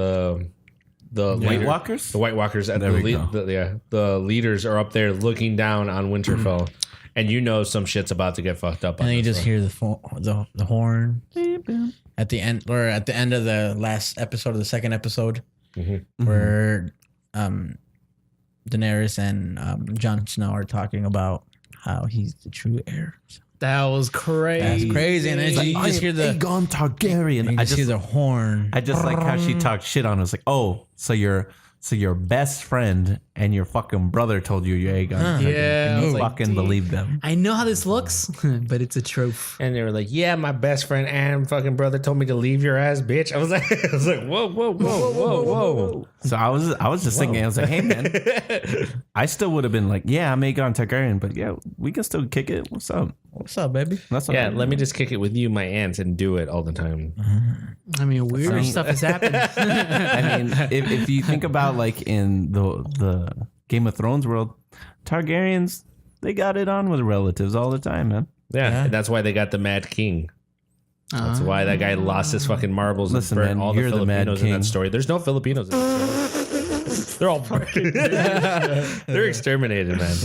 [SPEAKER 3] the
[SPEAKER 2] White
[SPEAKER 3] leader-
[SPEAKER 2] Walkers?
[SPEAKER 3] the White Walkers, and
[SPEAKER 2] There we go.
[SPEAKER 3] the leaders are up there looking down on Winterfell, and you know some shit's about to get fucked up.
[SPEAKER 1] And
[SPEAKER 3] on
[SPEAKER 1] then you
[SPEAKER 3] this
[SPEAKER 1] just
[SPEAKER 3] one.
[SPEAKER 1] hear the horn at the end, or at the end of the last episode of the second episode, where Daenerys and Jon Snow are talking about how he's the true heir.
[SPEAKER 4] That was crazy.
[SPEAKER 1] That's crazy. And then you just hear the
[SPEAKER 2] Aegon Targaryen.
[SPEAKER 1] you just hear the horn.
[SPEAKER 2] I just like how she talked shit on us. Like, oh, so your best friend and your fucking brother told you you're Aegon. Targaryen.
[SPEAKER 4] Yeah,
[SPEAKER 2] And
[SPEAKER 4] I
[SPEAKER 2] you
[SPEAKER 4] was like,
[SPEAKER 2] fucking believe them.
[SPEAKER 4] I know how this looks, but it's a trope.
[SPEAKER 3] And they were like, "Yeah, my best friend and fucking brother told me to leave your ass, bitch." I was like, whoa.
[SPEAKER 2] So I was just thinking, I was like, hey man, I still would have been like, yeah, I'm Aegon Targaryen, but yeah, we can still kick it. What's up?
[SPEAKER 1] What's up, baby?
[SPEAKER 2] That's what
[SPEAKER 3] Yeah,
[SPEAKER 2] I'm-
[SPEAKER 3] let me just kick it with you, my aunt, and do it all the time.
[SPEAKER 4] I mean, weird stuff has happened.
[SPEAKER 2] I mean, if you think about like in the Game of Thrones world, Targaryens, they got it on with relatives all the time, man.
[SPEAKER 3] Yeah, and that's why they got the Mad King. That's why that guy lost his fucking marbles
[SPEAKER 2] Listen,
[SPEAKER 3] and burnt
[SPEAKER 2] man,
[SPEAKER 3] all the
[SPEAKER 2] you're the Mad
[SPEAKER 3] Filipinos in
[SPEAKER 2] King.
[SPEAKER 3] that story. There's no Filipinos in that story. They're all fucking. They're exterminated, man.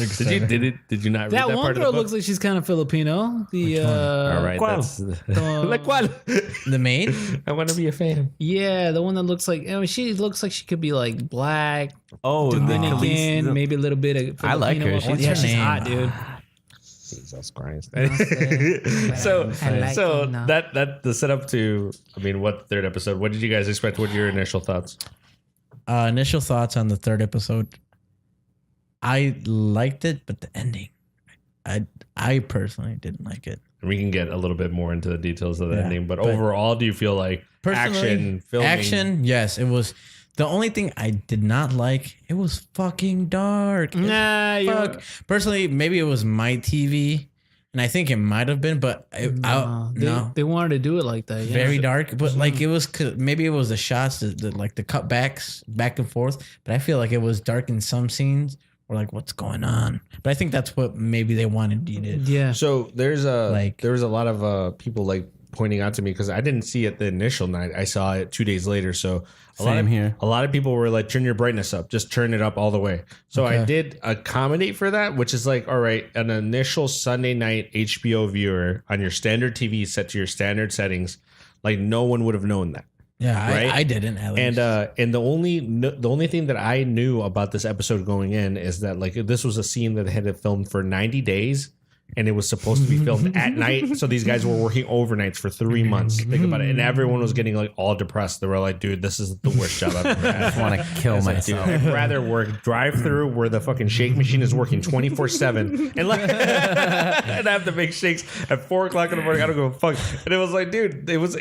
[SPEAKER 3] Did you not read
[SPEAKER 4] That
[SPEAKER 3] that
[SPEAKER 4] one
[SPEAKER 3] part of
[SPEAKER 4] girl
[SPEAKER 3] the book?
[SPEAKER 4] looks like she's kind of Filipino. The
[SPEAKER 3] All right,
[SPEAKER 2] ¿Cuál?
[SPEAKER 3] that's like what?
[SPEAKER 1] The maid?
[SPEAKER 3] I want to be a fan.
[SPEAKER 4] yeah, the one that looks like she looks like she could be like black,
[SPEAKER 2] Oh,
[SPEAKER 4] Dominican,
[SPEAKER 2] the
[SPEAKER 4] maybe a little bit of Filipino.
[SPEAKER 2] I like her.
[SPEAKER 4] Oh,
[SPEAKER 2] She's
[SPEAKER 4] yeah,
[SPEAKER 1] her
[SPEAKER 4] she's
[SPEAKER 1] name.
[SPEAKER 4] hot, dude.
[SPEAKER 3] Jesus Christ.
[SPEAKER 4] so
[SPEAKER 3] So that the setup to, I mean, what third episode? What did you guys expect? What are your initial thoughts?
[SPEAKER 1] Initial thoughts on the third episode. I liked it, but the ending, I personally didn't like it.
[SPEAKER 3] We can get a little bit more into the details of the
[SPEAKER 1] Yeah,
[SPEAKER 3] ending, but
[SPEAKER 1] but
[SPEAKER 3] overall, do you feel like action, filming?
[SPEAKER 1] Action, yes, it was. The only thing I did not like, it was fucking dark.
[SPEAKER 4] Nah,
[SPEAKER 1] Fuck. Personally, maybe it was my TV, and I think it might have been, but no.
[SPEAKER 4] They wanted to do it like that. Yeah.
[SPEAKER 1] Very dark, but like it was maybe it was the shots, like the cutbacks back and forth. But I feel like it was dark in some scenes. Or like, what's going on? But I think that's what maybe they wanted you to.
[SPEAKER 4] Yeah.
[SPEAKER 3] So there was a lot of people like pointing out to me because I didn't see it the initial night. I saw it 2 days later. So
[SPEAKER 2] Same here.
[SPEAKER 3] A lot of people were like, turn your brightness up, just turn it up all the way. So I did accommodate for that, which is like, all right, an initial Sunday night HBO viewer on your standard TV set to your standard settings, like no one would have known that.
[SPEAKER 1] Yeah,
[SPEAKER 3] Right?
[SPEAKER 1] I didn't. At least.
[SPEAKER 3] And the only thing that I knew about this episode going in is that like this was a scene that had filmed for 90 days and it was supposed to be filmed at night. So these guys were working overnights for 3 months. Think about it. And everyone was getting like all depressed. They were like, dude, this is the worst job I've ever had.
[SPEAKER 2] I just want to kill
[SPEAKER 3] Dude,
[SPEAKER 2] myself.
[SPEAKER 3] I'd rather work drive-through where the fucking shake machine is working 24/7 and like and I have to make shakes at 4 o'clock in the morning. I don't give a fuck. And it was like, dude, it was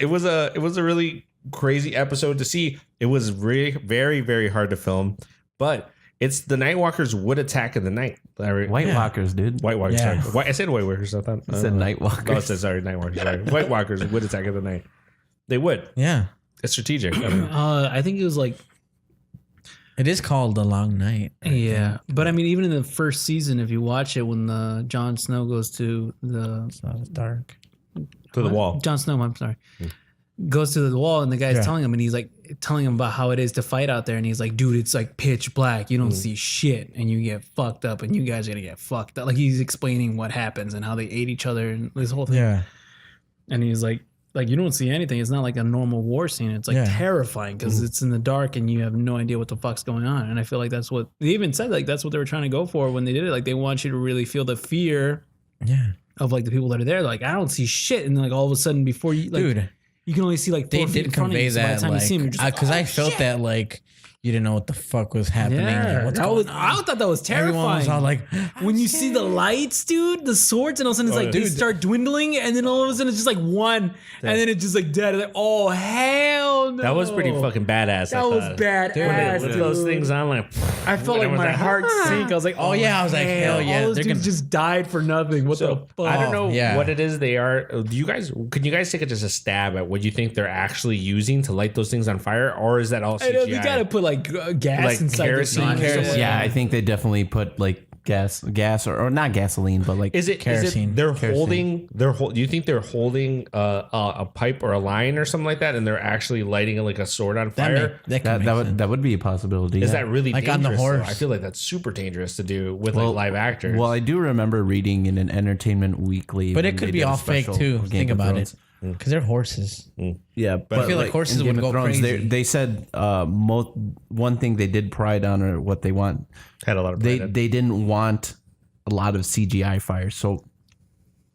[SPEAKER 3] a really crazy episode to see. It was really very, very hard to film, but it's the Nightwalkers would attack in the night.
[SPEAKER 2] White Walkers, dude.
[SPEAKER 3] White Walkers.
[SPEAKER 1] Yeah.
[SPEAKER 3] Sorry. I said White Walkers. I thought
[SPEAKER 2] I said Night Walkers.
[SPEAKER 3] No, I said sorry, Nightwalkers. Sorry. White Walkers would attack in the night. They would.
[SPEAKER 1] yeah,
[SPEAKER 3] It's strategic. I mean,
[SPEAKER 4] I think it was like
[SPEAKER 1] it is called The Long Night.
[SPEAKER 4] yeah, but I mean, even in the first season, if you watch it, when Jon Snow goes to the
[SPEAKER 1] So it's dark.
[SPEAKER 3] to the wall.
[SPEAKER 4] Jon Snow, I'm sorry, goes to the wall, and the guy's telling him, and he's like telling him about how it is to fight out there, and he's like, dude, it's like pitch black, you don't see shit, and you get fucked up, and you guys are gonna get fucked up. Like he's explaining what happens and how they ate each other and this whole thing.
[SPEAKER 1] Yeah,
[SPEAKER 4] And he's like you don't see anything. It's not like a normal war scene. It's like terrifying because it's in the dark and you have no idea what the fuck's going on. And I feel like that's what they even said. Like that's what they were trying to go for when they did it. Like they want you to really feel the fear
[SPEAKER 1] yeah,
[SPEAKER 4] of like the people that are there. Like I don't see shit, and like all of a sudden before you, like,
[SPEAKER 1] dude.
[SPEAKER 4] you can only see like 4
[SPEAKER 1] They
[SPEAKER 4] feet
[SPEAKER 1] did
[SPEAKER 4] in front of
[SPEAKER 1] convey
[SPEAKER 4] you. So by the
[SPEAKER 1] that,
[SPEAKER 4] time you see him, you're
[SPEAKER 1] like,
[SPEAKER 4] just
[SPEAKER 1] because I
[SPEAKER 4] oh,
[SPEAKER 1] felt
[SPEAKER 4] shit.
[SPEAKER 1] that like you didn't know what the fuck was happening.
[SPEAKER 4] Yeah,
[SPEAKER 1] Like, what's
[SPEAKER 4] that
[SPEAKER 1] going
[SPEAKER 4] was.
[SPEAKER 1] on?
[SPEAKER 4] I thought that was terrifying.
[SPEAKER 1] Everyone was all like,
[SPEAKER 4] when you see the lights, dude, the swords, and all of a sudden it's like they start dwindling, and then all of a sudden it's just like one, and then it's just like dead. Like, oh hell no!
[SPEAKER 3] That was pretty fucking badass.
[SPEAKER 4] That was badass,
[SPEAKER 3] With
[SPEAKER 4] dude.
[SPEAKER 3] those things on, like
[SPEAKER 4] I felt like
[SPEAKER 3] was
[SPEAKER 4] my
[SPEAKER 3] like,
[SPEAKER 4] heart sink. I was like,
[SPEAKER 1] Oh, yeah, I was like, hell yeah,
[SPEAKER 4] All those
[SPEAKER 1] they're
[SPEAKER 4] dudes
[SPEAKER 1] gonna-
[SPEAKER 4] just died for nothing. What the fuck?
[SPEAKER 3] I don't know
[SPEAKER 1] yeah.
[SPEAKER 3] what it is they are. Do you guys? Can you guys take just a stab at what you think they're actually using to light those things on fire, or is that all
[SPEAKER 4] I know
[SPEAKER 3] CGI?
[SPEAKER 4] they gotta put like gas
[SPEAKER 3] Like
[SPEAKER 4] inside
[SPEAKER 3] kerosene
[SPEAKER 4] the thing.
[SPEAKER 3] kerosene.
[SPEAKER 2] Yeah, I think they definitely put like gas or not gasoline, but like
[SPEAKER 3] Is it
[SPEAKER 1] Kerosene.
[SPEAKER 3] they're
[SPEAKER 2] Kerosene.
[SPEAKER 3] holding do you think they're holding a pipe or a line or something like that, and they're actually lighting like a sword on fire?
[SPEAKER 2] that would be a possibility.
[SPEAKER 3] Is
[SPEAKER 2] yeah.
[SPEAKER 3] that really
[SPEAKER 1] Like on the
[SPEAKER 3] dangerous? though?
[SPEAKER 1] horse.
[SPEAKER 3] I feel like that's super dangerous to do with like live actors.
[SPEAKER 2] Well, I do remember reading in an Entertainment Weekly,
[SPEAKER 1] But
[SPEAKER 2] when
[SPEAKER 1] it could
[SPEAKER 2] they
[SPEAKER 1] be
[SPEAKER 2] did a
[SPEAKER 1] all fake
[SPEAKER 2] special
[SPEAKER 1] too.
[SPEAKER 2] Game
[SPEAKER 1] Think
[SPEAKER 2] of
[SPEAKER 1] about
[SPEAKER 2] Thrones.
[SPEAKER 1] it. Because they're horses.
[SPEAKER 2] Yeah, but
[SPEAKER 1] I feel like horses
[SPEAKER 2] in
[SPEAKER 1] would
[SPEAKER 2] Game of
[SPEAKER 1] go
[SPEAKER 2] Thrones,
[SPEAKER 1] crazy.
[SPEAKER 2] They said one thing they did pride on, or what they want.
[SPEAKER 3] had a lot of
[SPEAKER 2] They
[SPEAKER 3] pride in.
[SPEAKER 2] didn't want a lot of CGI fire, so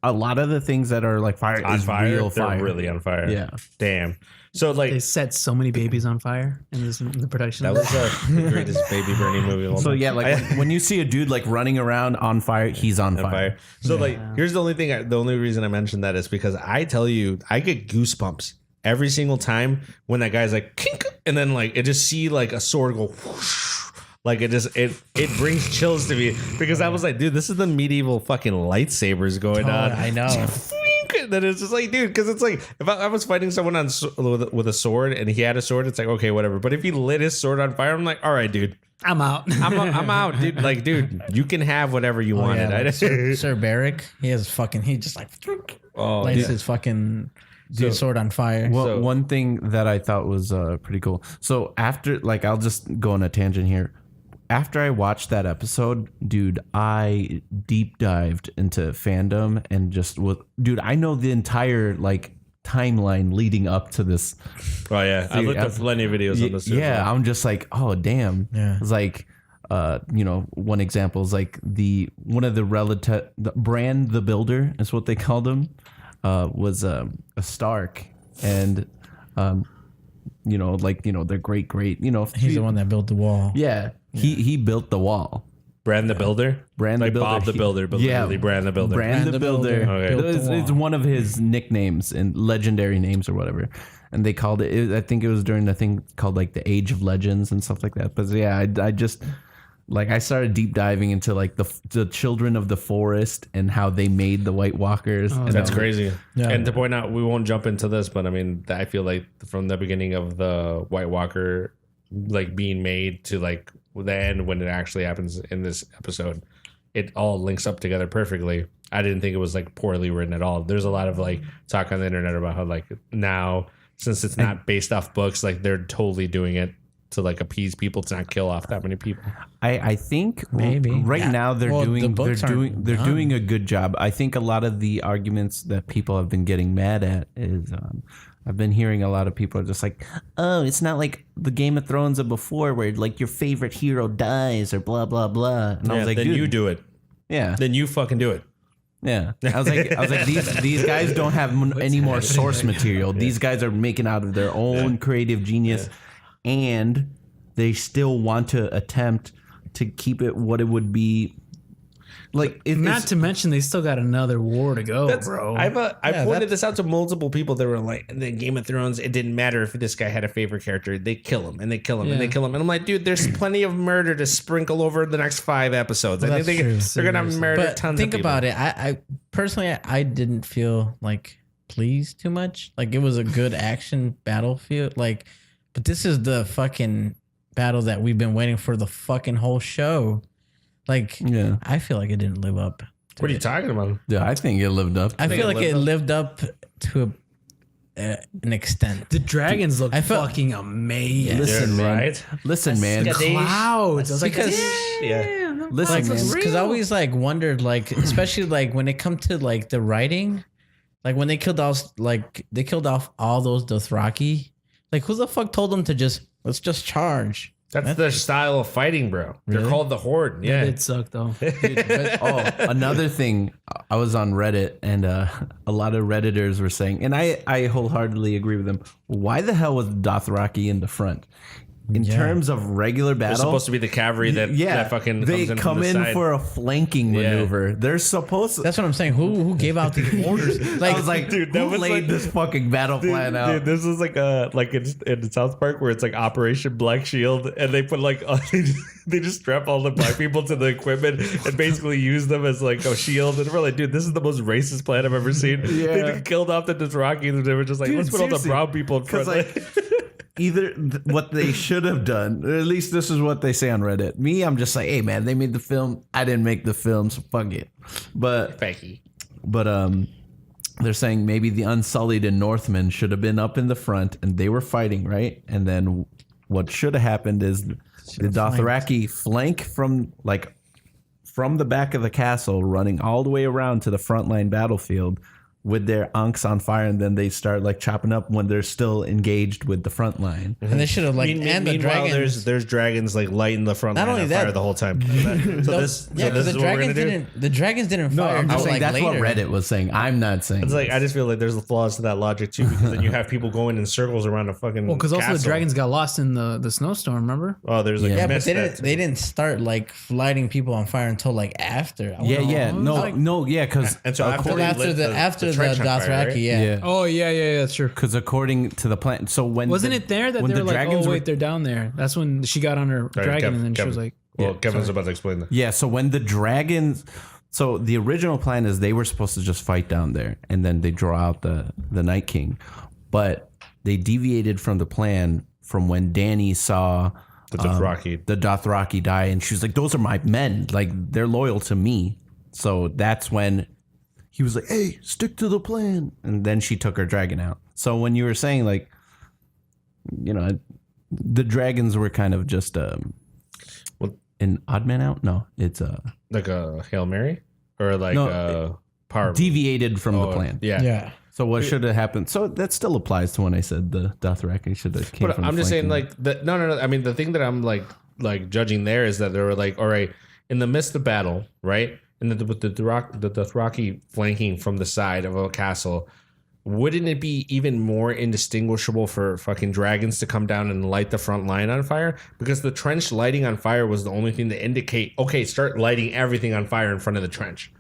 [SPEAKER 2] a lot of the things that are like fire
[SPEAKER 3] on
[SPEAKER 2] is
[SPEAKER 3] fire.
[SPEAKER 2] real
[SPEAKER 3] They're
[SPEAKER 2] fire.
[SPEAKER 3] really on fire.
[SPEAKER 2] Yeah.
[SPEAKER 3] Damn. So like
[SPEAKER 4] They set so many babies on fire in the production.
[SPEAKER 3] that was the greatest baby burning movie of all
[SPEAKER 2] So
[SPEAKER 3] time.
[SPEAKER 2] yeah, like when you see a dude like running around on fire, he's on fire.
[SPEAKER 3] Fire. So like, here's the only thing. The only reason I mentioned that is because I tell you, I get goosebumps every single time when that guy's like, kink, and then like it just see like a sword go. Whoosh, like it brings chills to me because I was like, dude, this is the medieval fucking lightsabers going on.
[SPEAKER 1] I know.
[SPEAKER 3] And then it's just like, dude, because it's like if I was fighting someone with a sword and he had a sword, it's like, okay, whatever. But if he lit his sword on fire, I'm like, all right, dude,
[SPEAKER 4] I'm out.
[SPEAKER 3] I'm out, dude. Like, dude, you can have whatever you wanted.
[SPEAKER 1] Yeah,
[SPEAKER 3] I
[SPEAKER 1] like Sir Barrick, he just like lights
[SPEAKER 3] yeah.
[SPEAKER 1] his fucking sword on fire.
[SPEAKER 2] Well,
[SPEAKER 3] So-
[SPEAKER 2] one thing that I thought was pretty cool. So after, like, I'll just go on a tangent here. After I watched that episode, dude, I deep dived into fandom and dude, I know the entire like timeline leading up to this.
[SPEAKER 3] Oh yeah, I
[SPEAKER 2] Dude,
[SPEAKER 3] looked up plenty of videos on this. too.
[SPEAKER 2] Yeah, I'm just like, oh damn.
[SPEAKER 1] Yeah.
[SPEAKER 2] It's like, one example is like one of the Brand the Builder is what they called him, was a Stark, and their great,
[SPEAKER 1] He's the one that built the wall.
[SPEAKER 2] yeah. He built the wall.
[SPEAKER 3] Brand the Builder,
[SPEAKER 2] Brand the
[SPEAKER 3] like
[SPEAKER 2] Builder.
[SPEAKER 3] Bob the Builder, but literally Brand the Builder.
[SPEAKER 2] Brand the Builder.
[SPEAKER 3] Okay.
[SPEAKER 1] Built the
[SPEAKER 2] It's
[SPEAKER 1] wall.
[SPEAKER 2] one of his nicknames and legendary names or whatever. And they called it, I think it was during the thing called like the Age of Legends and stuff like that. But yeah, I just, like, I started deep diving into like the Children of the Forest and how they made the White Walkers. And
[SPEAKER 3] That's
[SPEAKER 2] I was
[SPEAKER 3] crazy.
[SPEAKER 1] Yeah.
[SPEAKER 3] And to point out, we won't jump into this, but I mean, I feel like from the beginning of the White Walker, like being made to like the end when it actually happens in this episode, it all links up together perfectly. I didn't think it was like poorly written at all. There's a lot of like talk on the internet about how like now, since it's not based off books, like they're totally doing it to like appease people to not kill off that many people.
[SPEAKER 2] I think
[SPEAKER 1] Maybe.
[SPEAKER 2] right
[SPEAKER 1] Yeah.
[SPEAKER 2] now
[SPEAKER 1] Well, the
[SPEAKER 2] they're
[SPEAKER 1] books aren't
[SPEAKER 2] they're
[SPEAKER 1] done.
[SPEAKER 2] doing a good job. I think a lot of the arguments that people have been getting mad at is I've been hearing a lot of people are just like, oh, it's not like the Game of Thrones of before where like your favorite hero dies or blah blah blah. And I was like,
[SPEAKER 3] then
[SPEAKER 2] dude,
[SPEAKER 3] you do it.
[SPEAKER 2] yeah,
[SPEAKER 3] Then you fucking do it.
[SPEAKER 2] yeah. I was like, these guys don't have any more source material. These guys are making out of their own creative genius, and they still want to attempt to keep it what it would be. Like,
[SPEAKER 4] Not to mention, they still got another war to go, bro.
[SPEAKER 3] I
[SPEAKER 1] Yeah,
[SPEAKER 3] pointed this out to multiple people that were like, the Game of Thrones, it didn't matter if this guy had a favorite character. They kill him and they kill him and they
[SPEAKER 4] Yeah.
[SPEAKER 3] kill him. And I'm like, dude, there's plenty of murder to sprinkle over the next 5 episodes. I
[SPEAKER 1] That's
[SPEAKER 3] think
[SPEAKER 1] true.
[SPEAKER 3] they're going to
[SPEAKER 4] Seriously.
[SPEAKER 3] murder
[SPEAKER 1] But
[SPEAKER 3] tons
[SPEAKER 1] think
[SPEAKER 3] of people.
[SPEAKER 1] about it. I personally, I didn't feel like pleased too much. Like it was a good action battlefield. Like, but this is the fucking battle that we've been waiting for the fucking whole show. Like,
[SPEAKER 2] yeah,
[SPEAKER 1] I feel like it didn't live up.
[SPEAKER 3] What are you talking about?
[SPEAKER 2] yeah, I think it lived up.
[SPEAKER 1] I
[SPEAKER 3] think
[SPEAKER 1] feel
[SPEAKER 3] it
[SPEAKER 1] like it
[SPEAKER 3] lived
[SPEAKER 1] lived up to an extent.
[SPEAKER 4] the dragons look
[SPEAKER 1] I felt-
[SPEAKER 4] fucking amazing.
[SPEAKER 2] Listen, man.
[SPEAKER 3] Right?
[SPEAKER 2] Listen, man.
[SPEAKER 4] Clouds. I was like,
[SPEAKER 1] Because-
[SPEAKER 4] damn.
[SPEAKER 2] Listen, man.
[SPEAKER 1] Because I always like wondered, like, especially like when it come to like the writing, like when they killed off all those Dothraki. Like, who the fuck told them to let's just charge?
[SPEAKER 3] That's their style of fighting, bro. They're
[SPEAKER 1] Really?
[SPEAKER 3] called the Horde. Yeah.
[SPEAKER 4] It sucked though.
[SPEAKER 2] Another thing, I was on Reddit and a lot of Redditors were saying, and I wholeheartedly agree with them. Why the hell was Dothraki in the front? In terms of regular
[SPEAKER 3] They're
[SPEAKER 2] battle,
[SPEAKER 3] supposed to be the cavalry that fucking
[SPEAKER 2] they
[SPEAKER 3] comes in
[SPEAKER 2] come
[SPEAKER 3] from the
[SPEAKER 2] in
[SPEAKER 3] side.
[SPEAKER 2] for a flanking
[SPEAKER 3] Yeah.
[SPEAKER 2] maneuver. They're supposed to.
[SPEAKER 1] That's what I'm saying. Who gave out the orders? Like,
[SPEAKER 2] I was like,
[SPEAKER 3] dude, that
[SPEAKER 2] who
[SPEAKER 3] was
[SPEAKER 2] laid
[SPEAKER 3] like-
[SPEAKER 2] this fucking battle plan out?
[SPEAKER 3] Dude, this is like in South Park where it's like Operation Black Shield, and they put like they just strap all the black people to the equipment and basically use them as like a shield. And we're like, dude, this is the most racist plan I've ever seen.
[SPEAKER 2] Yeah.
[SPEAKER 3] They killed off the Dothraki, and they were just like,
[SPEAKER 2] Dude,
[SPEAKER 3] let's put all the
[SPEAKER 2] seriously.
[SPEAKER 3] brown people in front.
[SPEAKER 2] Because what they should have done, or at least this is what they say on Reddit. Me, I'm just like, hey man, they made the film. I didn't make the film, so fuck it. But they're saying maybe the Unsullied and Northmen should have been up in the front, and they were fighting, right? And then what should have happened is the Dothraki flank from the back of the castle, running all the way around to the frontline battlefield with their ankhs on fire, and then they start like chopping up when they're still engaged with the front line.
[SPEAKER 1] And they should have like and the
[SPEAKER 3] meanwhile,
[SPEAKER 1] dragons.
[SPEAKER 3] there's dragons like lighting the front
[SPEAKER 1] Not
[SPEAKER 3] line
[SPEAKER 1] only
[SPEAKER 3] on
[SPEAKER 1] that-
[SPEAKER 3] fire the whole time.
[SPEAKER 1] Because the dragons didn't fire.
[SPEAKER 2] I'm
[SPEAKER 1] until,
[SPEAKER 2] saying
[SPEAKER 1] like,
[SPEAKER 2] that's
[SPEAKER 1] later.
[SPEAKER 2] what Reddit was saying. I'm not saying.
[SPEAKER 3] It's like I just feel like there's flaws to that logic too, because then you have people going in circles around a fucking.
[SPEAKER 4] Well, because also the
[SPEAKER 3] castle.
[SPEAKER 4] dragons got lost in the snowstorm. Remember?
[SPEAKER 3] Oh, there's like
[SPEAKER 2] Yeah,
[SPEAKER 1] Yeah, but
[SPEAKER 3] mist
[SPEAKER 1] they
[SPEAKER 3] that-
[SPEAKER 1] didn't. They didn't start like lighting people on fire until like after.
[SPEAKER 2] Because
[SPEAKER 3] And so after
[SPEAKER 1] After the
[SPEAKER 3] trench on fire,
[SPEAKER 1] Dothraki,
[SPEAKER 3] right?
[SPEAKER 1] yeah.
[SPEAKER 4] Oh yeah, that's true.
[SPEAKER 2] Because according to the plan, so when
[SPEAKER 4] Wasn't it there that
[SPEAKER 2] when
[SPEAKER 4] they were
[SPEAKER 2] the
[SPEAKER 4] like,
[SPEAKER 2] dragons
[SPEAKER 4] oh
[SPEAKER 2] were
[SPEAKER 4] wait, they're down there? That's when she got on her
[SPEAKER 3] Sorry,
[SPEAKER 4] dragon,
[SPEAKER 3] Kev-
[SPEAKER 4] and then she was
[SPEAKER 3] Kevin.
[SPEAKER 4] like,
[SPEAKER 3] Well, Kevin's about to explain that.
[SPEAKER 2] Yeah, so when the dragons, so the original plan is they were supposed to just fight down there, and then they draw out the Night King, but they deviated from the plan from when Dany saw
[SPEAKER 3] The Dothraki.
[SPEAKER 2] the Dothraki die, and she was like, "Those are my men, like they're loyal to me." So that's when he was like, "Hey, stick to the plan," and then she took her dragon out. So when you were saying like, you know, the dragons were kind of just
[SPEAKER 3] Well-
[SPEAKER 2] an odd man out. No, it's
[SPEAKER 3] Like a Hail Mary or like
[SPEAKER 2] No,
[SPEAKER 3] a power.
[SPEAKER 2] deviated from the plan.
[SPEAKER 3] Yeah.
[SPEAKER 1] Yeah.
[SPEAKER 2] So what should have happened? So that still applies to when I said the Dothraki should have came
[SPEAKER 3] But
[SPEAKER 2] from
[SPEAKER 3] I'm
[SPEAKER 2] the
[SPEAKER 3] just saying,
[SPEAKER 2] flanking.
[SPEAKER 3] like, no. I mean, the thing that I'm like judging there is that they were like, all right, in the midst of battle, right, and with the Dothraki flanking from the side of a castle, wouldn't it be even more indistinguishable for fucking dragons to come down and light the front line on fire? Because the trench lighting on fire was the only thing to indicate, okay, start lighting everything on fire in front of the trench.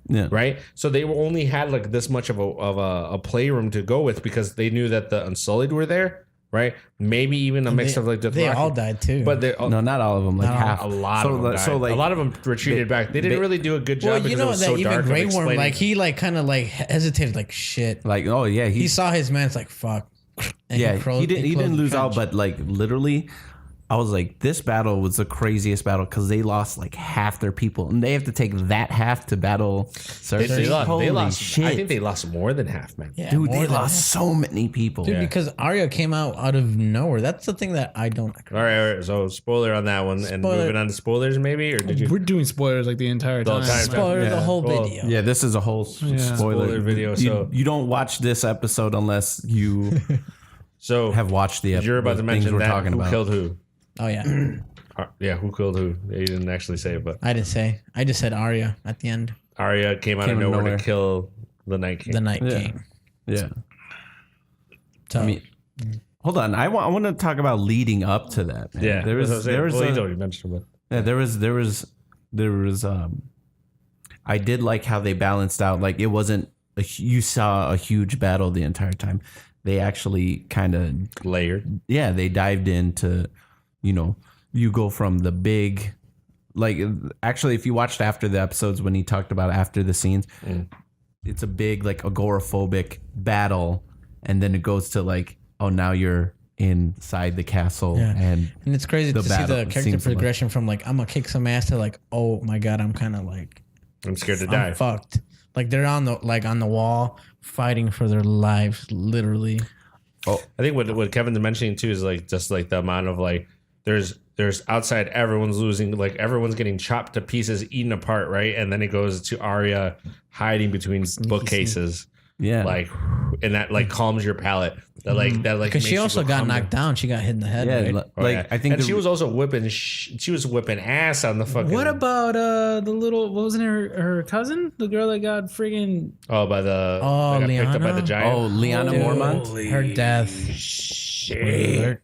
[SPEAKER 2] Yeah.
[SPEAKER 3] Right, so they only had like this much of a playroom to go with because they knew that the Unsullied were there, right? Maybe even a mix of like the
[SPEAKER 1] They
[SPEAKER 3] Dothraki.
[SPEAKER 1] all died too.
[SPEAKER 3] but they
[SPEAKER 2] No, not all of them. Like half.
[SPEAKER 3] a lot
[SPEAKER 2] so,
[SPEAKER 3] of them died.
[SPEAKER 2] So like
[SPEAKER 3] a lot of them retreated back. They didn't really do a good job
[SPEAKER 1] well,
[SPEAKER 3] because
[SPEAKER 1] you know
[SPEAKER 3] it was
[SPEAKER 1] that
[SPEAKER 3] so
[SPEAKER 1] even
[SPEAKER 3] dark.
[SPEAKER 1] Grey
[SPEAKER 3] of
[SPEAKER 1] Worm,
[SPEAKER 3] explaining.
[SPEAKER 1] like he like kind of like hesitated, like shit.
[SPEAKER 2] like oh yeah
[SPEAKER 1] He saw his man. It's like fuck. And
[SPEAKER 2] he
[SPEAKER 1] closed
[SPEAKER 2] didn't
[SPEAKER 1] the
[SPEAKER 2] lose out,
[SPEAKER 1] trench.
[SPEAKER 2] but like literally, I was like, this battle was the craziest battle because they lost like half their people, and they have to take that half to battle Cersei.
[SPEAKER 3] they
[SPEAKER 2] Holy
[SPEAKER 3] lost.
[SPEAKER 2] shit,
[SPEAKER 3] I think they lost more than half, man.
[SPEAKER 1] Yeah,
[SPEAKER 2] dude,
[SPEAKER 1] more
[SPEAKER 2] they
[SPEAKER 1] than
[SPEAKER 2] lost
[SPEAKER 1] that.
[SPEAKER 2] so many people.
[SPEAKER 1] Dude, because Arya came out of nowhere. That's the thing that I don't agree.
[SPEAKER 3] All right. So spoiler on that one, and
[SPEAKER 1] Spoiler.
[SPEAKER 3] moving on to spoilers, maybe, or did you?
[SPEAKER 4] we're doing spoilers like the entire
[SPEAKER 3] The
[SPEAKER 4] time.
[SPEAKER 3] entire time.
[SPEAKER 1] Spoiler the
[SPEAKER 2] Yeah.
[SPEAKER 1] whole
[SPEAKER 3] Well,
[SPEAKER 1] video.
[SPEAKER 2] Yeah, this is a whole spoiler
[SPEAKER 3] Spoiler video, so-
[SPEAKER 2] you don't watch this episode unless you
[SPEAKER 3] So
[SPEAKER 2] have watched the episode.
[SPEAKER 3] you're about to mention
[SPEAKER 2] we're
[SPEAKER 3] that
[SPEAKER 2] talking
[SPEAKER 3] who
[SPEAKER 2] about.
[SPEAKER 3] killed who?
[SPEAKER 1] Oh yeah.
[SPEAKER 3] Yeah, who killed who? You didn't actually say it, but
[SPEAKER 1] I didn't say. I just said Arya at the end.
[SPEAKER 3] Arya came out
[SPEAKER 2] Came
[SPEAKER 3] of
[SPEAKER 2] out of
[SPEAKER 3] nowhere
[SPEAKER 2] nowhere.
[SPEAKER 3] to kill the Night King.
[SPEAKER 1] The Night
[SPEAKER 2] Yeah.
[SPEAKER 1] King.
[SPEAKER 2] Yeah,
[SPEAKER 1] So,
[SPEAKER 2] I mean, hold on. I want to talk about leading up to that. Man.
[SPEAKER 3] Yeah,
[SPEAKER 2] there was
[SPEAKER 3] that's what I'm saying.
[SPEAKER 2] there was
[SPEAKER 3] Well,
[SPEAKER 2] a-
[SPEAKER 3] he's already mentioned it.
[SPEAKER 2] Yeah, there was I did like how they balanced out. Like it wasn't you saw a huge battle the entire time. They actually kind of
[SPEAKER 3] Layered.
[SPEAKER 2] they dived into, you go from the big, like actually if you watched after the episodes when he talked about after the scenes, it's a big like agoraphobic battle, and then it goes to like, oh, now you're inside the castle
[SPEAKER 1] Yeah.
[SPEAKER 2] and
[SPEAKER 1] and it's crazy
[SPEAKER 2] the
[SPEAKER 1] to see
[SPEAKER 2] battle
[SPEAKER 1] the character
[SPEAKER 2] seems like-
[SPEAKER 1] progression from like I'm gonna kick some ass to like, oh my god, I'm kind of like
[SPEAKER 3] I'm scared to
[SPEAKER 1] I'm
[SPEAKER 3] die.
[SPEAKER 1] fucked. Like they're on the wall fighting for their lives, literally.
[SPEAKER 3] I think what Kevin's mentioning too is like just like the amount of like there's outside everyone's losing, like everyone's getting chopped to pieces, eaten apart, right? And then it goes to Arya hiding between bookcases,
[SPEAKER 2] yeah.
[SPEAKER 3] like, and that like calms your palate. That like
[SPEAKER 1] Because
[SPEAKER 3] makes
[SPEAKER 1] she
[SPEAKER 3] you
[SPEAKER 1] also
[SPEAKER 3] go
[SPEAKER 1] got
[SPEAKER 3] calm
[SPEAKER 1] knocked down. She got hit in the head.
[SPEAKER 2] Yeah,
[SPEAKER 1] right?
[SPEAKER 2] like
[SPEAKER 3] Oh, yeah.
[SPEAKER 2] I think
[SPEAKER 3] and she was also whipping. She was whipping ass on the fucking.
[SPEAKER 4] What about the little? What wasn't her cousin? The girl that got friggin'
[SPEAKER 3] Oh, by the
[SPEAKER 1] Oh,
[SPEAKER 3] that got picked up by the
[SPEAKER 1] Lyanna?
[SPEAKER 3] giant.
[SPEAKER 2] Lyanna
[SPEAKER 1] Dude,
[SPEAKER 2] Mormont.
[SPEAKER 1] her death.
[SPEAKER 3] Shit.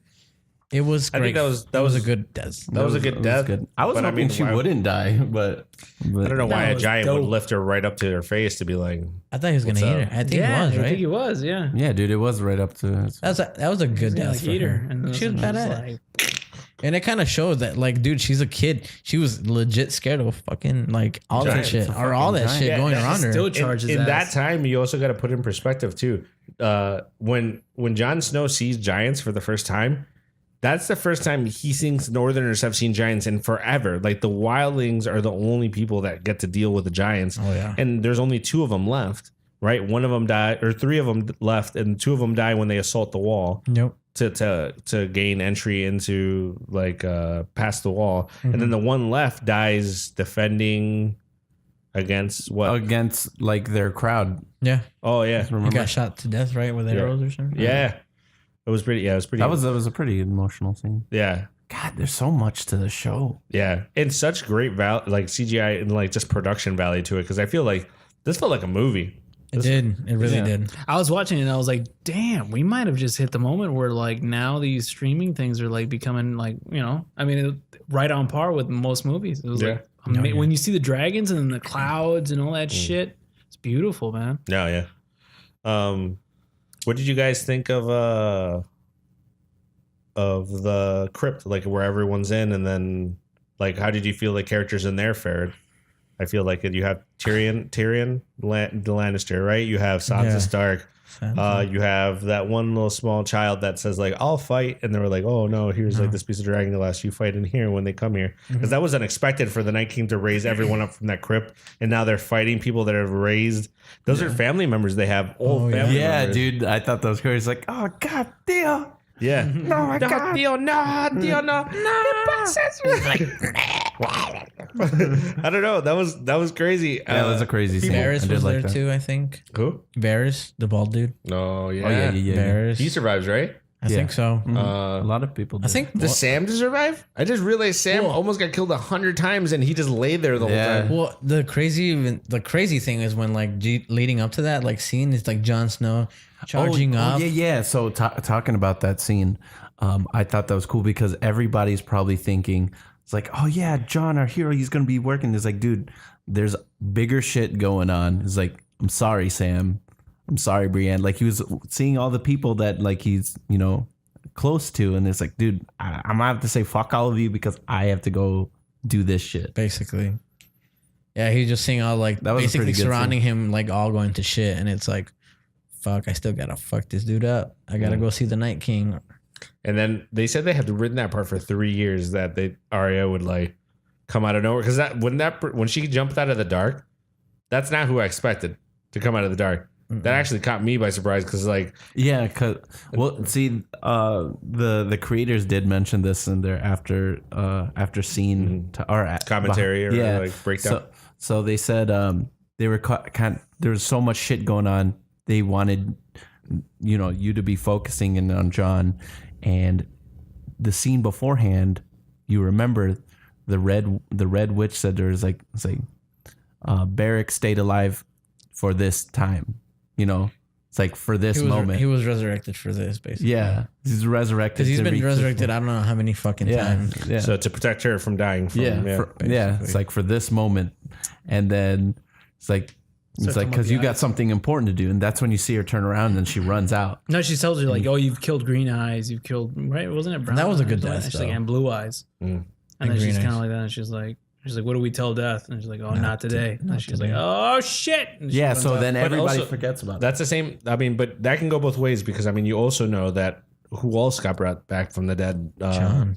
[SPEAKER 1] It was
[SPEAKER 3] I
[SPEAKER 1] great.
[SPEAKER 3] think that was
[SPEAKER 1] a good death.
[SPEAKER 3] That was a good
[SPEAKER 2] It
[SPEAKER 3] death.
[SPEAKER 2] good. I was
[SPEAKER 3] but
[SPEAKER 2] hoping she
[SPEAKER 3] why-
[SPEAKER 2] wouldn't die, but
[SPEAKER 3] I don't know why
[SPEAKER 4] That
[SPEAKER 3] a
[SPEAKER 4] was
[SPEAKER 3] giant would
[SPEAKER 4] dope.
[SPEAKER 3] lift her right up to her face to be like.
[SPEAKER 1] I thought he was gonna
[SPEAKER 3] What's
[SPEAKER 1] eat
[SPEAKER 3] up?
[SPEAKER 1] her. I think
[SPEAKER 4] yeah,
[SPEAKER 1] he was
[SPEAKER 4] I
[SPEAKER 1] right.
[SPEAKER 4] think he was. Yeah.
[SPEAKER 2] yeah, dude, it was right up to.
[SPEAKER 1] That was a good
[SPEAKER 4] Yeah,
[SPEAKER 1] death
[SPEAKER 4] like
[SPEAKER 1] for
[SPEAKER 4] eat
[SPEAKER 1] her.
[SPEAKER 4] her. And
[SPEAKER 1] She was
[SPEAKER 4] just
[SPEAKER 1] badass.
[SPEAKER 4] like,
[SPEAKER 1] And it kind of showed that, like, dude, she's a kid. She was legit scared of fucking, like, all
[SPEAKER 3] Giant.
[SPEAKER 1] that shit. Or all that
[SPEAKER 2] Giant.
[SPEAKER 1] shit
[SPEAKER 3] Yeah,
[SPEAKER 1] going
[SPEAKER 3] yeah,
[SPEAKER 1] around her.
[SPEAKER 4] Still charges
[SPEAKER 3] in that
[SPEAKER 4] ass.
[SPEAKER 3] time, you also got to put in perspective too. When Jon Snow sees giants for the first time, that's the first time he thinks Northerners have seen giants in forever. Like the wildlings are the only people that get to deal with the giants.
[SPEAKER 1] Oh, yeah.
[SPEAKER 3] And there's only 2 of them left, right? One of them died, or 3 of them left, and 2 of them die when they assault the wall.
[SPEAKER 1] Nope.
[SPEAKER 3] To gain entry into like past the wall, and then the one left dies defending against what?
[SPEAKER 2] Against like their crowd.
[SPEAKER 1] Yeah.
[SPEAKER 3] Oh yeah,
[SPEAKER 1] He
[SPEAKER 2] Remember?
[SPEAKER 1] got shot to death, right? With arrows or something?
[SPEAKER 3] yeah. It was pretty. Yeah, it was pretty.
[SPEAKER 2] That was a pretty emotional scene.
[SPEAKER 3] yeah,
[SPEAKER 2] God, there's so much to the show.
[SPEAKER 3] yeah, and such great like CGI and like just production value to it because I feel like this felt like a movie.
[SPEAKER 1] It did. It really
[SPEAKER 2] Yeah.
[SPEAKER 1] did.
[SPEAKER 4] I was watching it and I was like, damn, we might have just hit the moment where like now these streaming things are like becoming like, you know, I mean, right on par with most movies. It was like, when you see the dragons and the clouds and all that shit, it's beautiful, man.
[SPEAKER 3] No, yeah. What did you guys think of the crypt, like where everyone's in, and then like how did you feel the characters in there fared? I feel like you have Tyrion, the Lannister, right? You have Sansa
[SPEAKER 1] Yeah.
[SPEAKER 3] Stark. You have that one little small child that says like, "I'll fight," and they were like, "Oh no, here's like this piece of dragon glass. You fight in here when they come here," because that was unexpected for the Night King to raise everyone up from that crypt, and now they're fighting people that have raised. Those are family members they have. Old family
[SPEAKER 2] Yeah,
[SPEAKER 3] members.
[SPEAKER 2] dude. I thought that was crazy. Like, oh god damn.
[SPEAKER 3] Yeah.
[SPEAKER 2] No, my god.
[SPEAKER 3] Dio, no. I don't know. That was crazy.
[SPEAKER 2] Yeah, that was a crazy scene.
[SPEAKER 1] Varys
[SPEAKER 2] I did
[SPEAKER 1] was
[SPEAKER 2] like
[SPEAKER 1] there
[SPEAKER 2] that.
[SPEAKER 1] too, I think.
[SPEAKER 3] Who?
[SPEAKER 1] Varys, the bald dude.
[SPEAKER 3] No, yeah.
[SPEAKER 2] Oh yeah.
[SPEAKER 1] Varys.
[SPEAKER 3] He survives, right?
[SPEAKER 1] I think so.
[SPEAKER 2] A lot of people.
[SPEAKER 1] I think
[SPEAKER 3] Does Sam survive? I just realized Sam almost got killed 100 times and he just laid there the
[SPEAKER 2] Yeah.
[SPEAKER 3] whole time.
[SPEAKER 1] Well, the crazy thing is when like leading up to that like scene is like Jon Snow charging up.
[SPEAKER 2] Yeah. So talking about that scene, I thought that was cool because everybody's probably thinking it's like, oh yeah, John, our hero, he's gonna be working. It's like, dude, there's bigger shit going on. It's like, I'm sorry, Sam. I'm sorry, Brienne. Like he was seeing all the people that like he's close to, and it's like, dude, I'm gonna have to say fuck all of you because I have to go do this shit.
[SPEAKER 1] Basically. Yeah, he's just seeing all like
[SPEAKER 2] That was a
[SPEAKER 1] basically
[SPEAKER 2] pretty good
[SPEAKER 1] surrounding him like all going to shit, and it's like, fuck, I still gotta fuck this dude up. I gotta go see the Night King.
[SPEAKER 3] And then they said they had written that part for 3 years that Arya would like come out of nowhere because when she jumped out of the dark, that's not who I expected to come out of the dark. That actually caught me by surprise because like
[SPEAKER 2] Yeah, cause see, the creators did mention this in their after scene
[SPEAKER 3] commentary or like breakdown.
[SPEAKER 2] So they said they were there was so much shit going on. They wanted you to be focusing in on John, and the scene beforehand. You remember the red witch said there was like Beric stayed alive for this time. It's like for this moment.
[SPEAKER 1] He was resurrected for this, basically.
[SPEAKER 2] Yeah, he's resurrected.
[SPEAKER 1] Because he's
[SPEAKER 2] to
[SPEAKER 1] been
[SPEAKER 2] reach this
[SPEAKER 1] resurrected I don't know how many fucking times.
[SPEAKER 2] Yeah.
[SPEAKER 3] so to protect her from dying from
[SPEAKER 2] It's like for this moment, and then it's like because you got something important to do, and that's when you see her turn around and then she runs out.
[SPEAKER 4] No, she tells you like, oh, you've killed Green Eyes, you've killed right, wasn't it? Brown
[SPEAKER 1] That was a good
[SPEAKER 4] Eyes?
[SPEAKER 1] death,
[SPEAKER 4] She's like,
[SPEAKER 1] though.
[SPEAKER 4] and Blue Eyes, and then
[SPEAKER 1] Green
[SPEAKER 4] she's kind
[SPEAKER 1] Eyes.
[SPEAKER 4] of like that, and she's like, what do we tell Death? And she's like, oh, not today. And she's like, oh shit. And she
[SPEAKER 2] Yeah,
[SPEAKER 4] runs
[SPEAKER 2] so
[SPEAKER 4] out.
[SPEAKER 2] then everybody
[SPEAKER 3] also-
[SPEAKER 2] forgets about it.
[SPEAKER 3] That's the same. I mean, but that can go both ways because I mean, you also know that who else got brought back from the dead? Jon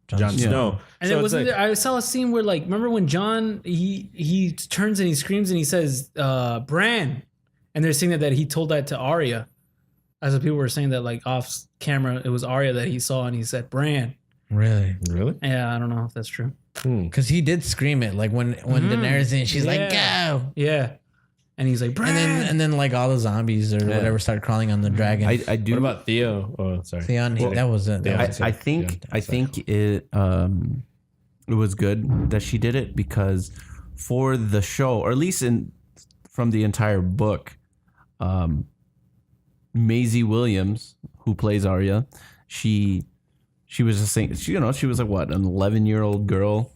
[SPEAKER 3] Snow.
[SPEAKER 4] And
[SPEAKER 3] So
[SPEAKER 4] it
[SPEAKER 3] it's
[SPEAKER 4] wasn't.
[SPEAKER 3] like-
[SPEAKER 4] I saw a scene where like, remember when John he turns and he screams and he says, Bran, and they're saying that he told that to Arya. As the people were saying that like off camera, it was Arya that he saw and he said Bran.
[SPEAKER 1] Really?
[SPEAKER 3] really?
[SPEAKER 4] Yeah, I don't know if that's true.
[SPEAKER 1] Because he did scream it like when Daenerys in, she's like,
[SPEAKER 4] Yeah.
[SPEAKER 1] go.
[SPEAKER 4] Yeah, and he's like, Bran.
[SPEAKER 1] And then like all the zombies or whatever started crawling on the dragon.
[SPEAKER 2] I do.
[SPEAKER 3] What about Theo? Oh, sorry.
[SPEAKER 1] Theon, that was it.
[SPEAKER 3] Yeah.
[SPEAKER 2] I think it was good that she did it because for the show, or at least from the entire book, Maisie Williams, who plays Arya, she was just saying, she was like what, an 11-year-old girl,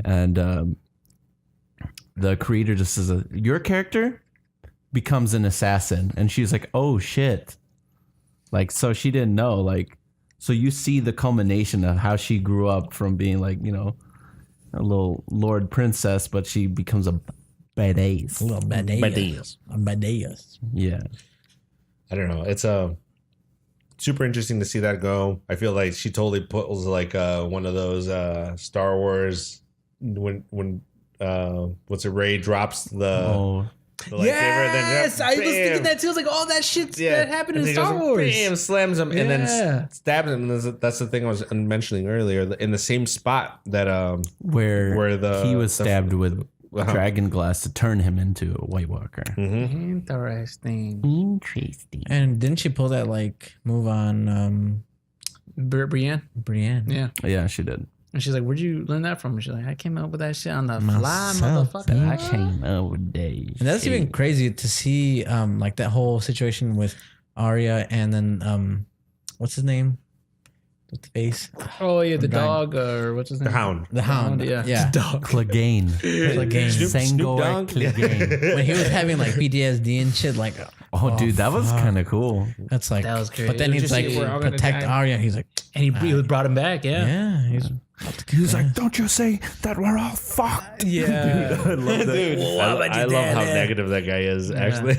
[SPEAKER 2] and the creator just says, your character becomes an assassin, and she's like, oh shit, like, so she didn't know, like, So you see the culmination of how she grew up from being like, you know, a little Lord Princess, but she becomes a badass.
[SPEAKER 1] A little badass. A badass.
[SPEAKER 2] Yeah.
[SPEAKER 3] I don't know. It's super interesting to see that go. I feel like she totally pulls like one of those Star Wars when what's it, Ray drops the lightsaber.
[SPEAKER 4] Yes, I was thinking that too. I was like, all that shit that happened in Star Wars.
[SPEAKER 3] Bam, slams him and then stabs him. And that's the thing I was mentioning earlier. In the same spot that
[SPEAKER 2] where he was stabbed with
[SPEAKER 3] Uh-huh.
[SPEAKER 2] dragon glass to turn him into a White Walker.
[SPEAKER 4] Interesting.
[SPEAKER 2] Interesting.
[SPEAKER 1] And didn't she pull that like move on
[SPEAKER 4] Brienne?
[SPEAKER 1] Brienne?
[SPEAKER 4] Yeah.
[SPEAKER 2] Yeah, she did.
[SPEAKER 4] And she's like, where'd you learn that from? And she's like, I came up with that shit on the
[SPEAKER 1] Myself,
[SPEAKER 4] fly, motherfucker.
[SPEAKER 2] I came up with days.
[SPEAKER 1] And that's even crazy to see like that whole situation with Arya and then what's his name? With the face.
[SPEAKER 4] Oh, yeah, the
[SPEAKER 1] Guy.
[SPEAKER 4] dog, or what's his name?
[SPEAKER 3] The Hound.
[SPEAKER 1] The Hound.
[SPEAKER 4] Yeah.
[SPEAKER 1] Yeah.
[SPEAKER 4] Dog.
[SPEAKER 2] Clegane.
[SPEAKER 1] Clegane.
[SPEAKER 3] Snoop Dogg.
[SPEAKER 2] Clegane.
[SPEAKER 1] When he was having like PTSD and shit, like
[SPEAKER 2] Oh, dude, that was
[SPEAKER 1] fuck.
[SPEAKER 2] kind of cool.
[SPEAKER 1] That's like,
[SPEAKER 4] That was crazy.
[SPEAKER 1] but then
[SPEAKER 4] It was
[SPEAKER 1] he's
[SPEAKER 4] just
[SPEAKER 1] like,
[SPEAKER 4] we're all gonna
[SPEAKER 1] protect
[SPEAKER 4] die.
[SPEAKER 1] Arya. He's like,
[SPEAKER 4] And he brought him back, yeah.
[SPEAKER 1] yeah, he's
[SPEAKER 2] He was like, "Don't you say that we're all fucked."
[SPEAKER 4] Yeah.
[SPEAKER 2] I love that.
[SPEAKER 3] Dude, I love how negative that guy is, actually.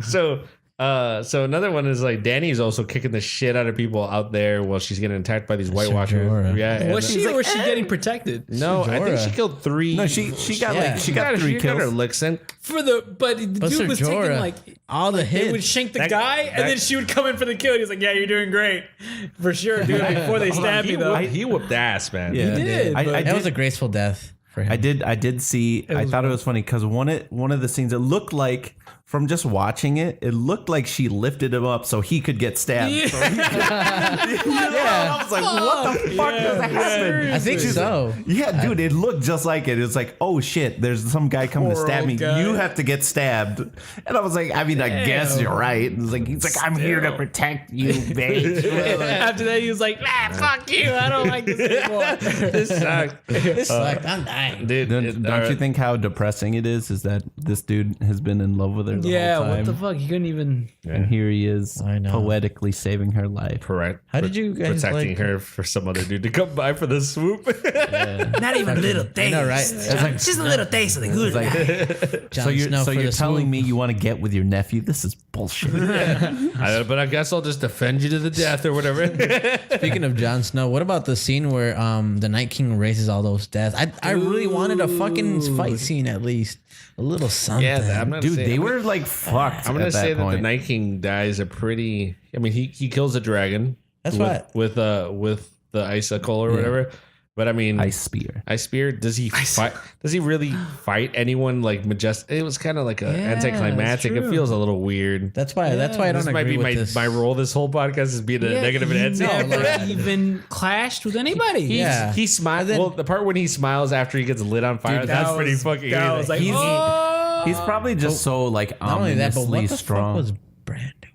[SPEAKER 3] So another one is like Dany's also kicking the shit out of people out there while she's getting attacked by these White Walkers.
[SPEAKER 1] Jorah.
[SPEAKER 3] Yeah. and-
[SPEAKER 4] Was she or was she getting protected?
[SPEAKER 3] No, I think she
[SPEAKER 1] Jorah.
[SPEAKER 3] killed 3.
[SPEAKER 2] No, she got
[SPEAKER 1] Yeah.
[SPEAKER 2] like she got 3
[SPEAKER 3] She got her
[SPEAKER 2] kills.
[SPEAKER 3] licks in.
[SPEAKER 4] But the
[SPEAKER 1] But
[SPEAKER 4] dude was taking
[SPEAKER 1] Jorah,
[SPEAKER 4] like
[SPEAKER 1] all the
[SPEAKER 4] they would
[SPEAKER 1] hits.
[SPEAKER 4] shank the
[SPEAKER 3] That-
[SPEAKER 4] guy,
[SPEAKER 3] that-
[SPEAKER 4] and then she would come in for the kill. He's like, "Yeah, you're doing great, for sure, dude." Before they stab me, though.
[SPEAKER 3] He whooped ass, man.
[SPEAKER 2] Yeah.
[SPEAKER 4] He did.
[SPEAKER 2] I
[SPEAKER 4] but-
[SPEAKER 2] did-
[SPEAKER 1] That was a graceful death for him.
[SPEAKER 2] I did see. I thought it was funny because one of the scenes, it looked like from just watching it, it looked like she lifted him up so he could get stabbed.
[SPEAKER 4] Yeah.
[SPEAKER 2] So he I was like, what the fuck just happened?
[SPEAKER 1] I think so.
[SPEAKER 2] Yeah, dude, it looked just like it. It's like, oh shit, there's some guy coming to
[SPEAKER 4] Poor
[SPEAKER 2] stab
[SPEAKER 4] old
[SPEAKER 2] me.
[SPEAKER 4] guy.
[SPEAKER 2] You have to get stabbed. And I was like, I mean, I guess you're right. It's like he's like, I'm here to protect you, bitch.
[SPEAKER 4] After that, he was like, "Fuck you! I don't like this anymore."
[SPEAKER 3] This sucked.
[SPEAKER 1] It's like, I'm dying.
[SPEAKER 3] Dude,
[SPEAKER 2] Don't you think how depressing it is that this dude has been in love with her the
[SPEAKER 4] Yeah,
[SPEAKER 2] whole time?
[SPEAKER 4] what the fuck? He couldn't even.
[SPEAKER 2] And here he is,
[SPEAKER 1] I know.
[SPEAKER 2] poetically saving her life.
[SPEAKER 3] Correct.
[SPEAKER 1] How did you guys
[SPEAKER 3] protecting
[SPEAKER 1] like-
[SPEAKER 3] her for some other dude to come by for the swoop?
[SPEAKER 4] Not even little
[SPEAKER 1] I
[SPEAKER 4] things.
[SPEAKER 1] know, right?
[SPEAKER 2] It's like,
[SPEAKER 4] Just a little taste of the good.
[SPEAKER 1] Jon
[SPEAKER 2] so you're,
[SPEAKER 1] Snow
[SPEAKER 2] so
[SPEAKER 1] for
[SPEAKER 2] you're
[SPEAKER 1] the
[SPEAKER 2] telling
[SPEAKER 1] swoop.
[SPEAKER 2] me you want to get with your nephew? This is bullshit.
[SPEAKER 3] But I guess I'll just defend you to the death or whatever.
[SPEAKER 1] Speaking of Jon Snow, what about the scene where the Night King raises all those deaths? I really wanted a fucking fight scene at least. A little something.
[SPEAKER 3] Yeah, I'm not
[SPEAKER 2] Dude,
[SPEAKER 3] saying,
[SPEAKER 2] they were like fucked.
[SPEAKER 3] I'm gonna
[SPEAKER 2] at
[SPEAKER 3] say
[SPEAKER 2] that
[SPEAKER 3] that
[SPEAKER 2] point.
[SPEAKER 3] the Night King dies a pretty. I mean, he kills a dragon.
[SPEAKER 1] That's
[SPEAKER 3] with
[SPEAKER 1] what.
[SPEAKER 3] with the icicle or whatever. But I mean,
[SPEAKER 2] Ice spear.
[SPEAKER 3] Ice Spear. Does he fight? Does he really fight anyone like majestic? It was kind of like a anticlimactic. It
[SPEAKER 4] true.
[SPEAKER 3] feels a little weird.
[SPEAKER 1] That's why I don't
[SPEAKER 3] This might
[SPEAKER 1] agree
[SPEAKER 3] be
[SPEAKER 1] with this.
[SPEAKER 3] my role. This whole podcast is being a negative and head.
[SPEAKER 4] Never even clashed with anybody.
[SPEAKER 1] Yeah.
[SPEAKER 3] He smiles. Well, the part when he smiles after he gets lit on fire,
[SPEAKER 4] Dude,
[SPEAKER 3] that's
[SPEAKER 4] that
[SPEAKER 3] pretty
[SPEAKER 4] was-
[SPEAKER 3] fucking.
[SPEAKER 4] that was like,
[SPEAKER 3] He's-
[SPEAKER 2] He's probably just so like
[SPEAKER 1] Not only that, but
[SPEAKER 2] ominously
[SPEAKER 1] what the
[SPEAKER 2] strong.
[SPEAKER 1] fuck was Bran doing?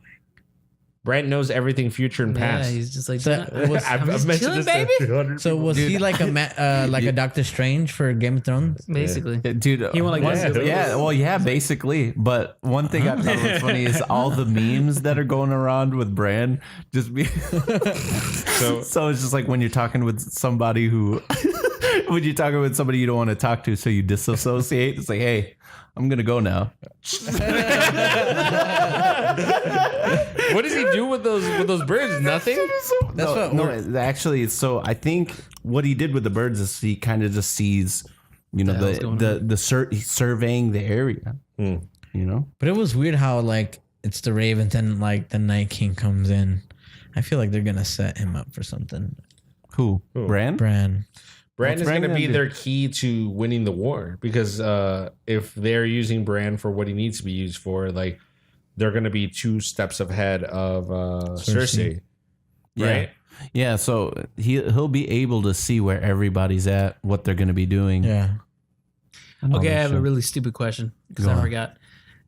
[SPEAKER 3] Brent knows everything, future and
[SPEAKER 4] Yeah,
[SPEAKER 3] past.
[SPEAKER 4] he's just like,
[SPEAKER 1] So, was,
[SPEAKER 3] I've
[SPEAKER 4] just
[SPEAKER 3] mentioned
[SPEAKER 4] chilling,
[SPEAKER 3] this
[SPEAKER 4] baby.
[SPEAKER 3] to 200
[SPEAKER 1] so was he like a Doctor Strange for Game of Thrones?
[SPEAKER 4] basically.
[SPEAKER 2] Dude,
[SPEAKER 4] He went like
[SPEAKER 2] one-
[SPEAKER 4] this.
[SPEAKER 2] yeah, well, yeah, basically. But one thing I thought was funny is all the memes that are going around with Bran. Just be so it's just like when you're talking with somebody who, when you're talking with somebody you don't want to talk to, so you disassociate. It's like, hey, I'm gonna go now.
[SPEAKER 3] What does he do with those birds? Nothing.
[SPEAKER 1] That's what
[SPEAKER 2] Actually, so I think what he did with the birds is he kind of just sees, you know,
[SPEAKER 4] hell's going
[SPEAKER 2] he's surveying the area. You know,
[SPEAKER 1] But it was weird how like it's the Ravens and like the Night King comes in. I feel like they're gonna set him up for something.
[SPEAKER 2] who? Bran?
[SPEAKER 1] Bran.
[SPEAKER 3] Bran
[SPEAKER 2] What's
[SPEAKER 3] is
[SPEAKER 2] Bran
[SPEAKER 3] going to be
[SPEAKER 2] gonna do?
[SPEAKER 3] their key to winning the war because if they're using Bran for what he needs to be used for, like they're going to be 2 steps ahead of Cersei, right?
[SPEAKER 2] Yeah, so he'll be able to see where everybody's at, what they're going to be doing.
[SPEAKER 1] Yeah.
[SPEAKER 4] Okay, I have a really stupid question because
[SPEAKER 2] Go
[SPEAKER 4] I
[SPEAKER 2] on.
[SPEAKER 4] forgot.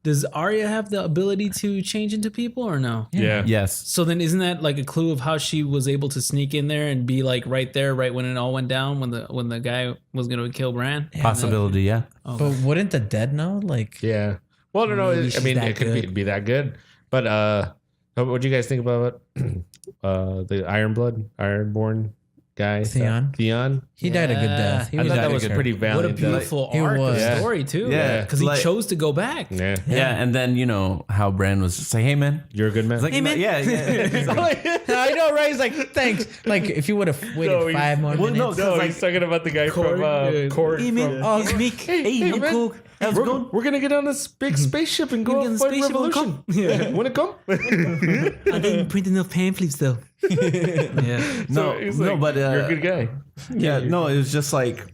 [SPEAKER 4] Does Arya have the ability to change into people or no?
[SPEAKER 3] Yeah.
[SPEAKER 2] Yes.
[SPEAKER 4] So then, isn't that like a clue of how she was able to sneak in there and be like right there, right when it all went down, when the guy was gonna kill Bran?
[SPEAKER 2] Possibility, yeah.
[SPEAKER 1] But wouldn't the dead know? Like,
[SPEAKER 3] Yeah. Well, no,
[SPEAKER 1] Maybe
[SPEAKER 3] I
[SPEAKER 1] she's
[SPEAKER 3] mean,
[SPEAKER 1] that
[SPEAKER 3] it could
[SPEAKER 1] good.
[SPEAKER 3] be that good, but What do you guys think about the Ironborn guy? Theon.
[SPEAKER 1] He died a good death.
[SPEAKER 4] He
[SPEAKER 3] I
[SPEAKER 4] was
[SPEAKER 3] thought
[SPEAKER 4] died
[SPEAKER 3] that
[SPEAKER 4] a
[SPEAKER 3] was
[SPEAKER 4] good
[SPEAKER 3] pretty
[SPEAKER 4] What a
[SPEAKER 3] valiant.
[SPEAKER 4] beautiful
[SPEAKER 1] He
[SPEAKER 4] arc
[SPEAKER 1] was.
[SPEAKER 4] of story too.
[SPEAKER 2] Yeah.
[SPEAKER 4] Because he
[SPEAKER 2] Like-
[SPEAKER 4] chose to go back.
[SPEAKER 3] Yeah.
[SPEAKER 2] Yeah, and then you know how Bran was just like, "Hey man,
[SPEAKER 3] You're a good man.
[SPEAKER 2] it's like,
[SPEAKER 4] man.
[SPEAKER 2] yeah." He's like,
[SPEAKER 1] I know, right? He's like, thanks. Like, if you would have waited
[SPEAKER 3] No, he's-
[SPEAKER 1] 5 more
[SPEAKER 2] well,
[SPEAKER 1] minutes.
[SPEAKER 2] no,
[SPEAKER 3] he's talking about the guy
[SPEAKER 4] Cord, yeah.
[SPEAKER 3] Cord from.
[SPEAKER 1] Oh, it's Meek.
[SPEAKER 2] "Hey, I'm
[SPEAKER 3] man.
[SPEAKER 2] cool. How's it going?"
[SPEAKER 3] We're gonna get on this big spaceship and go
[SPEAKER 4] Get on the
[SPEAKER 3] fight
[SPEAKER 4] spaceship and
[SPEAKER 3] revolution.
[SPEAKER 4] come. Yeah.
[SPEAKER 3] Wanna come?
[SPEAKER 4] I didn't print enough pamphlets though. Yeah.
[SPEAKER 2] No,
[SPEAKER 3] He's
[SPEAKER 2] no,
[SPEAKER 3] like,
[SPEAKER 2] but
[SPEAKER 3] you're a good guy.
[SPEAKER 2] yeah, no, it was just like, it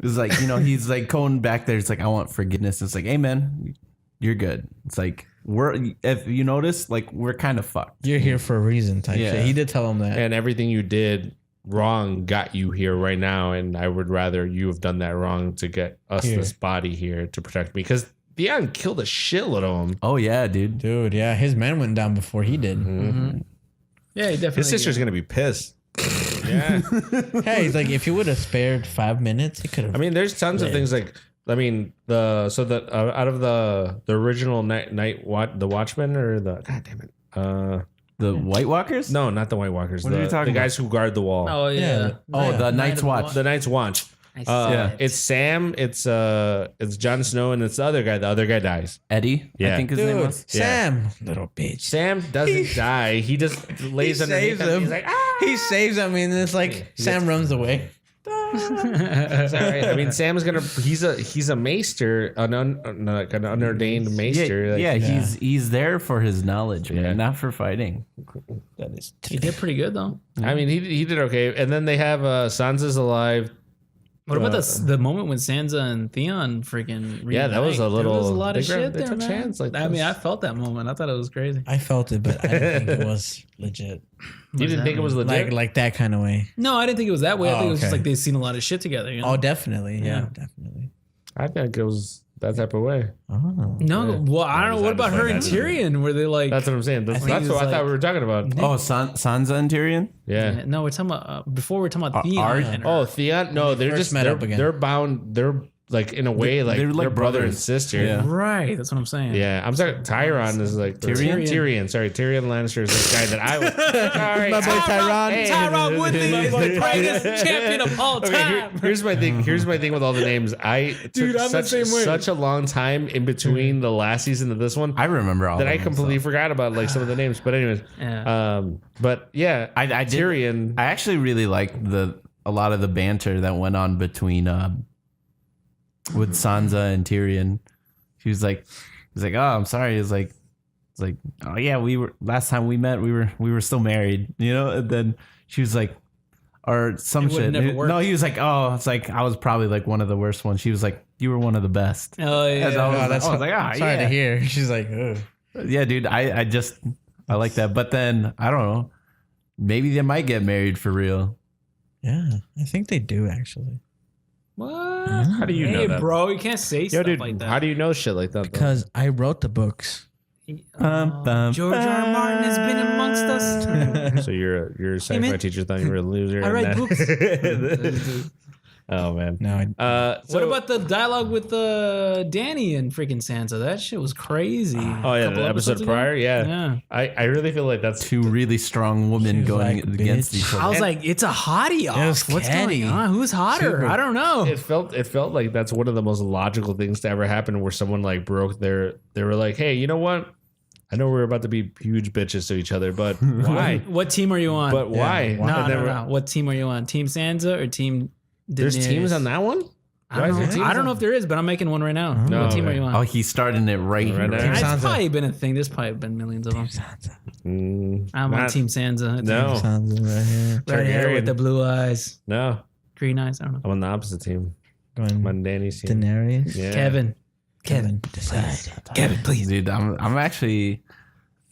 [SPEAKER 2] was like, you know, he's like going back there. It's like, I want forgiveness. It's like, hey man, you're good. It's like if you notice, like we're kind of fucked.
[SPEAKER 1] You're here for a reason type
[SPEAKER 2] Yeah.
[SPEAKER 1] shit. He did tell him that.
[SPEAKER 3] And everything you did wrong got you here right now, and I would rather you have done that wrong to get us
[SPEAKER 1] Here.
[SPEAKER 3] this body here to protect me, because Theon killed a shitload of them.
[SPEAKER 2] Oh yeah, dude.
[SPEAKER 1] Dude, yeah, his men went down before he did.
[SPEAKER 4] Yeah, he definitely.
[SPEAKER 3] His sister's gonna be pissed. Yeah,
[SPEAKER 1] Hey, he's like, if you would have spared 5 minutes, he could have.
[SPEAKER 3] I mean, there's tons of things like, I mean, out of the original the Watchmen, or the, god damn it,
[SPEAKER 2] The White Walkers?
[SPEAKER 3] no, not the White Walkers,
[SPEAKER 2] What are you
[SPEAKER 3] the
[SPEAKER 2] talking
[SPEAKER 3] guys who guard the wall.
[SPEAKER 4] Oh yeah.
[SPEAKER 1] Yeah.
[SPEAKER 2] Oh, the Night's Watch.
[SPEAKER 3] The Night's Watch.
[SPEAKER 2] Yeah.
[SPEAKER 3] It's Sam. It's Jon Snow, and it's the other guy. The other guy dies.
[SPEAKER 2] Eddie,
[SPEAKER 3] Yeah.
[SPEAKER 2] I think his name
[SPEAKER 1] Dude,
[SPEAKER 2] was.
[SPEAKER 1] Sam, little bitch.
[SPEAKER 3] Sam doesn't die. He just lays underneath
[SPEAKER 1] saves
[SPEAKER 3] him.
[SPEAKER 1] him.
[SPEAKER 3] He's like, ah.
[SPEAKER 1] He saves him, and it's like Sam runs away.
[SPEAKER 3] It's all right. I mean, Sam's gonna. He's a maester, an unordained maester. Like,
[SPEAKER 2] Yeah, he's there for his knowledge, man,
[SPEAKER 3] Yeah.
[SPEAKER 2] not for fighting.
[SPEAKER 1] That is.
[SPEAKER 4] He did pretty good though.
[SPEAKER 3] I mean, he did okay. And then they have Sansa's alive.
[SPEAKER 4] What about the moment when Sansa and Theon freaking?
[SPEAKER 3] Yeah, that was a
[SPEAKER 4] reunite?
[SPEAKER 3] little-
[SPEAKER 4] There was a lot
[SPEAKER 3] they
[SPEAKER 4] of shit
[SPEAKER 3] they
[SPEAKER 4] there,
[SPEAKER 3] took
[SPEAKER 4] man.
[SPEAKER 3] hands like
[SPEAKER 4] I mean,
[SPEAKER 3] this.
[SPEAKER 4] I felt that moment. I thought it was crazy.
[SPEAKER 1] I felt it, but I didn't think it was legit.
[SPEAKER 3] You didn't think it was legit?
[SPEAKER 1] Like that kind of way.
[SPEAKER 4] No, I didn't think it was that way. I
[SPEAKER 1] Oh,
[SPEAKER 4] think it was just
[SPEAKER 1] okay.
[SPEAKER 4] like they've seen a lot of shit together. You know?
[SPEAKER 1] Oh, definitely. Yeah,
[SPEAKER 4] Yeah.
[SPEAKER 1] definitely.
[SPEAKER 3] I think it was that type of way.
[SPEAKER 1] Oh.
[SPEAKER 4] No,
[SPEAKER 3] Yeah.
[SPEAKER 4] well, I don't know. What about her and Tyrion? Were they like?
[SPEAKER 3] That's what I'm saying. That's
[SPEAKER 4] think
[SPEAKER 3] what
[SPEAKER 4] it was
[SPEAKER 3] I thought
[SPEAKER 4] like-
[SPEAKER 3] we were talking about.
[SPEAKER 2] Oh, Sansa and Tyrion?
[SPEAKER 3] Yeah.
[SPEAKER 4] No, we're talking about before. We're talking about Theon.
[SPEAKER 2] Art?
[SPEAKER 4] and her.
[SPEAKER 3] Oh, Theon? No, they're
[SPEAKER 1] first
[SPEAKER 3] just
[SPEAKER 1] met up again.
[SPEAKER 3] they're bound. They're like in a way like
[SPEAKER 2] they're like
[SPEAKER 3] they're brother and
[SPEAKER 2] brothers.
[SPEAKER 3] sister.
[SPEAKER 2] Yeah.
[SPEAKER 4] right. That's what I'm saying.
[SPEAKER 3] Yeah, I'm sorry. Tyrion is like
[SPEAKER 2] Tyrion?
[SPEAKER 3] Tyrion. Sorry, Tyrion Lannister is this guy that I was. Sorry,
[SPEAKER 1] My boy Tyron.
[SPEAKER 3] Hey.
[SPEAKER 4] Tyron Woodley is the greatest champion of all
[SPEAKER 3] Okay,
[SPEAKER 4] time.
[SPEAKER 3] here's my thing. Here's my thing with all the names. I took
[SPEAKER 4] Dude, I'm the
[SPEAKER 3] such,
[SPEAKER 4] same way.
[SPEAKER 3] such a long time in between the last season of this one
[SPEAKER 2] I remember all
[SPEAKER 3] that
[SPEAKER 2] of
[SPEAKER 3] I
[SPEAKER 2] them,
[SPEAKER 3] completely
[SPEAKER 2] so.
[SPEAKER 3] forgot about like some of the names. But anyways,
[SPEAKER 4] Yeah.
[SPEAKER 3] but yeah,
[SPEAKER 2] I did-
[SPEAKER 3] Tyrion.
[SPEAKER 2] I actually really liked a lot of the banter that went on between with Sansa and Tyrion. He's like, oh, I'm sorry. It's like, oh yeah, we were last time we met, we were still married, you know. And then she was like, or some
[SPEAKER 4] It would've
[SPEAKER 2] shit.
[SPEAKER 4] never worked.
[SPEAKER 2] No, he was like, oh, it's like I was probably like one of the worst ones. She was like, you were one of the best.
[SPEAKER 4] Oh yeah.
[SPEAKER 2] And I was
[SPEAKER 1] Oh, that's
[SPEAKER 2] I was like, ah,
[SPEAKER 1] sorry
[SPEAKER 2] yeah.
[SPEAKER 1] to hear. She's like, ugh.
[SPEAKER 2] Yeah, dude, I like that. But then I don't know. Maybe they might get married for real.
[SPEAKER 1] Yeah, I think they do actually.
[SPEAKER 4] What?
[SPEAKER 3] How do you know
[SPEAKER 4] Hey,
[SPEAKER 3] that?
[SPEAKER 4] bro, you can't say
[SPEAKER 3] Yo,
[SPEAKER 4] stuff
[SPEAKER 3] dude,
[SPEAKER 4] like that.
[SPEAKER 3] how do you know shit like that? Though?
[SPEAKER 1] Because I wrote the books.
[SPEAKER 4] George R. R. Martin has been amongst us.
[SPEAKER 3] So your sci-fi
[SPEAKER 4] man.
[SPEAKER 3] teacher thought you were a loser.
[SPEAKER 4] I
[SPEAKER 3] and
[SPEAKER 4] write
[SPEAKER 3] that- Oh man.
[SPEAKER 1] No,
[SPEAKER 4] What about the dialogue with Danny and freaking Sansa? That shit was crazy.
[SPEAKER 3] Oh yeah,
[SPEAKER 4] Couple
[SPEAKER 3] the episode
[SPEAKER 4] episodes ago?
[SPEAKER 3] prior. Yeah.
[SPEAKER 4] Yeah.
[SPEAKER 3] I really feel like that's
[SPEAKER 2] Two really strong women
[SPEAKER 1] She's
[SPEAKER 2] going
[SPEAKER 1] like,
[SPEAKER 2] against
[SPEAKER 1] bitch.
[SPEAKER 2] each other.
[SPEAKER 4] I was like, it's a hottie off.
[SPEAKER 1] was
[SPEAKER 4] What's
[SPEAKER 1] catty.
[SPEAKER 4] going on? Who's hotter?
[SPEAKER 1] Super.
[SPEAKER 4] I don't know.
[SPEAKER 3] it felt like that's one of the most logical things to ever happen, where someone like broke they were like, hey, you know what? I know we're about to be huge bitches to each other, but why?
[SPEAKER 4] What team are you on?
[SPEAKER 3] But why?
[SPEAKER 4] No,
[SPEAKER 3] And then
[SPEAKER 4] no,
[SPEAKER 3] we're-
[SPEAKER 4] no. What team are you on? Team Sansa or Team
[SPEAKER 3] There's
[SPEAKER 4] Daenerys?
[SPEAKER 3] teams on that one?
[SPEAKER 4] I
[SPEAKER 3] Why
[SPEAKER 4] don't
[SPEAKER 3] is
[SPEAKER 4] know.
[SPEAKER 3] there teams
[SPEAKER 4] I don't
[SPEAKER 3] on-
[SPEAKER 4] know if there is, but I'm making one right now.
[SPEAKER 3] No,
[SPEAKER 4] What team
[SPEAKER 3] okay.
[SPEAKER 4] are you on?
[SPEAKER 2] oh, he's starting it right
[SPEAKER 3] Right
[SPEAKER 2] here.
[SPEAKER 3] now.
[SPEAKER 4] It's
[SPEAKER 1] Sansa.
[SPEAKER 4] probably been a thing. There's probably been millions of them. I'm on
[SPEAKER 3] Not-
[SPEAKER 4] Team Sansa.
[SPEAKER 3] No,
[SPEAKER 1] sounds right here.
[SPEAKER 4] Red hair
[SPEAKER 3] Targaryen.
[SPEAKER 4] with the blue eyes,
[SPEAKER 3] no.
[SPEAKER 4] green eyes. I don't know.
[SPEAKER 3] I'm on the opposite team.
[SPEAKER 1] Going
[SPEAKER 3] I'm on Danny's team.
[SPEAKER 1] Daenerys.
[SPEAKER 3] Yeah.
[SPEAKER 4] Kevin,
[SPEAKER 1] decide.
[SPEAKER 4] Kevin, please.
[SPEAKER 2] Dude, I'm actually,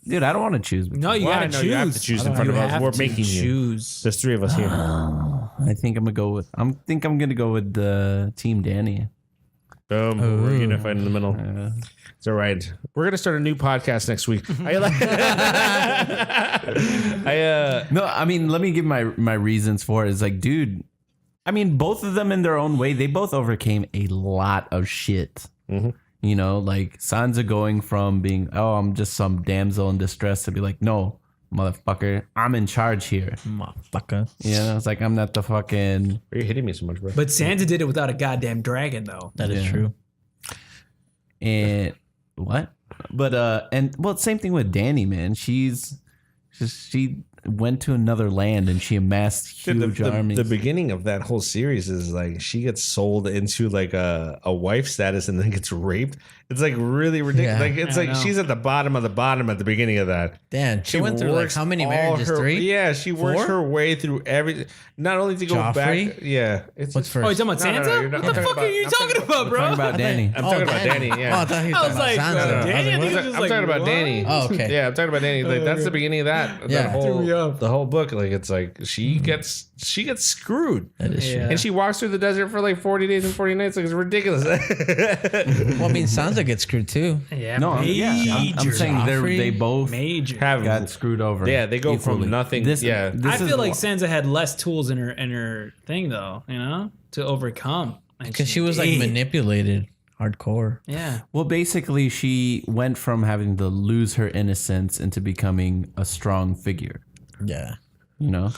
[SPEAKER 2] dude, I don't want to choose.
[SPEAKER 4] No, you
[SPEAKER 3] Why?
[SPEAKER 4] gotta
[SPEAKER 3] No,
[SPEAKER 4] choose.
[SPEAKER 3] you have to choose in
[SPEAKER 4] You
[SPEAKER 3] front of us.
[SPEAKER 4] have
[SPEAKER 3] We're
[SPEAKER 4] to
[SPEAKER 3] making you.
[SPEAKER 4] choose.
[SPEAKER 3] There's three of us here.
[SPEAKER 2] I think I'm gonna go with the Team Danny.
[SPEAKER 3] Boom. We're
[SPEAKER 1] Ooh.
[SPEAKER 3] unified in the middle. It's all right. We're gonna start a new podcast next week.
[SPEAKER 2] No, I mean, let me give my reasons for it. It's like, dude, I mean, both of them in their own way, they both overcame a lot of shit. You You know, like Sansa going from being, oh, I'm just some damsel in distress to be like, no, motherfucker, I'm in charge here.
[SPEAKER 1] Motherfucker.
[SPEAKER 2] You know, it's like I'm not the fucking.
[SPEAKER 3] Why are you hitting me so much, bro?
[SPEAKER 4] But Sansa did it without a goddamn dragon, though.
[SPEAKER 1] That is true.
[SPEAKER 2] And what? But and well, same thing with Dany, man. She went to another land and she amassed huge armies.
[SPEAKER 3] The beginning of that whole series is like she gets sold into like a wife status and then gets raped. It's like really ridiculous.
[SPEAKER 1] Yeah.
[SPEAKER 3] Like it's like she's at the bottom of the bottom at the beginning of that.
[SPEAKER 1] Damn, she went through like
[SPEAKER 3] works
[SPEAKER 1] how many
[SPEAKER 3] all
[SPEAKER 1] marriages?
[SPEAKER 3] her-
[SPEAKER 1] 3?
[SPEAKER 3] Yeah, she works
[SPEAKER 1] 4?
[SPEAKER 3] her way through every. Not only to go
[SPEAKER 1] Joffrey?
[SPEAKER 3] back. Yeah, it's
[SPEAKER 1] What's first?
[SPEAKER 4] Oh, you talking about
[SPEAKER 3] No,
[SPEAKER 4] Sansa?
[SPEAKER 3] no, no, you're not-
[SPEAKER 4] What the
[SPEAKER 3] I'm
[SPEAKER 4] fuck
[SPEAKER 3] talking
[SPEAKER 4] are you
[SPEAKER 3] about-
[SPEAKER 4] talking about, bro?
[SPEAKER 2] Talking about Dany.
[SPEAKER 3] I'm talking about Dany. Yeah.
[SPEAKER 1] Oh, I thought he was
[SPEAKER 4] I was
[SPEAKER 1] talking about
[SPEAKER 4] like,
[SPEAKER 1] Sansa.
[SPEAKER 4] Danny, I think
[SPEAKER 3] I'm
[SPEAKER 4] it was just like,
[SPEAKER 3] talking about
[SPEAKER 4] what?
[SPEAKER 3] Dany.
[SPEAKER 1] Oh, okay.
[SPEAKER 3] Yeah, I'm talking about Dany. Like that's the beginning of that.
[SPEAKER 1] Yeah.
[SPEAKER 3] That
[SPEAKER 4] Threw me
[SPEAKER 3] whole
[SPEAKER 4] off.
[SPEAKER 3] the whole book. Like it's like she gets screwed.
[SPEAKER 1] That is true.
[SPEAKER 4] Yeah.
[SPEAKER 3] And she walks through the desert for like 40 days and 40 nights. Like it's ridiculous.
[SPEAKER 1] Well, I mean, Sansa gets screwed too.
[SPEAKER 4] Yeah,
[SPEAKER 2] No, I'm saying
[SPEAKER 1] Joffrey.
[SPEAKER 2] they both
[SPEAKER 4] major.
[SPEAKER 2] got screwed over.
[SPEAKER 3] Yeah, they go
[SPEAKER 2] equally.
[SPEAKER 3] from nothing.
[SPEAKER 2] This
[SPEAKER 3] yeah.
[SPEAKER 4] I
[SPEAKER 2] is
[SPEAKER 4] feel like
[SPEAKER 2] what-
[SPEAKER 4] Sansa had less tools in her thing, though. You know, to overcome.
[SPEAKER 1] Because she was like
[SPEAKER 4] did.
[SPEAKER 1] manipulated hardcore.
[SPEAKER 4] Yeah.
[SPEAKER 2] Well, basically, she went from having to lose her innocence into becoming a strong figure.
[SPEAKER 1] Yeah.
[SPEAKER 2] You know,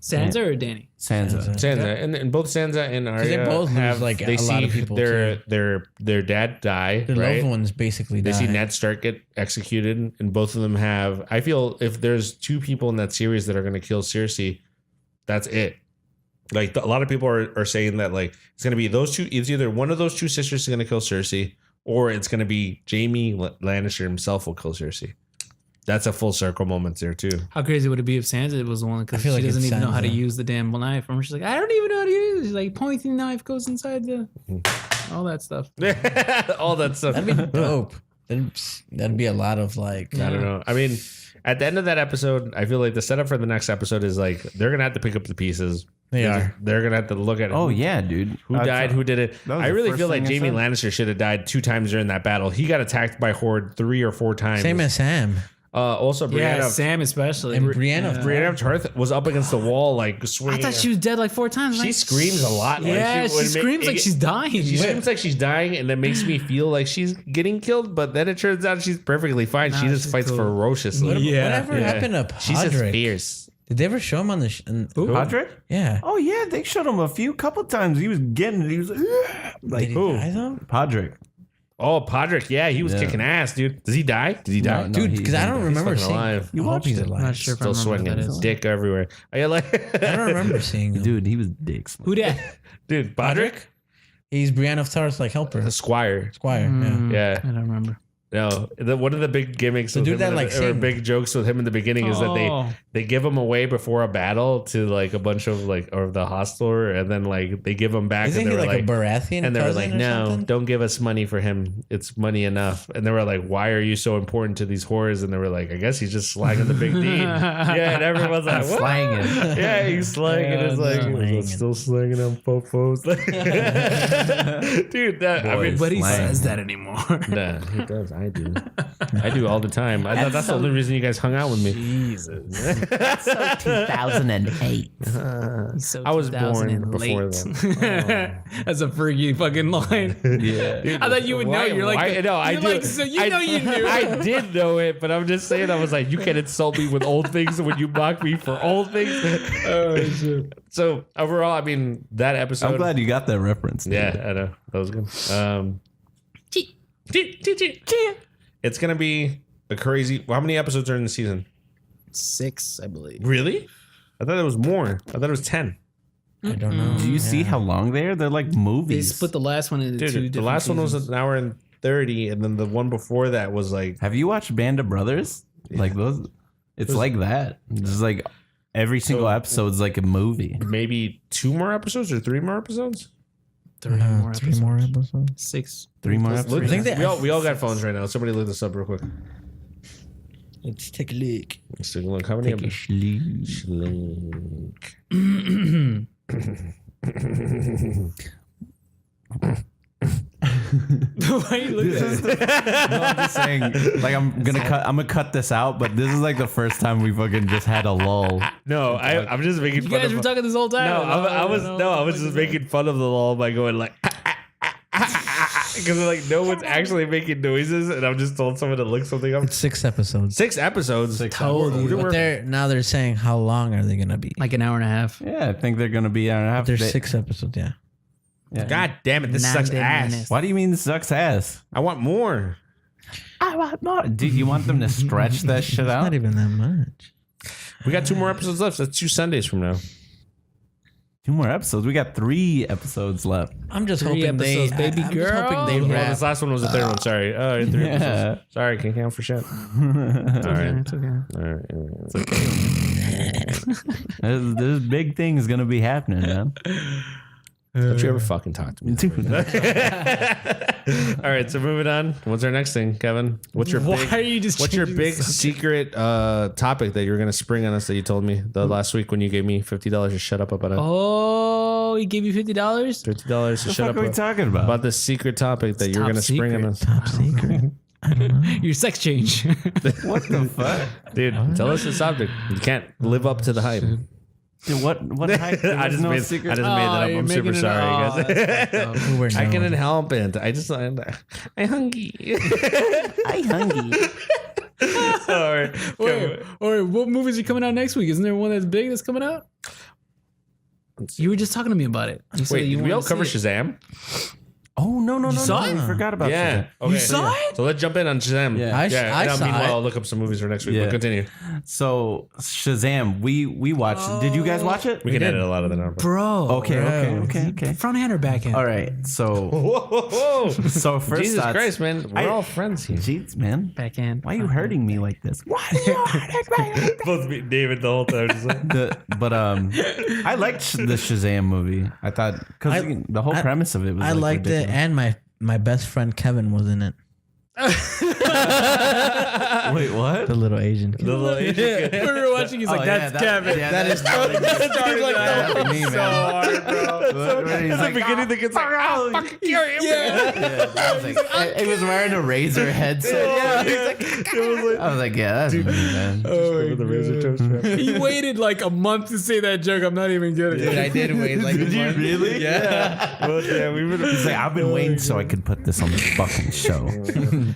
[SPEAKER 4] Sansa or Dany?
[SPEAKER 2] Sansa.
[SPEAKER 3] Sansa and both Sansa and Arya
[SPEAKER 1] they both lose,
[SPEAKER 3] have
[SPEAKER 1] like,
[SPEAKER 3] they
[SPEAKER 1] a
[SPEAKER 3] see
[SPEAKER 1] lot of people,
[SPEAKER 3] their dad die.
[SPEAKER 1] The
[SPEAKER 3] right?
[SPEAKER 1] loved ones basically
[SPEAKER 3] They
[SPEAKER 1] die.
[SPEAKER 3] see Ned Stark get executed, and both of them have. I feel if there's 2 people in that series that are going to kill Cersei, that's it. Like a lot of people are saying that like it's going to be those 2. It's either one of those 2 sisters is going to kill Cersei, or it's going to be Jaime Lannister himself will kill Cersei. That's a full circle moment there too.
[SPEAKER 4] How crazy would it be if Sansa was the one? Because
[SPEAKER 1] I feel
[SPEAKER 4] she
[SPEAKER 1] like
[SPEAKER 4] doesn't
[SPEAKER 1] it's
[SPEAKER 4] even know how to
[SPEAKER 1] Sansa.
[SPEAKER 4] use the damn knife. And she's like, I don't even know how to use it. She's like, pointing knife goes inside the... All that stuff.
[SPEAKER 3] All that stuff.
[SPEAKER 1] That'd be dope. That'd be a lot of like.
[SPEAKER 3] I don't know. I mean, at the end of that episode, I feel like the setup for the next episode is like they're gonna have to pick up the pieces. They're gonna have to look at
[SPEAKER 2] Oh yeah, dude.
[SPEAKER 3] who died, who did it.
[SPEAKER 2] that was
[SPEAKER 3] I
[SPEAKER 2] the
[SPEAKER 3] really
[SPEAKER 2] first
[SPEAKER 3] feel like
[SPEAKER 2] thing I
[SPEAKER 3] Jaime
[SPEAKER 2] said.
[SPEAKER 3] Lannister should have died 2 times during that battle. He got attacked by Horde 3 or 4 times.
[SPEAKER 1] Same as Sam
[SPEAKER 3] Also,
[SPEAKER 4] Yeah,
[SPEAKER 3] Brienne
[SPEAKER 4] Sam especially.
[SPEAKER 1] and Brienne.
[SPEAKER 3] Brienne of Tarth was up against the wall, like
[SPEAKER 4] I
[SPEAKER 3] swinging.
[SPEAKER 4] thought she was dead like 4 times.
[SPEAKER 3] She
[SPEAKER 4] like,
[SPEAKER 3] screams a lot. Like,
[SPEAKER 4] Yeah, she
[SPEAKER 3] would
[SPEAKER 4] screams like she's dying.
[SPEAKER 3] She screams like she's dying, and that makes me feel like she's getting killed. But then it turns out she's perfectly fine.
[SPEAKER 4] Nah,
[SPEAKER 3] she just
[SPEAKER 4] she's
[SPEAKER 3] fights
[SPEAKER 4] cool.
[SPEAKER 3] ferociously.
[SPEAKER 1] Whatever happened to
[SPEAKER 3] She's just
[SPEAKER 1] Podrick?
[SPEAKER 3] fierce.
[SPEAKER 1] Did they ever show him on the?
[SPEAKER 2] Podrick?
[SPEAKER 1] Yeah.
[SPEAKER 2] Oh yeah, they showed him a couple times. He was getting it. He was like
[SPEAKER 1] Did he
[SPEAKER 3] who?
[SPEAKER 1] die though?
[SPEAKER 2] Podrick.
[SPEAKER 3] Oh, Podrick, yeah, he was
[SPEAKER 2] Yeah.
[SPEAKER 3] kicking ass, dude. Does he die? Did he die?
[SPEAKER 2] No,
[SPEAKER 1] Dude,
[SPEAKER 2] he-
[SPEAKER 1] because I don't
[SPEAKER 2] he's
[SPEAKER 1] remember
[SPEAKER 3] fucking
[SPEAKER 1] seeing.
[SPEAKER 3] alive.
[SPEAKER 1] I hope he's alive.
[SPEAKER 4] Not sure if I
[SPEAKER 3] Still
[SPEAKER 4] remember who that
[SPEAKER 3] swinging,
[SPEAKER 4] is.
[SPEAKER 3] dick everywhere. Are you like?
[SPEAKER 1] I don't remember seeing him.
[SPEAKER 2] Dude, he was dicks.
[SPEAKER 4] Who that?
[SPEAKER 3] Dude, Podrick,
[SPEAKER 1] He's Brienne of Tarth, like helper,
[SPEAKER 3] the Squire.
[SPEAKER 1] Squire.
[SPEAKER 3] Yeah.
[SPEAKER 4] I don't remember.
[SPEAKER 3] No, one of the big gimmicks,
[SPEAKER 1] The
[SPEAKER 3] with
[SPEAKER 1] dude
[SPEAKER 3] him
[SPEAKER 1] that,
[SPEAKER 3] in the-
[SPEAKER 1] like,
[SPEAKER 3] or
[SPEAKER 1] sing.
[SPEAKER 3] big jokes with him in the beginning is that
[SPEAKER 4] Oh.
[SPEAKER 3] they give him away before a battle to like a bunch of like or the hostler, and then like they give him back,
[SPEAKER 1] Isn't
[SPEAKER 3] and
[SPEAKER 1] he
[SPEAKER 3] they were
[SPEAKER 1] like,
[SPEAKER 3] like,
[SPEAKER 1] a Baratheon?
[SPEAKER 3] and they were
[SPEAKER 1] cousin
[SPEAKER 3] like,
[SPEAKER 1] or
[SPEAKER 3] no,
[SPEAKER 1] something?
[SPEAKER 3] don't give us money for him. It's money enough. And they were like, why are you so important to these whores? And they were like, I guess he's just slanging the big D. Yeah, and everyone's like, what?
[SPEAKER 2] Slanging.
[SPEAKER 3] Yeah, he's slanging.
[SPEAKER 4] Yeah,
[SPEAKER 3] It's like
[SPEAKER 1] no.
[SPEAKER 3] he's still slanging on popos. Dude, that I mean,
[SPEAKER 4] Nobody
[SPEAKER 2] slang.
[SPEAKER 4] says that anymore.
[SPEAKER 3] nah, he does. I do. I do all the time. I thought that's the only reason you guys hung out with me.
[SPEAKER 4] Jesus.
[SPEAKER 2] 2008.
[SPEAKER 4] So
[SPEAKER 3] I was born
[SPEAKER 4] 2000
[SPEAKER 3] before
[SPEAKER 4] late.
[SPEAKER 3] then.
[SPEAKER 4] That's a freaky fucking line.
[SPEAKER 2] Yeah.
[SPEAKER 4] I thought you would know.
[SPEAKER 3] Why-
[SPEAKER 4] You're like,
[SPEAKER 3] why- no, I
[SPEAKER 4] you're
[SPEAKER 3] do.
[SPEAKER 4] like, so you
[SPEAKER 3] I-
[SPEAKER 4] know you knew.
[SPEAKER 3] I did know it, but I'm just saying. I was like, you can't insult me with old things when you mock me for old things. Oh shit. So overall, I mean, that episode.
[SPEAKER 2] I'm glad you got that reference. dude.
[SPEAKER 3] Yeah, I know that was good. It's gonna be a crazy. How many episodes are in the season?
[SPEAKER 4] 6, I believe.
[SPEAKER 3] Really? I thought it was more. I thought it was 10.
[SPEAKER 1] I don't know.
[SPEAKER 2] Do you see how long they are? They're like
[SPEAKER 4] They
[SPEAKER 2] movies.
[SPEAKER 4] split the last one into 2
[SPEAKER 3] Dude,
[SPEAKER 4] different
[SPEAKER 3] the last one was
[SPEAKER 4] seasons.
[SPEAKER 3] an hour and 30, and then the one before that was like
[SPEAKER 2] Have you watched Band of Brothers? Like those? It's like that. It's like every single episode is like a movie.
[SPEAKER 3] maybe 2 more episodes or 3 more episodes.
[SPEAKER 4] 3 more
[SPEAKER 1] 3
[SPEAKER 4] episodes.
[SPEAKER 1] more episodes.
[SPEAKER 4] 6.
[SPEAKER 2] 3 more
[SPEAKER 3] Look,
[SPEAKER 2] episodes.
[SPEAKER 1] I think they-
[SPEAKER 3] we all got phones right now. Somebody look this up real quick.
[SPEAKER 1] Let's take a look.
[SPEAKER 3] Let's take a look. How many
[SPEAKER 2] Take a
[SPEAKER 3] episodes?
[SPEAKER 2] sleep.
[SPEAKER 4] Why are you looking at it?
[SPEAKER 2] No, I'm just saying. Like I'm gonna cut this out, but this is like the first time we fucking just had a lull.
[SPEAKER 3] No, I'm just making
[SPEAKER 4] You
[SPEAKER 3] fun
[SPEAKER 4] guys
[SPEAKER 3] of
[SPEAKER 4] were talking this whole time.
[SPEAKER 3] No, I was just making fun of the lull by going like Because like no one's actually making noises, and I'm just told someone to look something up.
[SPEAKER 1] It's 6 episodes.
[SPEAKER 3] 6 episodes.
[SPEAKER 4] Told you.
[SPEAKER 1] But they're saying how long are they gonna be?
[SPEAKER 4] Like an hour and a half.
[SPEAKER 2] Yeah, I think they're gonna be an hour and a half.
[SPEAKER 1] There's 6 episodes. Yeah.
[SPEAKER 3] God damn it! This sucks
[SPEAKER 4] 90
[SPEAKER 3] ass.
[SPEAKER 4] minutes.
[SPEAKER 2] Why do you mean this sucks ass?
[SPEAKER 3] I want more.
[SPEAKER 2] I want more. Dude, you want them to stretch that shit out?
[SPEAKER 1] Not even that much.
[SPEAKER 3] We got 2 more episodes left. That's 2 Sundays from now.
[SPEAKER 2] 2 more episodes. We got 3 episodes left.
[SPEAKER 1] I'm just
[SPEAKER 4] 3
[SPEAKER 1] hoping
[SPEAKER 4] episodes, baby
[SPEAKER 1] I'm
[SPEAKER 4] girl.
[SPEAKER 1] just hoping they
[SPEAKER 3] Well,
[SPEAKER 1] wrap.
[SPEAKER 3] this last one was the 3rd one. Sorry. Oh, 3 episodes. Sorry, can't count for shit. All right.
[SPEAKER 4] It's okay.
[SPEAKER 3] All right.
[SPEAKER 2] There's big things gonna be happening, man.
[SPEAKER 3] Don't you ever fucking talk to me. All right, so moving on. What's our next thing, Kevin? What's your
[SPEAKER 4] Why
[SPEAKER 3] big,
[SPEAKER 4] are you just
[SPEAKER 3] what's your
[SPEAKER 4] changing the
[SPEAKER 3] big
[SPEAKER 4] subject?
[SPEAKER 3] secret topic that you're gonna spring on us that you told me the last week when you gave me $50 to shut up about it?
[SPEAKER 4] Oh, he gave you $50?
[SPEAKER 3] $50 to
[SPEAKER 2] What
[SPEAKER 3] shut
[SPEAKER 2] the
[SPEAKER 3] up
[SPEAKER 2] fuck are we talking about?
[SPEAKER 3] about this secret topic that you're
[SPEAKER 4] top
[SPEAKER 3] gonna spring on us.
[SPEAKER 1] Top secret. I don't know.
[SPEAKER 4] Your sex change.
[SPEAKER 2] What the fuck?
[SPEAKER 3] Dude, tell us the subject. You can't live up to the hype.
[SPEAKER 2] Dude, what hype? There
[SPEAKER 3] I
[SPEAKER 2] was
[SPEAKER 3] just
[SPEAKER 2] no
[SPEAKER 3] made
[SPEAKER 2] secret.
[SPEAKER 3] that up. I'm super sorry, guys.
[SPEAKER 1] Who were
[SPEAKER 3] I
[SPEAKER 1] known.
[SPEAKER 3] couldn't help it. I hungry.
[SPEAKER 2] I hungry.
[SPEAKER 3] All right.
[SPEAKER 4] Wait, what movies are coming out next week? Isn't there one that's big that's coming out? You were just talking to me about it. You said
[SPEAKER 3] Wait,
[SPEAKER 4] you
[SPEAKER 3] did we all
[SPEAKER 4] wanted to
[SPEAKER 3] cover
[SPEAKER 4] see it.
[SPEAKER 3] Shazam?
[SPEAKER 2] Oh no!
[SPEAKER 4] saw
[SPEAKER 2] I
[SPEAKER 4] it?
[SPEAKER 2] forgot about
[SPEAKER 3] Yeah.
[SPEAKER 2] that.
[SPEAKER 3] Okay.
[SPEAKER 4] saw it?
[SPEAKER 3] So let's jump in on Shazam.
[SPEAKER 2] Yeah.
[SPEAKER 1] I
[SPEAKER 3] Now,
[SPEAKER 1] saw
[SPEAKER 3] meanwhile,
[SPEAKER 1] it.
[SPEAKER 3] I'll look up some movies for next week.
[SPEAKER 2] Yeah.
[SPEAKER 3] But continue.
[SPEAKER 2] So Shazam, we watched. Did you guys watch it?
[SPEAKER 3] We can edit a lot of that out.
[SPEAKER 4] Bro.
[SPEAKER 2] Okay.
[SPEAKER 4] Front hand or back hand?
[SPEAKER 2] All right. So
[SPEAKER 3] Whoa.
[SPEAKER 2] so first
[SPEAKER 3] Jesus
[SPEAKER 2] thoughts,
[SPEAKER 3] Christ, man. We're all friends here.
[SPEAKER 2] Jeez, man.
[SPEAKER 4] Back hand.
[SPEAKER 2] Why are you hurting me like this? Why?
[SPEAKER 3] Both me, David, the whole time. Just like,
[SPEAKER 2] I liked the Shazam movie. I thought because the whole premise of it was.
[SPEAKER 1] I
[SPEAKER 2] like,
[SPEAKER 1] liked it, and my best friend Kevin was in it.
[SPEAKER 2] Wait, what?
[SPEAKER 1] The little Asian kid.
[SPEAKER 3] the little Asian kid.
[SPEAKER 4] We were watching. He's like, that's Kevin.
[SPEAKER 2] Yeah, that is
[SPEAKER 4] Started
[SPEAKER 2] like me,
[SPEAKER 4] so
[SPEAKER 2] man.
[SPEAKER 4] hard, bro.
[SPEAKER 3] At the beginning, the kid's like, "I'll fucking kill you."
[SPEAKER 2] Yeah, I was like, he was wearing a Razer headset. I was like, yeah, that's me, man.
[SPEAKER 3] With the razor toast strap.
[SPEAKER 4] He waited like a month to say that joke. I'm not even kidding.
[SPEAKER 1] Dude, I did wait like
[SPEAKER 2] Did
[SPEAKER 1] a
[SPEAKER 2] you
[SPEAKER 1] month.
[SPEAKER 2] really?
[SPEAKER 1] Yeah.
[SPEAKER 3] Well, yeah, we would.
[SPEAKER 2] He's like, I've been waiting so I could put this on the fucking show.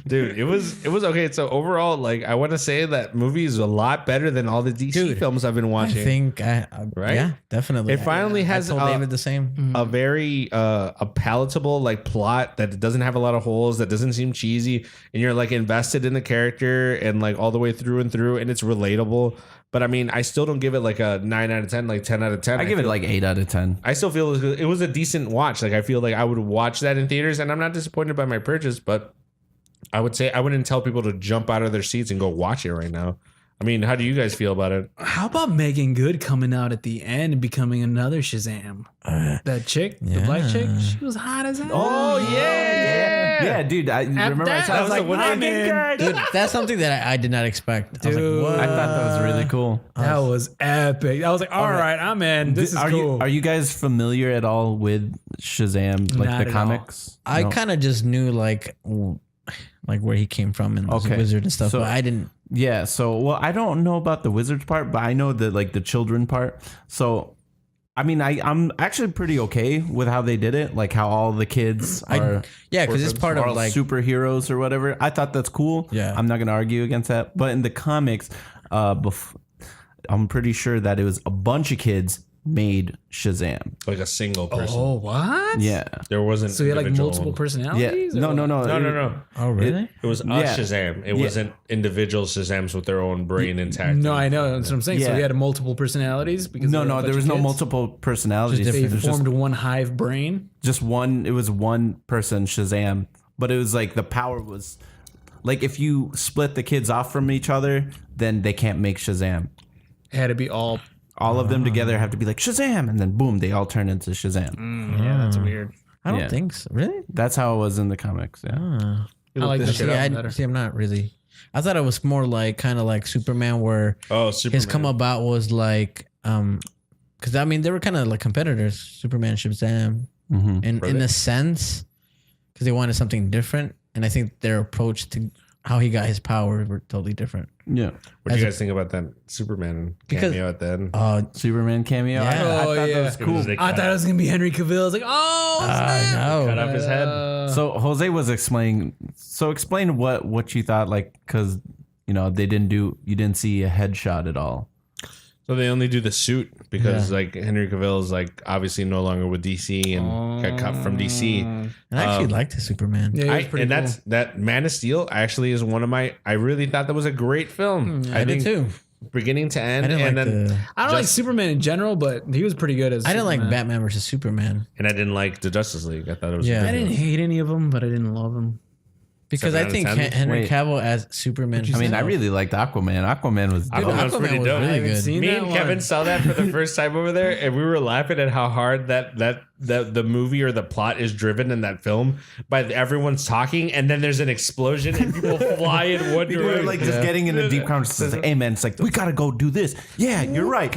[SPEAKER 3] Dude, it was okay. So overall, like, I want to say that movie is a lot better than all the DC films I've been
[SPEAKER 1] I
[SPEAKER 3] watching.
[SPEAKER 1] think
[SPEAKER 3] Right?
[SPEAKER 1] Yeah, definitely.
[SPEAKER 3] It finally has
[SPEAKER 1] I told David the same.
[SPEAKER 3] a very a palatable like plot that doesn't have a lot of holes, that doesn't seem cheesy, and you're like invested in the character and like all the way through and through, and it's relatable. But I mean, I still don't give it like a 9 out of 10, like 10 out of 10.
[SPEAKER 2] I give it like 8 out of 10.
[SPEAKER 3] I still feel it was a decent watch. Like, I feel like I would watch that in theaters, and I'm not disappointed by my purchase, but I would say I wouldn't tell people to jump out of their seats and go watch it right now. I mean, how do you guys feel about it?
[SPEAKER 4] How about Megan Good coming out at the end and becoming another Shazam? That chick, the black chick, she was hot as hell.
[SPEAKER 2] Oh, yeah, dude. I remember I
[SPEAKER 4] that,
[SPEAKER 2] saw, I was
[SPEAKER 4] that
[SPEAKER 2] like,
[SPEAKER 4] was
[SPEAKER 2] Megan
[SPEAKER 4] man.
[SPEAKER 2] Good.
[SPEAKER 1] Dude, that's something that I did not expect. I was
[SPEAKER 4] Dude.
[SPEAKER 1] like, what?
[SPEAKER 2] I thought that was really cool.
[SPEAKER 4] That was epic. I was like, all right, I'm in. This is
[SPEAKER 2] are
[SPEAKER 4] cool.
[SPEAKER 2] you guys familiar at all with Shazam, like
[SPEAKER 4] Not
[SPEAKER 2] the
[SPEAKER 4] at
[SPEAKER 2] comics?
[SPEAKER 1] I
[SPEAKER 2] No.
[SPEAKER 1] kind of just knew like where he came from and was a
[SPEAKER 2] Okay.
[SPEAKER 1] wizard and stuff,
[SPEAKER 2] So-
[SPEAKER 1] but I didn't.
[SPEAKER 2] Yeah, so well, I don't know about the wizards part, but I know the like the children part. So, I mean, I'm actually pretty okay with how they did it, like how all the kids are
[SPEAKER 1] Yeah, because it's part
[SPEAKER 2] are
[SPEAKER 1] of
[SPEAKER 2] all
[SPEAKER 1] like
[SPEAKER 2] superheroes or whatever. I thought that's cool.
[SPEAKER 1] Yeah.
[SPEAKER 2] I'm not gonna argue against that. But in the comics, I'm pretty sure that it was a bunch of kids made Shazam.
[SPEAKER 3] Like a single person.
[SPEAKER 4] Oh, what?
[SPEAKER 2] Yeah.
[SPEAKER 3] There wasn't.
[SPEAKER 4] So he had like
[SPEAKER 3] individual-
[SPEAKER 4] multiple
[SPEAKER 2] Yeah.
[SPEAKER 4] personalities?
[SPEAKER 2] No.
[SPEAKER 3] No.
[SPEAKER 1] oh really?
[SPEAKER 3] It was us
[SPEAKER 2] Yeah.
[SPEAKER 3] Shazam. It
[SPEAKER 2] Yeah.
[SPEAKER 3] wasn't individual Shazams with their own brain intact.
[SPEAKER 4] No, I know. That's what I'm saying. So
[SPEAKER 2] Yeah.
[SPEAKER 4] he had multiple personalities? Because
[SPEAKER 2] No,
[SPEAKER 4] there were a
[SPEAKER 2] there
[SPEAKER 4] bunch
[SPEAKER 2] was
[SPEAKER 4] of
[SPEAKER 2] no
[SPEAKER 4] kids?
[SPEAKER 2] multiple personalities.
[SPEAKER 1] Just
[SPEAKER 4] They
[SPEAKER 2] It was
[SPEAKER 4] formed one hive brain.
[SPEAKER 2] just one. It was one person Shazam, but it was like the power was like if you split the kids off from each other, then they can't make Shazam.
[SPEAKER 4] It had to be all.
[SPEAKER 2] All of them together have to be like Shazam, and then boom, they all turn into Shazam.
[SPEAKER 4] Yeah, that's weird.
[SPEAKER 1] I don't
[SPEAKER 2] Yeah.
[SPEAKER 1] think so. Really?
[SPEAKER 2] That's how it was in the comics. Yeah.
[SPEAKER 1] Ah.
[SPEAKER 4] I like this
[SPEAKER 1] See,
[SPEAKER 4] shit better.
[SPEAKER 1] I'm not really. I thought it was more like kind of like Superman, where
[SPEAKER 3] Oh, Superman.
[SPEAKER 1] his come about was like, because I mean they were kind of like competitors, Superman, Shazam,
[SPEAKER 2] Mm-hmm.
[SPEAKER 1] in a sense, because they wanted something different, and I think their approach to how he got his power were totally different.
[SPEAKER 2] Yeah.
[SPEAKER 3] What do you guys think about that Superman cameo at the end?
[SPEAKER 2] Superman cameo.
[SPEAKER 1] Yeah.
[SPEAKER 2] I thought that
[SPEAKER 4] yeah.
[SPEAKER 2] was cool.
[SPEAKER 4] I thought it was gonna be Henry Cavill. I was like, oh, snap.
[SPEAKER 1] no.
[SPEAKER 3] Cut off his head.
[SPEAKER 2] So Jose was explaining. So explain what you thought, like, because you didn't see a headshot at all.
[SPEAKER 3] So they only do the suit because like Henry Cavill is like obviously no longer with DC and got cut from DC.
[SPEAKER 1] And I actually liked the Superman.
[SPEAKER 4] Yeah, it was pretty cool.
[SPEAKER 3] That Man of Steel actually is one of my. I really thought that was a great film.
[SPEAKER 1] I did too.
[SPEAKER 3] Beginning to end,
[SPEAKER 1] I didn't
[SPEAKER 3] and
[SPEAKER 1] like
[SPEAKER 3] then
[SPEAKER 4] I don't like Superman in general, but he was pretty good as
[SPEAKER 1] I didn't like
[SPEAKER 4] Superman.
[SPEAKER 1] Batman versus Superman
[SPEAKER 3] and I didn't like the Justice League. I thought it was
[SPEAKER 1] Yeah.
[SPEAKER 4] I didn't hate any of them, but I didn't love them.
[SPEAKER 1] because
[SPEAKER 3] 7
[SPEAKER 1] I
[SPEAKER 3] out of
[SPEAKER 1] think
[SPEAKER 3] 10?
[SPEAKER 1] Henry
[SPEAKER 2] Wait.
[SPEAKER 1] Cavill as Superman.
[SPEAKER 2] I mean, I really liked Aquaman. Aquaman was dope.
[SPEAKER 3] Aquaman was pretty
[SPEAKER 1] was
[SPEAKER 3] dope.
[SPEAKER 1] really
[SPEAKER 4] I haven't
[SPEAKER 1] good.
[SPEAKER 4] seen
[SPEAKER 3] Me
[SPEAKER 4] that
[SPEAKER 3] and
[SPEAKER 4] one.
[SPEAKER 3] Kevin saw that for the first time over there, and we were laughing at how hard that the movie or the plot is driven in that film by everyone's talking, and then there's an explosion and people fly in one
[SPEAKER 2] We were
[SPEAKER 3] direction.
[SPEAKER 2] like just getting in a deep conversation. It's like, hey man, it's like we gotta go do this. Yeah, you're right.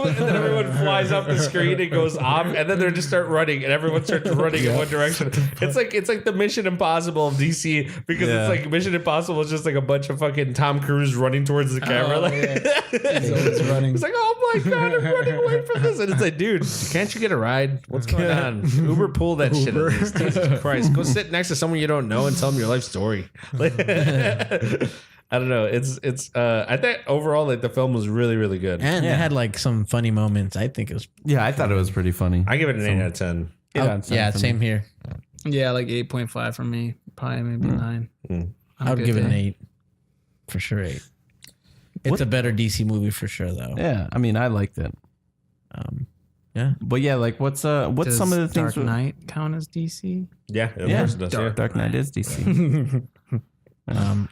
[SPEAKER 3] And then everyone flies off the screen and goes off, and then they just start running, and everyone starts running in one direction. It's like the Mission Impossible of DC because
[SPEAKER 2] Yeah.
[SPEAKER 3] it's like Mission Impossible is just like a bunch of fucking Tom Cruise running towards the camera. Like,
[SPEAKER 4] He's always running.
[SPEAKER 3] it's like, oh my god, I'm running away from this, and it's like, dude, can't you get a ride? What's going on? Uber, pull that shit. At least. Jesus Christ, go sit next to someone you don't know and tell them your life story. Like, I don't know. It's. I think overall, like the film was really, really good.
[SPEAKER 1] and it had like some funny moments. I think it was.
[SPEAKER 2] Yeah, I thought it was pretty funny.
[SPEAKER 3] I give it an 8 out of 10.
[SPEAKER 1] Yeah, same here.
[SPEAKER 4] Yeah, like 8.5 from me. Probably maybe 9.
[SPEAKER 1] I would give it an 8 for sure. 8. It's a better DC movie for sure, though.
[SPEAKER 2] Yeah, I mean, I liked it.
[SPEAKER 1] Yeah.
[SPEAKER 2] But yeah, like what's
[SPEAKER 4] Does
[SPEAKER 2] some of the things?
[SPEAKER 4] Dark Knight count as DC?
[SPEAKER 3] Yeah, of
[SPEAKER 2] Yeah,
[SPEAKER 3] course it does. Yeah.
[SPEAKER 2] Dark Knight is DC.
[SPEAKER 1] I'm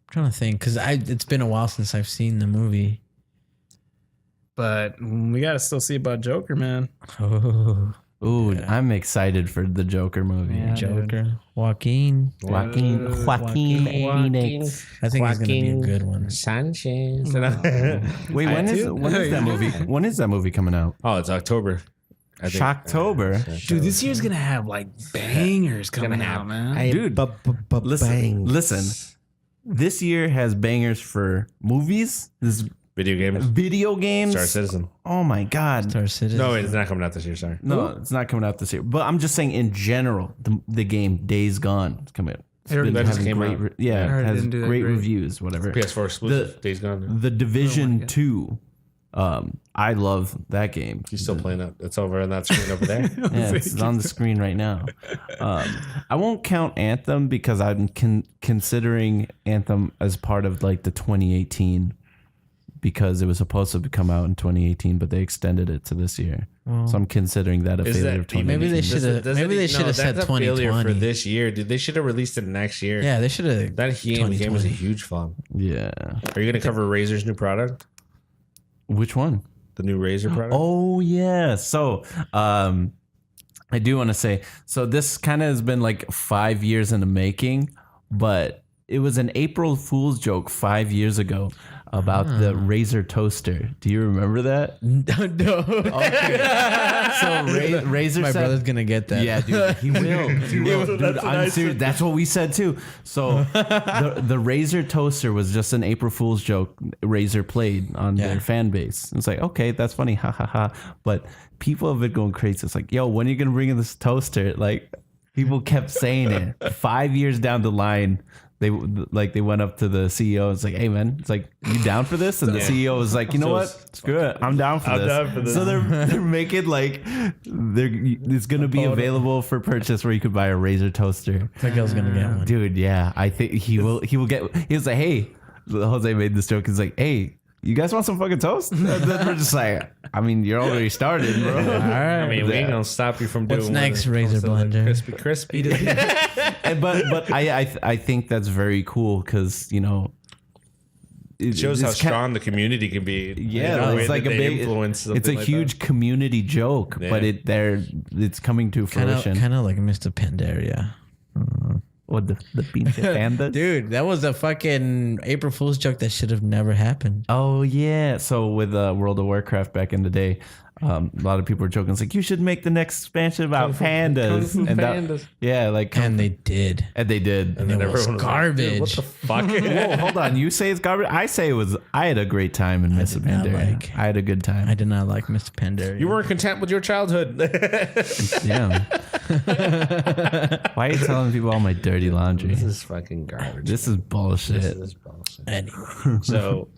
[SPEAKER 1] trying to think because it's been a while since I've seen the movie.
[SPEAKER 4] But we gotta still see about Joker, man.
[SPEAKER 1] Oh,
[SPEAKER 2] Ooh, I'm excited for the Joker movie.
[SPEAKER 4] Yeah,
[SPEAKER 1] Joker, Joaquin.
[SPEAKER 2] Joaquin Phoenix.
[SPEAKER 1] I think he's gonna be a good one.
[SPEAKER 3] Sanchez.
[SPEAKER 2] Wait, when is that movie? When is that movie coming out?
[SPEAKER 3] Oh, it's October. I think.
[SPEAKER 2] Shocktober.
[SPEAKER 4] Dude, this year's gonna have like bangers coming out, man.
[SPEAKER 2] Dude, listen. This year has bangers for movies, video games.
[SPEAKER 3] Star Citizen.
[SPEAKER 2] Oh my god.
[SPEAKER 1] Star Citizen.
[SPEAKER 3] No, wait, it's not coming out this year. Sorry.
[SPEAKER 2] No, it's not coming out this year. But I'm just saying in general, the game Days Gone is coming out. It's
[SPEAKER 4] already
[SPEAKER 2] been
[SPEAKER 3] just
[SPEAKER 2] having
[SPEAKER 3] came
[SPEAKER 2] great,
[SPEAKER 3] out.
[SPEAKER 2] it
[SPEAKER 4] I heard it
[SPEAKER 2] has
[SPEAKER 4] didn't do that
[SPEAKER 2] great
[SPEAKER 4] great.
[SPEAKER 2] reviews, whatever.
[SPEAKER 3] PS4 exclusive. Days Gone.
[SPEAKER 2] The Division 2. I love that game.
[SPEAKER 3] You still playing it? It's over on that screen over there.
[SPEAKER 2] Yeah, it's on the screen right now. I won't count Anthem because I'm considering Anthem as part of like the 2018 because it was supposed to come out in 2018, but they extended it to this year. So I'm considering that a
[SPEAKER 3] Is
[SPEAKER 2] failure
[SPEAKER 3] that-
[SPEAKER 2] of 2018.
[SPEAKER 1] Maybe they should have. Maybe they should have said
[SPEAKER 3] that's a failure
[SPEAKER 1] 2020
[SPEAKER 3] for this year, dude. They should have released it next year.
[SPEAKER 1] Yeah, they should have.
[SPEAKER 3] That game was a huge flop.
[SPEAKER 2] Yeah.
[SPEAKER 3] Are you going to cover Razer's new product?
[SPEAKER 2] Which one?
[SPEAKER 3] The new Razer product?
[SPEAKER 2] Oh yeah. So I do want to say, so this kind of has been like 5 years in the making, but it was an April Fool's joke 5 years ago about the Razer toaster. Do you remember that?
[SPEAKER 1] No.
[SPEAKER 2] So Razer
[SPEAKER 1] My
[SPEAKER 2] said,
[SPEAKER 1] brother's gonna get that.
[SPEAKER 2] yeah, dude, he will. He will. Dude, I'm serious. That's what we said too. So the Razer toaster was just an April Fool's joke Razer played on their fan base. It's like, okay, that's funny, ha ha ha. But people have been going crazy. It's like, yo, when are you gonna bring in this toaster? Like, people kept saying it. 5 years down the line, they went up to the CEO. It's like, hey man, it's like, you down for this? And the CEO was like, you know what? Screw it. I'm down for this. So they're making like it's gonna be available for purchase where you could buy a Razer toaster.
[SPEAKER 1] Miguel's gonna get one.
[SPEAKER 2] Dude, yeah. I think he will get. He was like, hey, Jose made this joke. He's like, hey, you guys want some fucking toast? And then we're just like, I mean, you're already started, bro.
[SPEAKER 1] All right.
[SPEAKER 3] I mean, we ain't going to stop you from doing
[SPEAKER 1] What's next, Razer Blender?
[SPEAKER 3] Crispy.
[SPEAKER 2] But I think that's very cool because, you know,
[SPEAKER 3] It shows how strong the community can be.
[SPEAKER 2] Yeah, it's like a big
[SPEAKER 3] influence.
[SPEAKER 2] It's a huge community joke, but it's coming to fruition.
[SPEAKER 1] Kind of like Mr. Pandaria.
[SPEAKER 2] What the pinche panda?
[SPEAKER 1] Dude, that was a fucking April Fool's joke that should have never happened.
[SPEAKER 2] Oh yeah. So with World of Warcraft back in the day, A lot of people were joking. It's like, you should make the next expansion about pandas.
[SPEAKER 3] Kung Fu
[SPEAKER 2] And
[SPEAKER 3] pandas.
[SPEAKER 2] yeah, like,
[SPEAKER 1] And they did.
[SPEAKER 2] and they did.
[SPEAKER 3] And then
[SPEAKER 1] It was
[SPEAKER 3] everyone like,
[SPEAKER 1] garbage.
[SPEAKER 3] "Dude, what the fuck?
[SPEAKER 2] Whoa, hold on. You say it's garbage? I say it was. I had a great time in Miss
[SPEAKER 1] did not
[SPEAKER 2] Pandaria.
[SPEAKER 1] like-
[SPEAKER 2] I had a good time.
[SPEAKER 1] I did not like Mr. Pandaria.
[SPEAKER 3] You weren't content with your childhood.
[SPEAKER 2] Yeah. Why are you telling people all my dirty laundry?
[SPEAKER 3] This is fucking garbage.
[SPEAKER 2] This is bullshit.
[SPEAKER 3] This is bullshit.
[SPEAKER 1] Anyway.
[SPEAKER 3] So,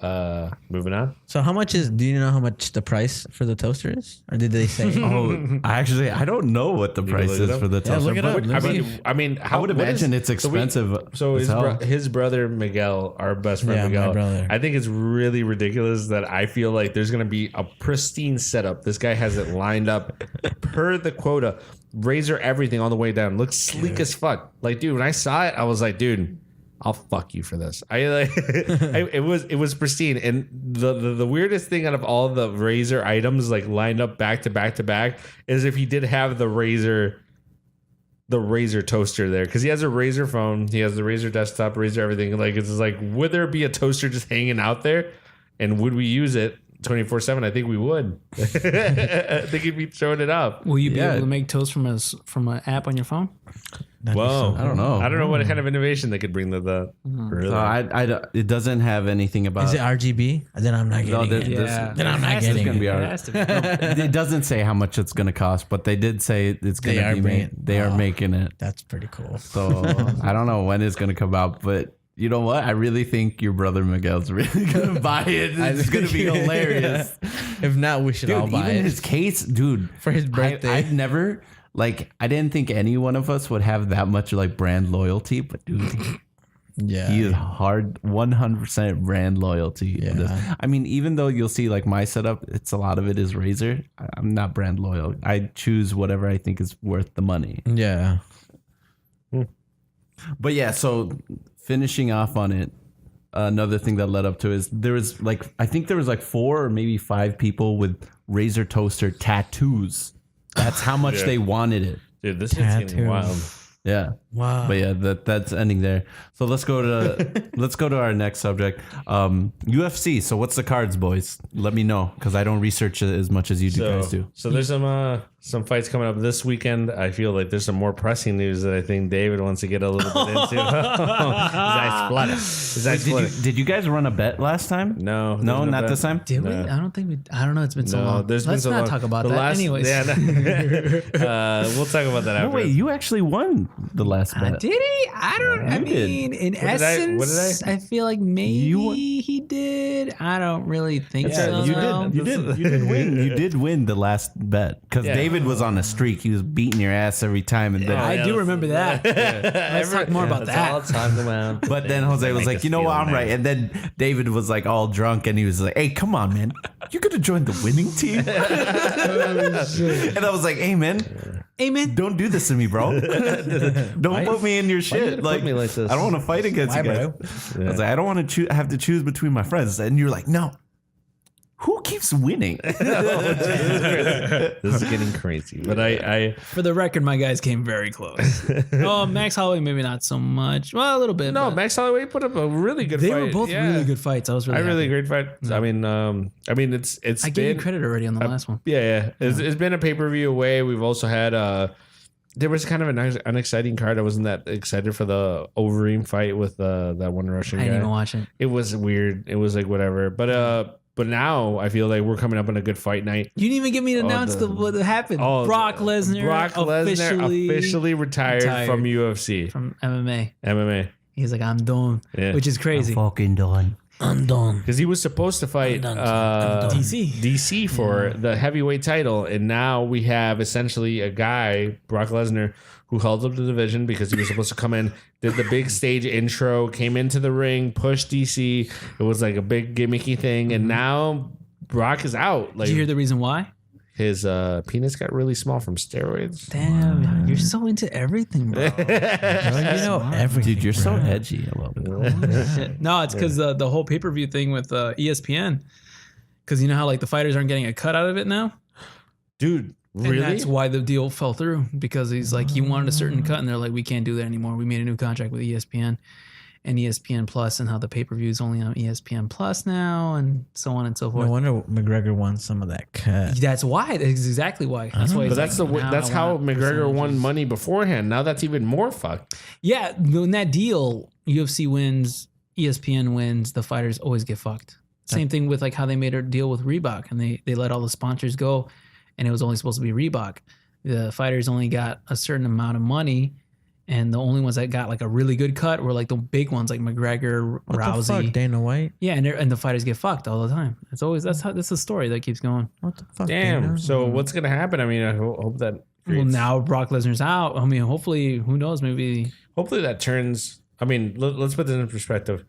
[SPEAKER 3] moving on.
[SPEAKER 1] So how much is? Do you know how much the price for the toaster is, or did they say?
[SPEAKER 2] Oh, I don't know what the price
[SPEAKER 3] look it
[SPEAKER 2] is
[SPEAKER 3] up?
[SPEAKER 2] for the toaster.
[SPEAKER 1] look it
[SPEAKER 2] but
[SPEAKER 1] up.
[SPEAKER 3] I mean, how,
[SPEAKER 2] I would
[SPEAKER 3] what
[SPEAKER 2] imagine it's
[SPEAKER 3] so we-
[SPEAKER 2] expensive.
[SPEAKER 3] So
[SPEAKER 2] as hell.
[SPEAKER 3] his brother Miguel, our best friend
[SPEAKER 1] Yeah, my
[SPEAKER 3] Miguel,
[SPEAKER 1] brother.
[SPEAKER 3] I think it's really ridiculous that I feel like there's gonna be a pristine setup. This guy has it lined up per the quota. Razer everything all the way down. Looks sleek as fuck. Like, dude, when I saw it, I was like, dude, I'll fuck you for this. It was pristine. And the weirdest thing out of all the Razer items like lined up back to back to back is if he did have the Razer toaster there, because he has a Razer phone, he has the Razer desktop, Razer everything. Like, it's just like, would there be a toaster just hanging out there, and would we use it 24/7? I think we would. I think he'd be throwing it up.
[SPEAKER 4] Will you be
[SPEAKER 2] Yeah.
[SPEAKER 4] able to make toast from an app on your phone?
[SPEAKER 3] Whoa,
[SPEAKER 2] I don't know.
[SPEAKER 3] I don't know what kind of innovation they could bring to the. Really?
[SPEAKER 2] So it doesn't have anything about.
[SPEAKER 1] Is it RGB? Then I'm not
[SPEAKER 2] No,
[SPEAKER 1] getting it.
[SPEAKER 2] this-
[SPEAKER 1] Then I'm not
[SPEAKER 4] It has to
[SPEAKER 1] getting
[SPEAKER 2] gonna
[SPEAKER 1] it.
[SPEAKER 2] be
[SPEAKER 4] It
[SPEAKER 2] our-
[SPEAKER 4] has to be.
[SPEAKER 2] It doesn't say how much it's going to cost, but they did say it's going
[SPEAKER 1] They
[SPEAKER 2] to
[SPEAKER 1] are
[SPEAKER 2] be
[SPEAKER 1] bringing-
[SPEAKER 2] made. They are
[SPEAKER 1] Oh.
[SPEAKER 2] making it.
[SPEAKER 1] That's pretty cool.
[SPEAKER 2] So I don't know when it's going to come out, but you know what? I really think your brother Miguel's really going to buy it. It's going to be hilarious.
[SPEAKER 1] If not, we should all
[SPEAKER 2] Dude,
[SPEAKER 1] buy
[SPEAKER 2] even
[SPEAKER 1] it
[SPEAKER 2] his case, dude.
[SPEAKER 1] for his birthday.
[SPEAKER 2] I've never, like, I didn't think any one of us would have that much, like, brand loyalty, but dude,
[SPEAKER 1] yeah,
[SPEAKER 2] he is hard 100% brand loyalty.
[SPEAKER 1] Yeah.
[SPEAKER 2] In this. I mean, even though you'll see, like, my setup, it's a lot of it is Razer. I'm not brand loyal. I choose whatever I think is worth the money.
[SPEAKER 1] yeah.
[SPEAKER 2] But yeah, so finishing off on it, another thing that led up to is there was like, I think there was like 4 or maybe 5 people with Razer toaster tattoos. That's how much
[SPEAKER 3] Yeah.
[SPEAKER 2] they wanted it.
[SPEAKER 3] Dude, this is getting
[SPEAKER 1] Tattoos.
[SPEAKER 3] wild.
[SPEAKER 2] Yeah.
[SPEAKER 1] Wow.
[SPEAKER 2] But yeah, that's ending there. So let's go to our next subject. UFC. So what's the cards, boys? Let me know, because I don't research it as much as you guys do.
[SPEAKER 3] So there's some fights coming up this weekend. I feel like there's some more pressing news that I think David wants to get a little bit into. His eyes flooded.
[SPEAKER 2] Did you guys run a bet last time?
[SPEAKER 3] No,
[SPEAKER 2] No,
[SPEAKER 3] there's
[SPEAKER 2] not
[SPEAKER 3] bet.
[SPEAKER 2] this time.
[SPEAKER 4] Did we? I don't think we. I don't know. It's been so
[SPEAKER 3] No,
[SPEAKER 4] long.
[SPEAKER 3] there's been
[SPEAKER 4] Let's
[SPEAKER 3] so
[SPEAKER 4] not
[SPEAKER 3] long.
[SPEAKER 4] talk about
[SPEAKER 3] The
[SPEAKER 4] that.
[SPEAKER 3] last-
[SPEAKER 4] Anyways,
[SPEAKER 3] yeah, no. We'll talk about that
[SPEAKER 2] No,
[SPEAKER 3] after.
[SPEAKER 2] wait, you actually won the last bet.
[SPEAKER 4] did he? I don't. I
[SPEAKER 2] You did.
[SPEAKER 4] mean, in
[SPEAKER 3] What did I-
[SPEAKER 4] essence,
[SPEAKER 3] what did
[SPEAKER 4] I feel like maybe he did. I don't really think
[SPEAKER 3] Yeah,
[SPEAKER 4] so.
[SPEAKER 2] You
[SPEAKER 4] though.
[SPEAKER 2] did win. You did win the last bet because
[SPEAKER 3] Yeah.
[SPEAKER 2] David was on a streak. He was beating your ass every time, and then
[SPEAKER 4] I do remember that. Let's talk more about
[SPEAKER 3] That's all
[SPEAKER 4] that.
[SPEAKER 3] I'll talk about.
[SPEAKER 2] But then Jose was like, you know what, I'm right. And then David was like all drunk, and he was like, hey, come on, man, you could have joined the winning team. And I was like, hey, man,
[SPEAKER 4] Amen.
[SPEAKER 2] don't do this to me, bro. Don't put me in your shit.
[SPEAKER 3] put me like this?
[SPEAKER 2] I don't want to fight against you guys. I was like, I don't want to have to choose between my friends. And you're like, no. Who keeps winning?
[SPEAKER 3] This is getting crazy. But I
[SPEAKER 4] For the record, my guys came very close. Oh, Max Holloway, maybe not so much. Well, a little bit.
[SPEAKER 3] no,
[SPEAKER 4] but
[SPEAKER 3] Max Holloway put up a really good
[SPEAKER 4] they
[SPEAKER 3] fight.
[SPEAKER 4] were both
[SPEAKER 3] Yeah.
[SPEAKER 4] really good fights. I was really,
[SPEAKER 3] I really
[SPEAKER 4] happy.
[SPEAKER 3] great fight. I mean, it's
[SPEAKER 4] I gave
[SPEAKER 3] been
[SPEAKER 4] you credit already on the last one.
[SPEAKER 3] yeah. It's been a pay per view away. We've also had there was kind of an unexciting card. I wasn't that excited for the Overeem fight with that one Russian
[SPEAKER 4] I
[SPEAKER 3] guy.
[SPEAKER 4] didn't even watch it.
[SPEAKER 3] It was weird. It was like whatever. But now I feel like we're coming up on a good fight night.
[SPEAKER 4] You didn't even get me to announce what happened. Brock Lesnar
[SPEAKER 3] officially retired from UFC,
[SPEAKER 4] from MMA.
[SPEAKER 3] MMA.
[SPEAKER 4] He's like, I'm done,
[SPEAKER 3] Yeah.
[SPEAKER 4] which is crazy.
[SPEAKER 2] Fucking done.
[SPEAKER 1] I'm done.
[SPEAKER 3] Because he was supposed to fight DC for the heavyweight title, and now we have essentially a guy, Brock Lesnar, who held up the division because he was supposed to come in, did the big stage intro, came into the ring, pushed DC. It was like a big gimmicky thing, and now Brock is out. Like
[SPEAKER 4] Did you hear the reason why?
[SPEAKER 3] his penis got really small from steroids.
[SPEAKER 4] Damn, you're so into everything, bro.
[SPEAKER 1] You know everything.
[SPEAKER 2] Dude, you're so edgy. I love it.
[SPEAKER 4] No, it's because the whole pay per view thing with ESPN. Because you know how like the fighters aren't getting a cut out of it now.
[SPEAKER 3] Dude,
[SPEAKER 4] And
[SPEAKER 3] really?
[SPEAKER 4] that's why the deal fell through, because he's like, he wanted a certain cut, and they're like, we can't do that anymore. We made a new contract with ESPN. and ESPN Plus, and how the pay-per-view is only on ESPN Plus now, and so on and so forth.
[SPEAKER 1] No wonder McGregor won some of that cut.
[SPEAKER 4] That's why. That's exactly why. That's why.
[SPEAKER 3] But that's how McGregor won money beforehand. Now that's even more fucked.
[SPEAKER 4] Yeah, in that deal, UFC wins, ESPN wins. The fighters always get fucked. Same thing with like how they made a deal with Reebok, and they let all the sponsors go, and it was only supposed to be Reebok. The fighters only got a certain amount of money, and the only ones that got like a really good cut were like the big ones, like McGregor,
[SPEAKER 1] What
[SPEAKER 4] Rousey.
[SPEAKER 1] the fuck, Dana White?
[SPEAKER 4] Yeah, and the fighters get fucked all the time. It's always that's the story that keeps going.
[SPEAKER 1] What the fuck?
[SPEAKER 3] Damn.
[SPEAKER 1] Dana?
[SPEAKER 3] So what's gonna happen? I mean, I hope that.
[SPEAKER 4] Well,
[SPEAKER 3] creates-
[SPEAKER 4] now Brock Lesnar's out. I mean, hopefully, who knows? Maybe
[SPEAKER 3] Hopefully that turns. I mean, let's put this in perspective.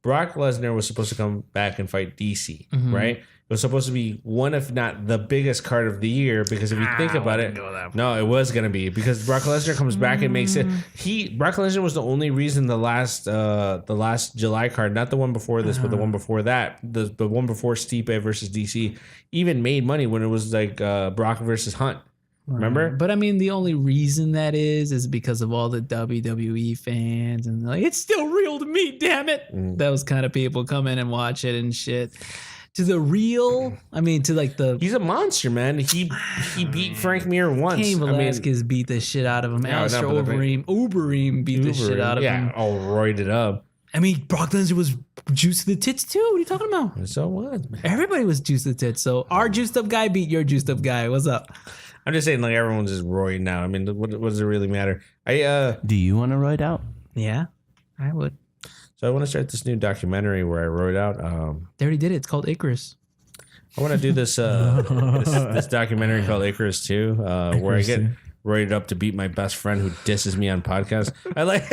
[SPEAKER 3] Brock Lesnar was supposed to come back and fight DC, right? It was supposed to be one, if not the biggest card of the year, because if you think about it, no, it was going to be because Brock Lesnar comes back and makes it. Brock Lesnar was the only reason the last July card, not the one before this, but the one before that, the one before Stipe versus DC, even made money when it was like Brock versus Hunt. Remember?
[SPEAKER 4] But I mean, the only reason that is because of all the WWE fans and like, it's still real to me, damn it. Those kind of people come in and watch it and shit. To the real, I mean, to like the
[SPEAKER 3] He's a monster, man. He beat Frank Mir once.
[SPEAKER 4] Cain
[SPEAKER 3] I mean,
[SPEAKER 4] Velasquez beat the shit out of him.
[SPEAKER 3] Yeah,
[SPEAKER 4] Alistair
[SPEAKER 3] no, but
[SPEAKER 4] Overeem beat the shit out of him.
[SPEAKER 3] Yeah, all roided up.
[SPEAKER 4] I mean, Brock Lesnar was juiced to the tits too. What are you talking about?
[SPEAKER 3] So what, man?
[SPEAKER 4] Everybody was juiced to the tits. So our juiced up guy beat your juiced up guy. What's up?
[SPEAKER 3] I'm just saying, like everyone's just roiding now. I mean, what does it really matter?
[SPEAKER 2] Do you want to ride out?
[SPEAKER 4] Yeah, I would.
[SPEAKER 3] So I want to start this new documentary where I wrote out.
[SPEAKER 4] They already did it. It's called Icarus.
[SPEAKER 3] I want to do this this documentary called Icarus 2, where I get roided up to beat my best friend who disses me on podcasts. I like,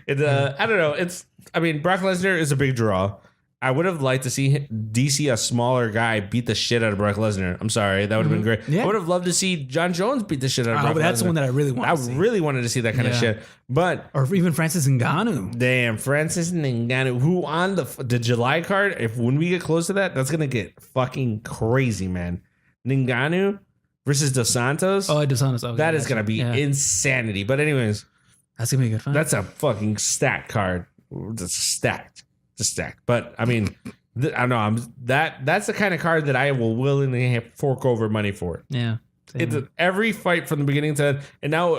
[SPEAKER 3] I don't know. I mean, Brock Lesnar is a big draw. I would have liked to see DC, a smaller guy, beat the shit out of Brock Lesnar. I'm sorry, that would have been great.
[SPEAKER 4] Yeah.
[SPEAKER 3] I would have loved to see John Jones beat the shit out of Brock
[SPEAKER 4] But that's
[SPEAKER 3] Lesnar.
[SPEAKER 4] the one that I really want.
[SPEAKER 3] I
[SPEAKER 4] to see.
[SPEAKER 3] really wanted to see that kind of
[SPEAKER 4] Yeah.
[SPEAKER 3] shit, but.
[SPEAKER 4] Or even Francis Ngannou.
[SPEAKER 3] Damn, Francis Ngannou, who on the July card, when we get close to that, that's going to get fucking crazy, man. Ngannou versus Dos Santos.
[SPEAKER 4] Oh, Dos Santos. Okay,
[SPEAKER 3] that is
[SPEAKER 4] gotcha.
[SPEAKER 3] going to be insanity. But anyways,
[SPEAKER 4] That's going to be a good fight.
[SPEAKER 3] that's a fucking stacked card. It's stacked. It's stacked. But, I mean, I don't know. That's the kind of card that I will willingly fork over money for.
[SPEAKER 4] yeah.
[SPEAKER 3] It's every fight from the beginning to end. And now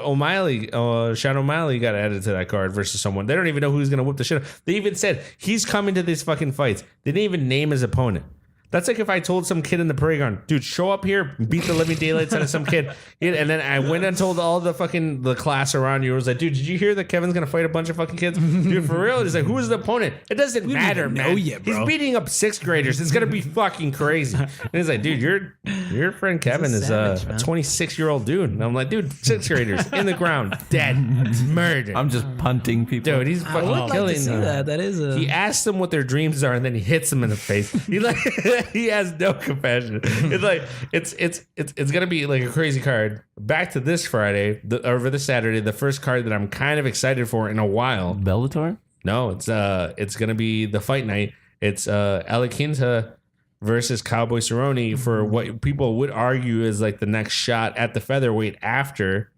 [SPEAKER 3] Sean O'Malley got added to that card versus someone. They don't even know who's going to whip the shit out. They even said he's coming to these fucking fights. They didn't even name his opponent. That's like if I told some kid in the parade ground, dude, show up here, beat the living daylights out of some kid. And then I went and told all the class around you. I was like, dude, did you hear that Kevin's going to fight a bunch of fucking kids? Dude, for real? He's like, who is the opponent? It doesn't matter,
[SPEAKER 4] even
[SPEAKER 3] man.
[SPEAKER 4] know yet, bro.
[SPEAKER 3] He's beating up sixth graders. It's going to be fucking crazy. And he's like, dude, your friend Kevin is
[SPEAKER 4] savage,
[SPEAKER 3] a
[SPEAKER 4] man.
[SPEAKER 3] 26-year-old dude. And I'm like, dude, sixth graders in the ground, dead, murdered.
[SPEAKER 2] I'm just punting people.
[SPEAKER 3] Dude, he's
[SPEAKER 4] I
[SPEAKER 3] fucking
[SPEAKER 4] would like
[SPEAKER 3] killing
[SPEAKER 4] to see
[SPEAKER 3] them.
[SPEAKER 4] that. That is a...
[SPEAKER 3] He asks them what their dreams are, and then he hits them in the face. He has no compassion. It's like it's gonna be like a crazy card. Back to this Friday, over this Saturday, the first card that I'm kind of excited for in a while.
[SPEAKER 2] Bellator?
[SPEAKER 3] No, it's gonna be the fight night. It's Alaquinta versus Cowboy Cerrone for what people would argue is like the next shot at the featherweight after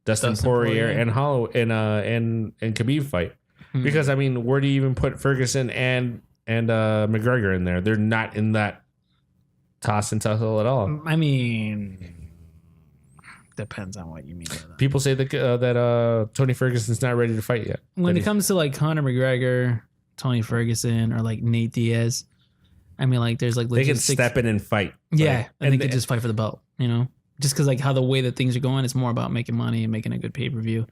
[SPEAKER 3] Dustin Poirier and Khabib fight. Because I mean, where do you even put Ferguson and McGregor in there? They're not in that toss and tussle at all.
[SPEAKER 4] I mean, depends on what you mean by that.
[SPEAKER 3] People say that Tony Ferguson's not ready to fight yet.
[SPEAKER 4] When it comes to like Conor McGregor, Tony Ferguson, or like Nate Diaz, I mean, like there's like
[SPEAKER 3] they can
[SPEAKER 4] logistics.
[SPEAKER 3] step in and fight.
[SPEAKER 4] Yeah,
[SPEAKER 3] Like,
[SPEAKER 4] and they could just fight for the belt, you know? Just because like how the way that things are going, it's more about making money and making a good pay-per-view.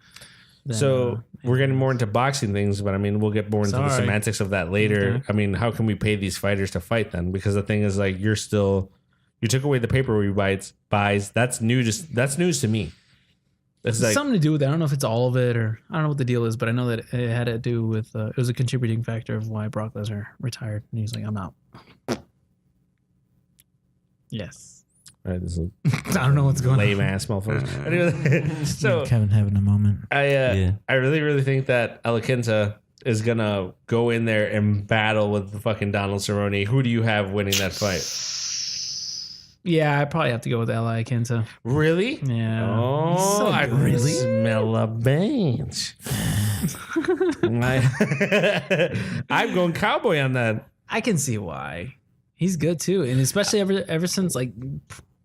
[SPEAKER 3] So we're getting more into boxing things, but I mean, we'll get more into the
[SPEAKER 4] Sorry.
[SPEAKER 3] semantics of that later.
[SPEAKER 4] Okay.
[SPEAKER 3] I mean, how can we pay these fighters to fight then? Because the thing is, like, you took away the pay-per-view buys. That's news to me. That's like,
[SPEAKER 4] something to do with it. I don't know if it's all of it or I don't know what the deal is, but I know that it had to do with it was a contributing factor of why Brock Lesnar retired. And he's like, I'm out. Yes.
[SPEAKER 3] all right, this is
[SPEAKER 4] I don't know what's going
[SPEAKER 3] lame
[SPEAKER 4] on.
[SPEAKER 3] ass motherfuckers. Anyway, so
[SPEAKER 1] Kevin having a moment.
[SPEAKER 3] I really, really think that Alaquinta is gonna go in there and battle with the fucking Donald Cerrone. Who do you have winning that fight?
[SPEAKER 4] Yeah, I probably have to go with Ally Kenta.
[SPEAKER 3] Really?
[SPEAKER 4] Yeah.
[SPEAKER 3] Oh, I really smell a bench. I'm going cowboy on that.
[SPEAKER 4] I can see why. He's good too, and especially ever since like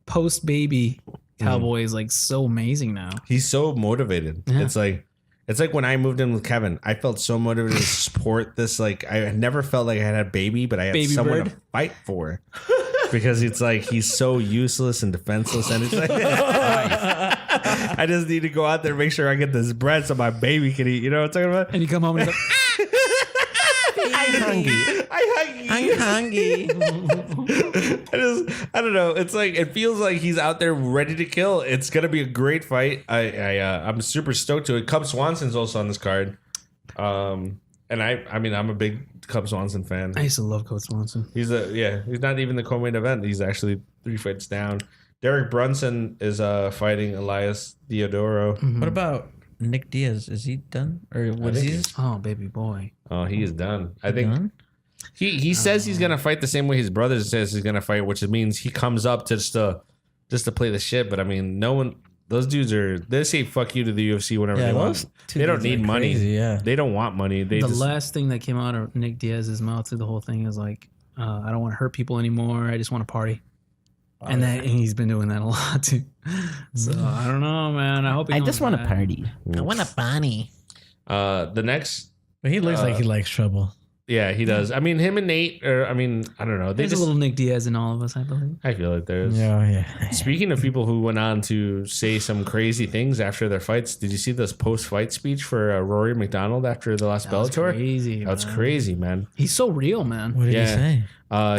[SPEAKER 4] post baby, Cowboy is like so amazing now.
[SPEAKER 3] He's so motivated.
[SPEAKER 4] Yeah.
[SPEAKER 3] It's like when I moved in with Kevin, I felt so motivated to support this. Like I never felt like I had a baby, but I had
[SPEAKER 4] Baby
[SPEAKER 3] someone
[SPEAKER 4] bird.
[SPEAKER 3] to fight for. Because it's like he's so useless and defenseless, and it's like I just need to go out there and make sure I get this bread so my baby can eat. You know what I'm talking about?
[SPEAKER 4] And you come home and you're like,
[SPEAKER 3] I'm hungry. I don't know. It's like it feels like he's out there ready to kill. It's gonna be a great fight. I'm super stoked to it. Cub Swanson's also on this card. And I mean I'm a big Cub Swanson fan.
[SPEAKER 4] I used to love Coach Swanson.
[SPEAKER 3] He's not even the co-main event. He's actually 3 fights down. Derek Brunson is fighting Elias Theodoro.
[SPEAKER 1] What about Nick Diaz? Is he done? Or what is he?
[SPEAKER 4] Oh, baby boy.
[SPEAKER 3] Oh, he is done. I think
[SPEAKER 1] Done?
[SPEAKER 3] he says he's gonna fight the same way his brother says he's gonna fight, which means he comes up to just to play the shit. But I mean, no one. Those dudes they say fuck you to the UFC whenever they want. They don't need money.
[SPEAKER 1] Crazy, yeah.
[SPEAKER 3] They don't want money.
[SPEAKER 4] The last thing that came out of Nick Diaz's mouth through the whole thing is like, I don't want to hurt people anymore. I just want to party. And he's been doing that a lot too. So I don't know, man. I hope he
[SPEAKER 1] I
[SPEAKER 4] comes
[SPEAKER 1] just want to
[SPEAKER 4] back.
[SPEAKER 1] party. I want a bunny.
[SPEAKER 3] The next.
[SPEAKER 1] But he looks like he likes trouble.
[SPEAKER 3] Yeah, he does. I mean, him and Nate, I don't know.
[SPEAKER 4] There's a little Nick Diaz in all of us, I believe.
[SPEAKER 3] I feel like there's.
[SPEAKER 1] Yeah.
[SPEAKER 3] Speaking of people who went on to say some crazy things after their fights, did you see this post-fight speech for Rory McDonald after the last Bellator?
[SPEAKER 4] Crazy.
[SPEAKER 3] That's
[SPEAKER 4] man.
[SPEAKER 3] crazy, man.
[SPEAKER 4] He's so real, man.
[SPEAKER 1] What did he say?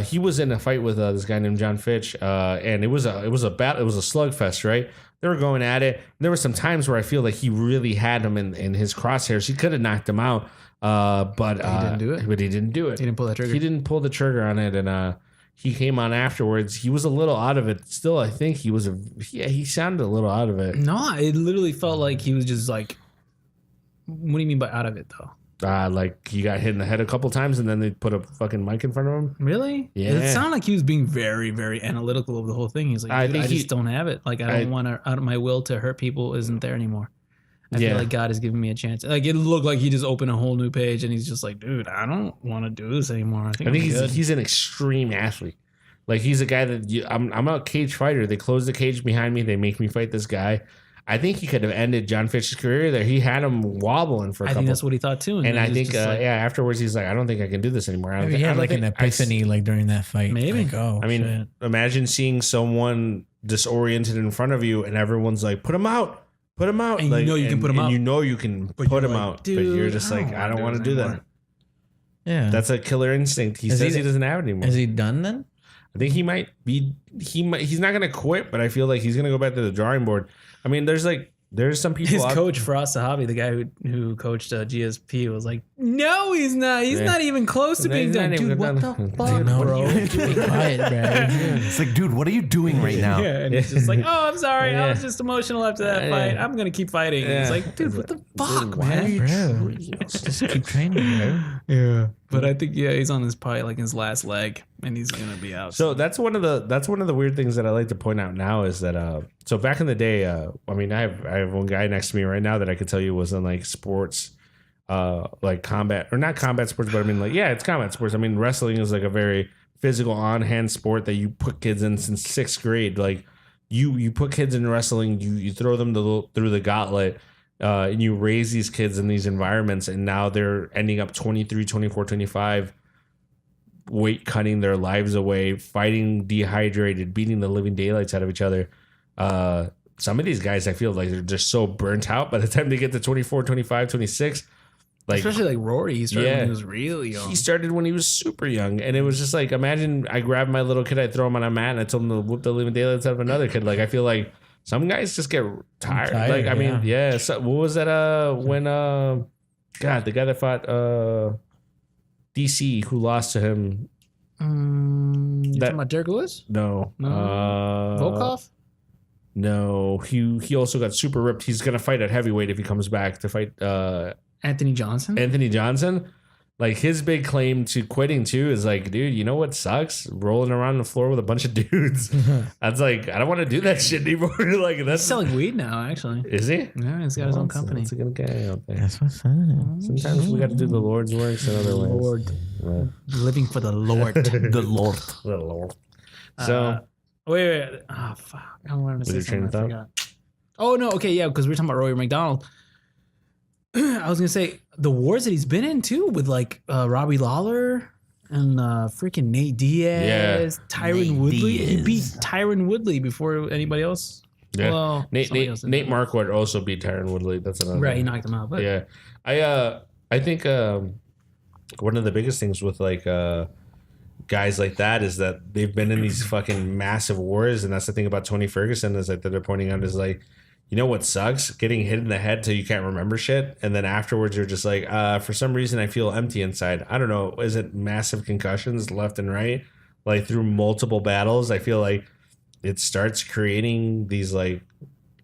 [SPEAKER 3] He was in a fight with this guy named John Fitch, and it was a slugfest, right? They were going at it. There were some times where I feel like he really had him in his crosshairs. He could have knocked him out, but he didn't do it. But he didn't do it.
[SPEAKER 4] He didn't pull that trigger.
[SPEAKER 3] He didn't pull the trigger on it, and he came on afterwards. He was a little out of it. Still, I think he sounded a little out of it.
[SPEAKER 4] No, it literally felt like he was just like, what do you mean by out of it though?
[SPEAKER 3] Like he got hit in the head a couple times, and then they put a fucking mic in front of him.
[SPEAKER 4] Really?
[SPEAKER 3] Yeah.
[SPEAKER 4] It sounded like he was being very, very analytical of the whole thing. He's like, I just don't have it. Like, I don't want to, out of my will to hurt people isn't there anymore. I feel like God is giving me a chance. Like, it looked like he just opened a whole new page, and he's just like, dude, I don't want to do this anymore. I think
[SPEAKER 3] he's an extreme athlete. Like, he's a guy that I'm a cage fighter. They close the cage behind me. They make me fight this guy. I think he could have ended John Fitch's career there. He had him wobbling for a couple.
[SPEAKER 4] I think that's what he thought too.
[SPEAKER 3] And I think, afterwards he's like, I don't think I can do this anymore.
[SPEAKER 1] Maybe he had like an epiphany like during that fight.
[SPEAKER 4] Maybe.
[SPEAKER 1] Like, oh,
[SPEAKER 3] I mean,
[SPEAKER 1] shit.
[SPEAKER 3] imagine seeing someone disoriented in front of you and everyone's like, put him out. Put him out.
[SPEAKER 4] And
[SPEAKER 3] like,
[SPEAKER 4] you know you can put him out.
[SPEAKER 3] You know you can put him out. But you're just like, I don't want to do that.
[SPEAKER 1] Yeah.
[SPEAKER 3] That's a killer instinct. He says he doesn't have it anymore.
[SPEAKER 1] Is he done then?
[SPEAKER 3] I think he might be. He's not going to quit, but I feel like he's going to go back to the drawing board. I mean, there's some people.
[SPEAKER 4] His coach, Faraz Sahabi, the guy who coached GSP, was like, "No, he's not. He's not even close to being done, dude. What the fuck, bro?
[SPEAKER 1] Be quiet, bro.
[SPEAKER 2] It's like, dude, what are you doing right now?
[SPEAKER 4] Yeah, and he's just like, "Oh, I'm sorry. I was just emotional after that fight. I'm gonna keep fighting."
[SPEAKER 3] Yeah.
[SPEAKER 4] It's like, dude, what the fuck,
[SPEAKER 1] Why,
[SPEAKER 4] man?
[SPEAKER 1] bro? Just keep training, bro.
[SPEAKER 4] Yeah, but I think he's on his probably like his last leg, and he's gonna be out.
[SPEAKER 3] So that's one of the weird things that I like to point out now is that so back in the day, I mean, I have one guy next to me right now that I could tell you was in like sports, like combat or not combat sports, but I mean like it's combat sports. I mean, wrestling is like a very physical on hand sport that you put kids in since 6th grade. Like you put kids in wrestling, you throw them through the gauntlet. And you raise these kids in these environments, and now they're ending up 23, 24, 25, weight cutting their lives away, fighting dehydrated, beating the living daylights out of each other. Some of these guys, I feel like they're just so burnt out by the time they get to 24, 25, 26. Like,
[SPEAKER 4] especially like Rory, he started when he was really young.
[SPEAKER 3] He started when he was super young, and it was just like, imagine I grabbed my little kid, I throw him on a mat, and I told him to whoop the living daylights out of another kid. Like, I feel like some guys just get tired. Like, I mean, So what was that? When the guy that fought DC, who lost to him.
[SPEAKER 4] You talking about Derek Lewis?
[SPEAKER 3] No.
[SPEAKER 4] Volkov?
[SPEAKER 3] No. He also got super ripped. He's gonna fight at heavyweight if he comes back to fight
[SPEAKER 4] Anthony Johnson.
[SPEAKER 3] Anthony Johnson. Like his big claim to quitting too is like, dude, you know what sucks? Rolling around the floor with a bunch of dudes. That's like, I don't want to do that shit anymore. Like
[SPEAKER 4] He's
[SPEAKER 3] that's
[SPEAKER 4] selling weed now, actually.
[SPEAKER 3] is he?
[SPEAKER 4] Yeah, he's got his own company.
[SPEAKER 3] That's a good guy out there.
[SPEAKER 1] That's what's up.
[SPEAKER 3] Sometimes we got to do the Lord's works in other ways.
[SPEAKER 4] Lord.
[SPEAKER 3] Yeah.
[SPEAKER 4] Living for the Lord.
[SPEAKER 2] The Lord.
[SPEAKER 3] The Lord. So
[SPEAKER 4] Wait. Oh, fuck. I wanted to say
[SPEAKER 3] your train
[SPEAKER 4] something.
[SPEAKER 3] of
[SPEAKER 4] I forgot. Oh, no. Okay, yeah, because we were talking about Rory McDonald. I was going to say the wars that he's been in, too, with like Robbie Lawler and freaking Nate Diaz, Tyron Woodley.
[SPEAKER 2] Diaz.
[SPEAKER 4] He beat Tyron Woodley before anybody else.
[SPEAKER 3] yeah,
[SPEAKER 4] Well, somebody else did.
[SPEAKER 3] Nate Marquardt also beat Tyron Woodley. That's another
[SPEAKER 4] Right,
[SPEAKER 3] thing.
[SPEAKER 4] he knocked him out. But
[SPEAKER 3] Yeah, I think one of the biggest things with like guys like that is that they've been in these fucking massive wars, and that's the thing about Tony Ferguson is like that they're pointing out is like, you know what sucks? Getting hit in the head till you can't remember shit, and then afterwards you're just like, for some reason I feel empty inside. I don't know. Is it massive concussions left and right, like through multiple battles? I feel like it starts creating these like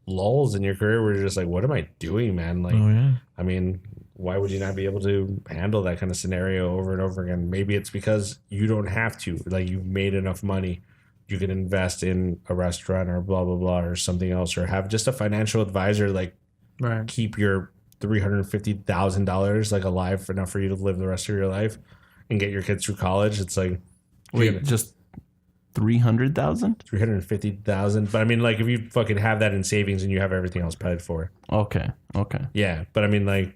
[SPEAKER 3] lulls in your career where you're just like, what am I doing, man? Like,
[SPEAKER 1] Oh yeah.
[SPEAKER 3] I mean, why would you not be able to handle that kind of scenario over and over again? Maybe it's because you don't have to. Like, you've made enough money. You can invest in a restaurant or blah, blah, blah, or something else, or have just a financial advisor, like,
[SPEAKER 4] right.
[SPEAKER 3] keep your $350,000 like alive enough for you to live the rest of your life and get your kids through college. It's like,
[SPEAKER 2] Wait, just 300,000?
[SPEAKER 3] 350,000. But I mean, like, if you fucking have that in savings and you have everything else paid for.
[SPEAKER 2] Okay.
[SPEAKER 3] Yeah. But I mean, like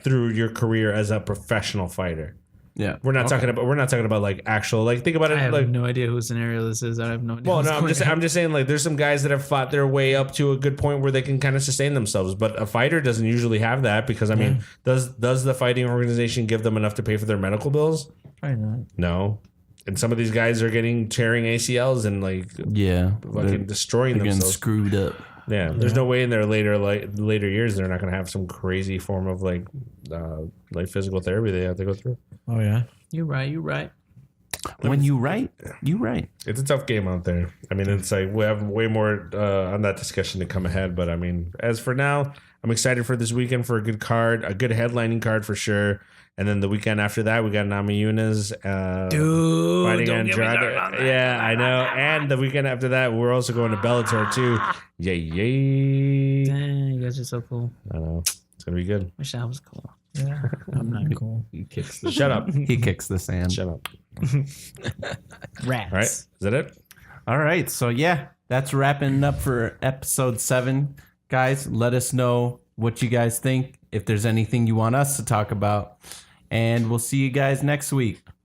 [SPEAKER 3] through your career as a professional fighter.
[SPEAKER 2] Yeah.
[SPEAKER 3] We're not talking about like actual, like, think about it.
[SPEAKER 4] I have
[SPEAKER 3] like,
[SPEAKER 4] no idea whose scenario this is. I have no idea.
[SPEAKER 3] well,
[SPEAKER 4] what's
[SPEAKER 3] no,
[SPEAKER 4] going on.
[SPEAKER 3] I'm just saying, like, there's some guys that have fought their way up to a good point where they can kind of sustain themselves, but a fighter doesn't usually have that because, I mean, does the fighting organization give them enough to pay for their medical bills?
[SPEAKER 1] Probably not.
[SPEAKER 3] No. And some of these guys are tearing ACLs and like
[SPEAKER 2] Yeah.
[SPEAKER 3] fucking destroying
[SPEAKER 2] They're getting
[SPEAKER 3] themselves.
[SPEAKER 2] screwed up.
[SPEAKER 3] Yeah, there's no way in their later years they're not going to have some crazy form of like physical therapy they have to go through.
[SPEAKER 1] Oh yeah.
[SPEAKER 4] You're right.
[SPEAKER 2] When you write, you write.
[SPEAKER 3] It's a tough game out there. I mean, it's like we have way more on that discussion to come ahead. But I mean, as for now, I'm excited for this weekend for a good card, a good headlining card for sure. And then the weekend after that, we got Namajunas
[SPEAKER 4] Dude,
[SPEAKER 3] fighting
[SPEAKER 4] don't get me
[SPEAKER 3] Andrade.
[SPEAKER 4] started on that.
[SPEAKER 3] Yeah, I know. And the weekend after that, we're also going to Bellator too. Yay!
[SPEAKER 4] Dang, you guys are so cool.
[SPEAKER 3] I know it's gonna be good.
[SPEAKER 4] Wish I was cool.
[SPEAKER 1] Yeah. I'm not cool.
[SPEAKER 2] He kicks the
[SPEAKER 3] Shut up.
[SPEAKER 2] He kicks the sand.
[SPEAKER 3] Shut up.
[SPEAKER 4] Rats.
[SPEAKER 3] All right, is that it?
[SPEAKER 2] All right. So yeah, that's wrapping up for episode 7. Guys, let us know what you guys think, if there's anything you want us to talk about. And we'll see you guys next week.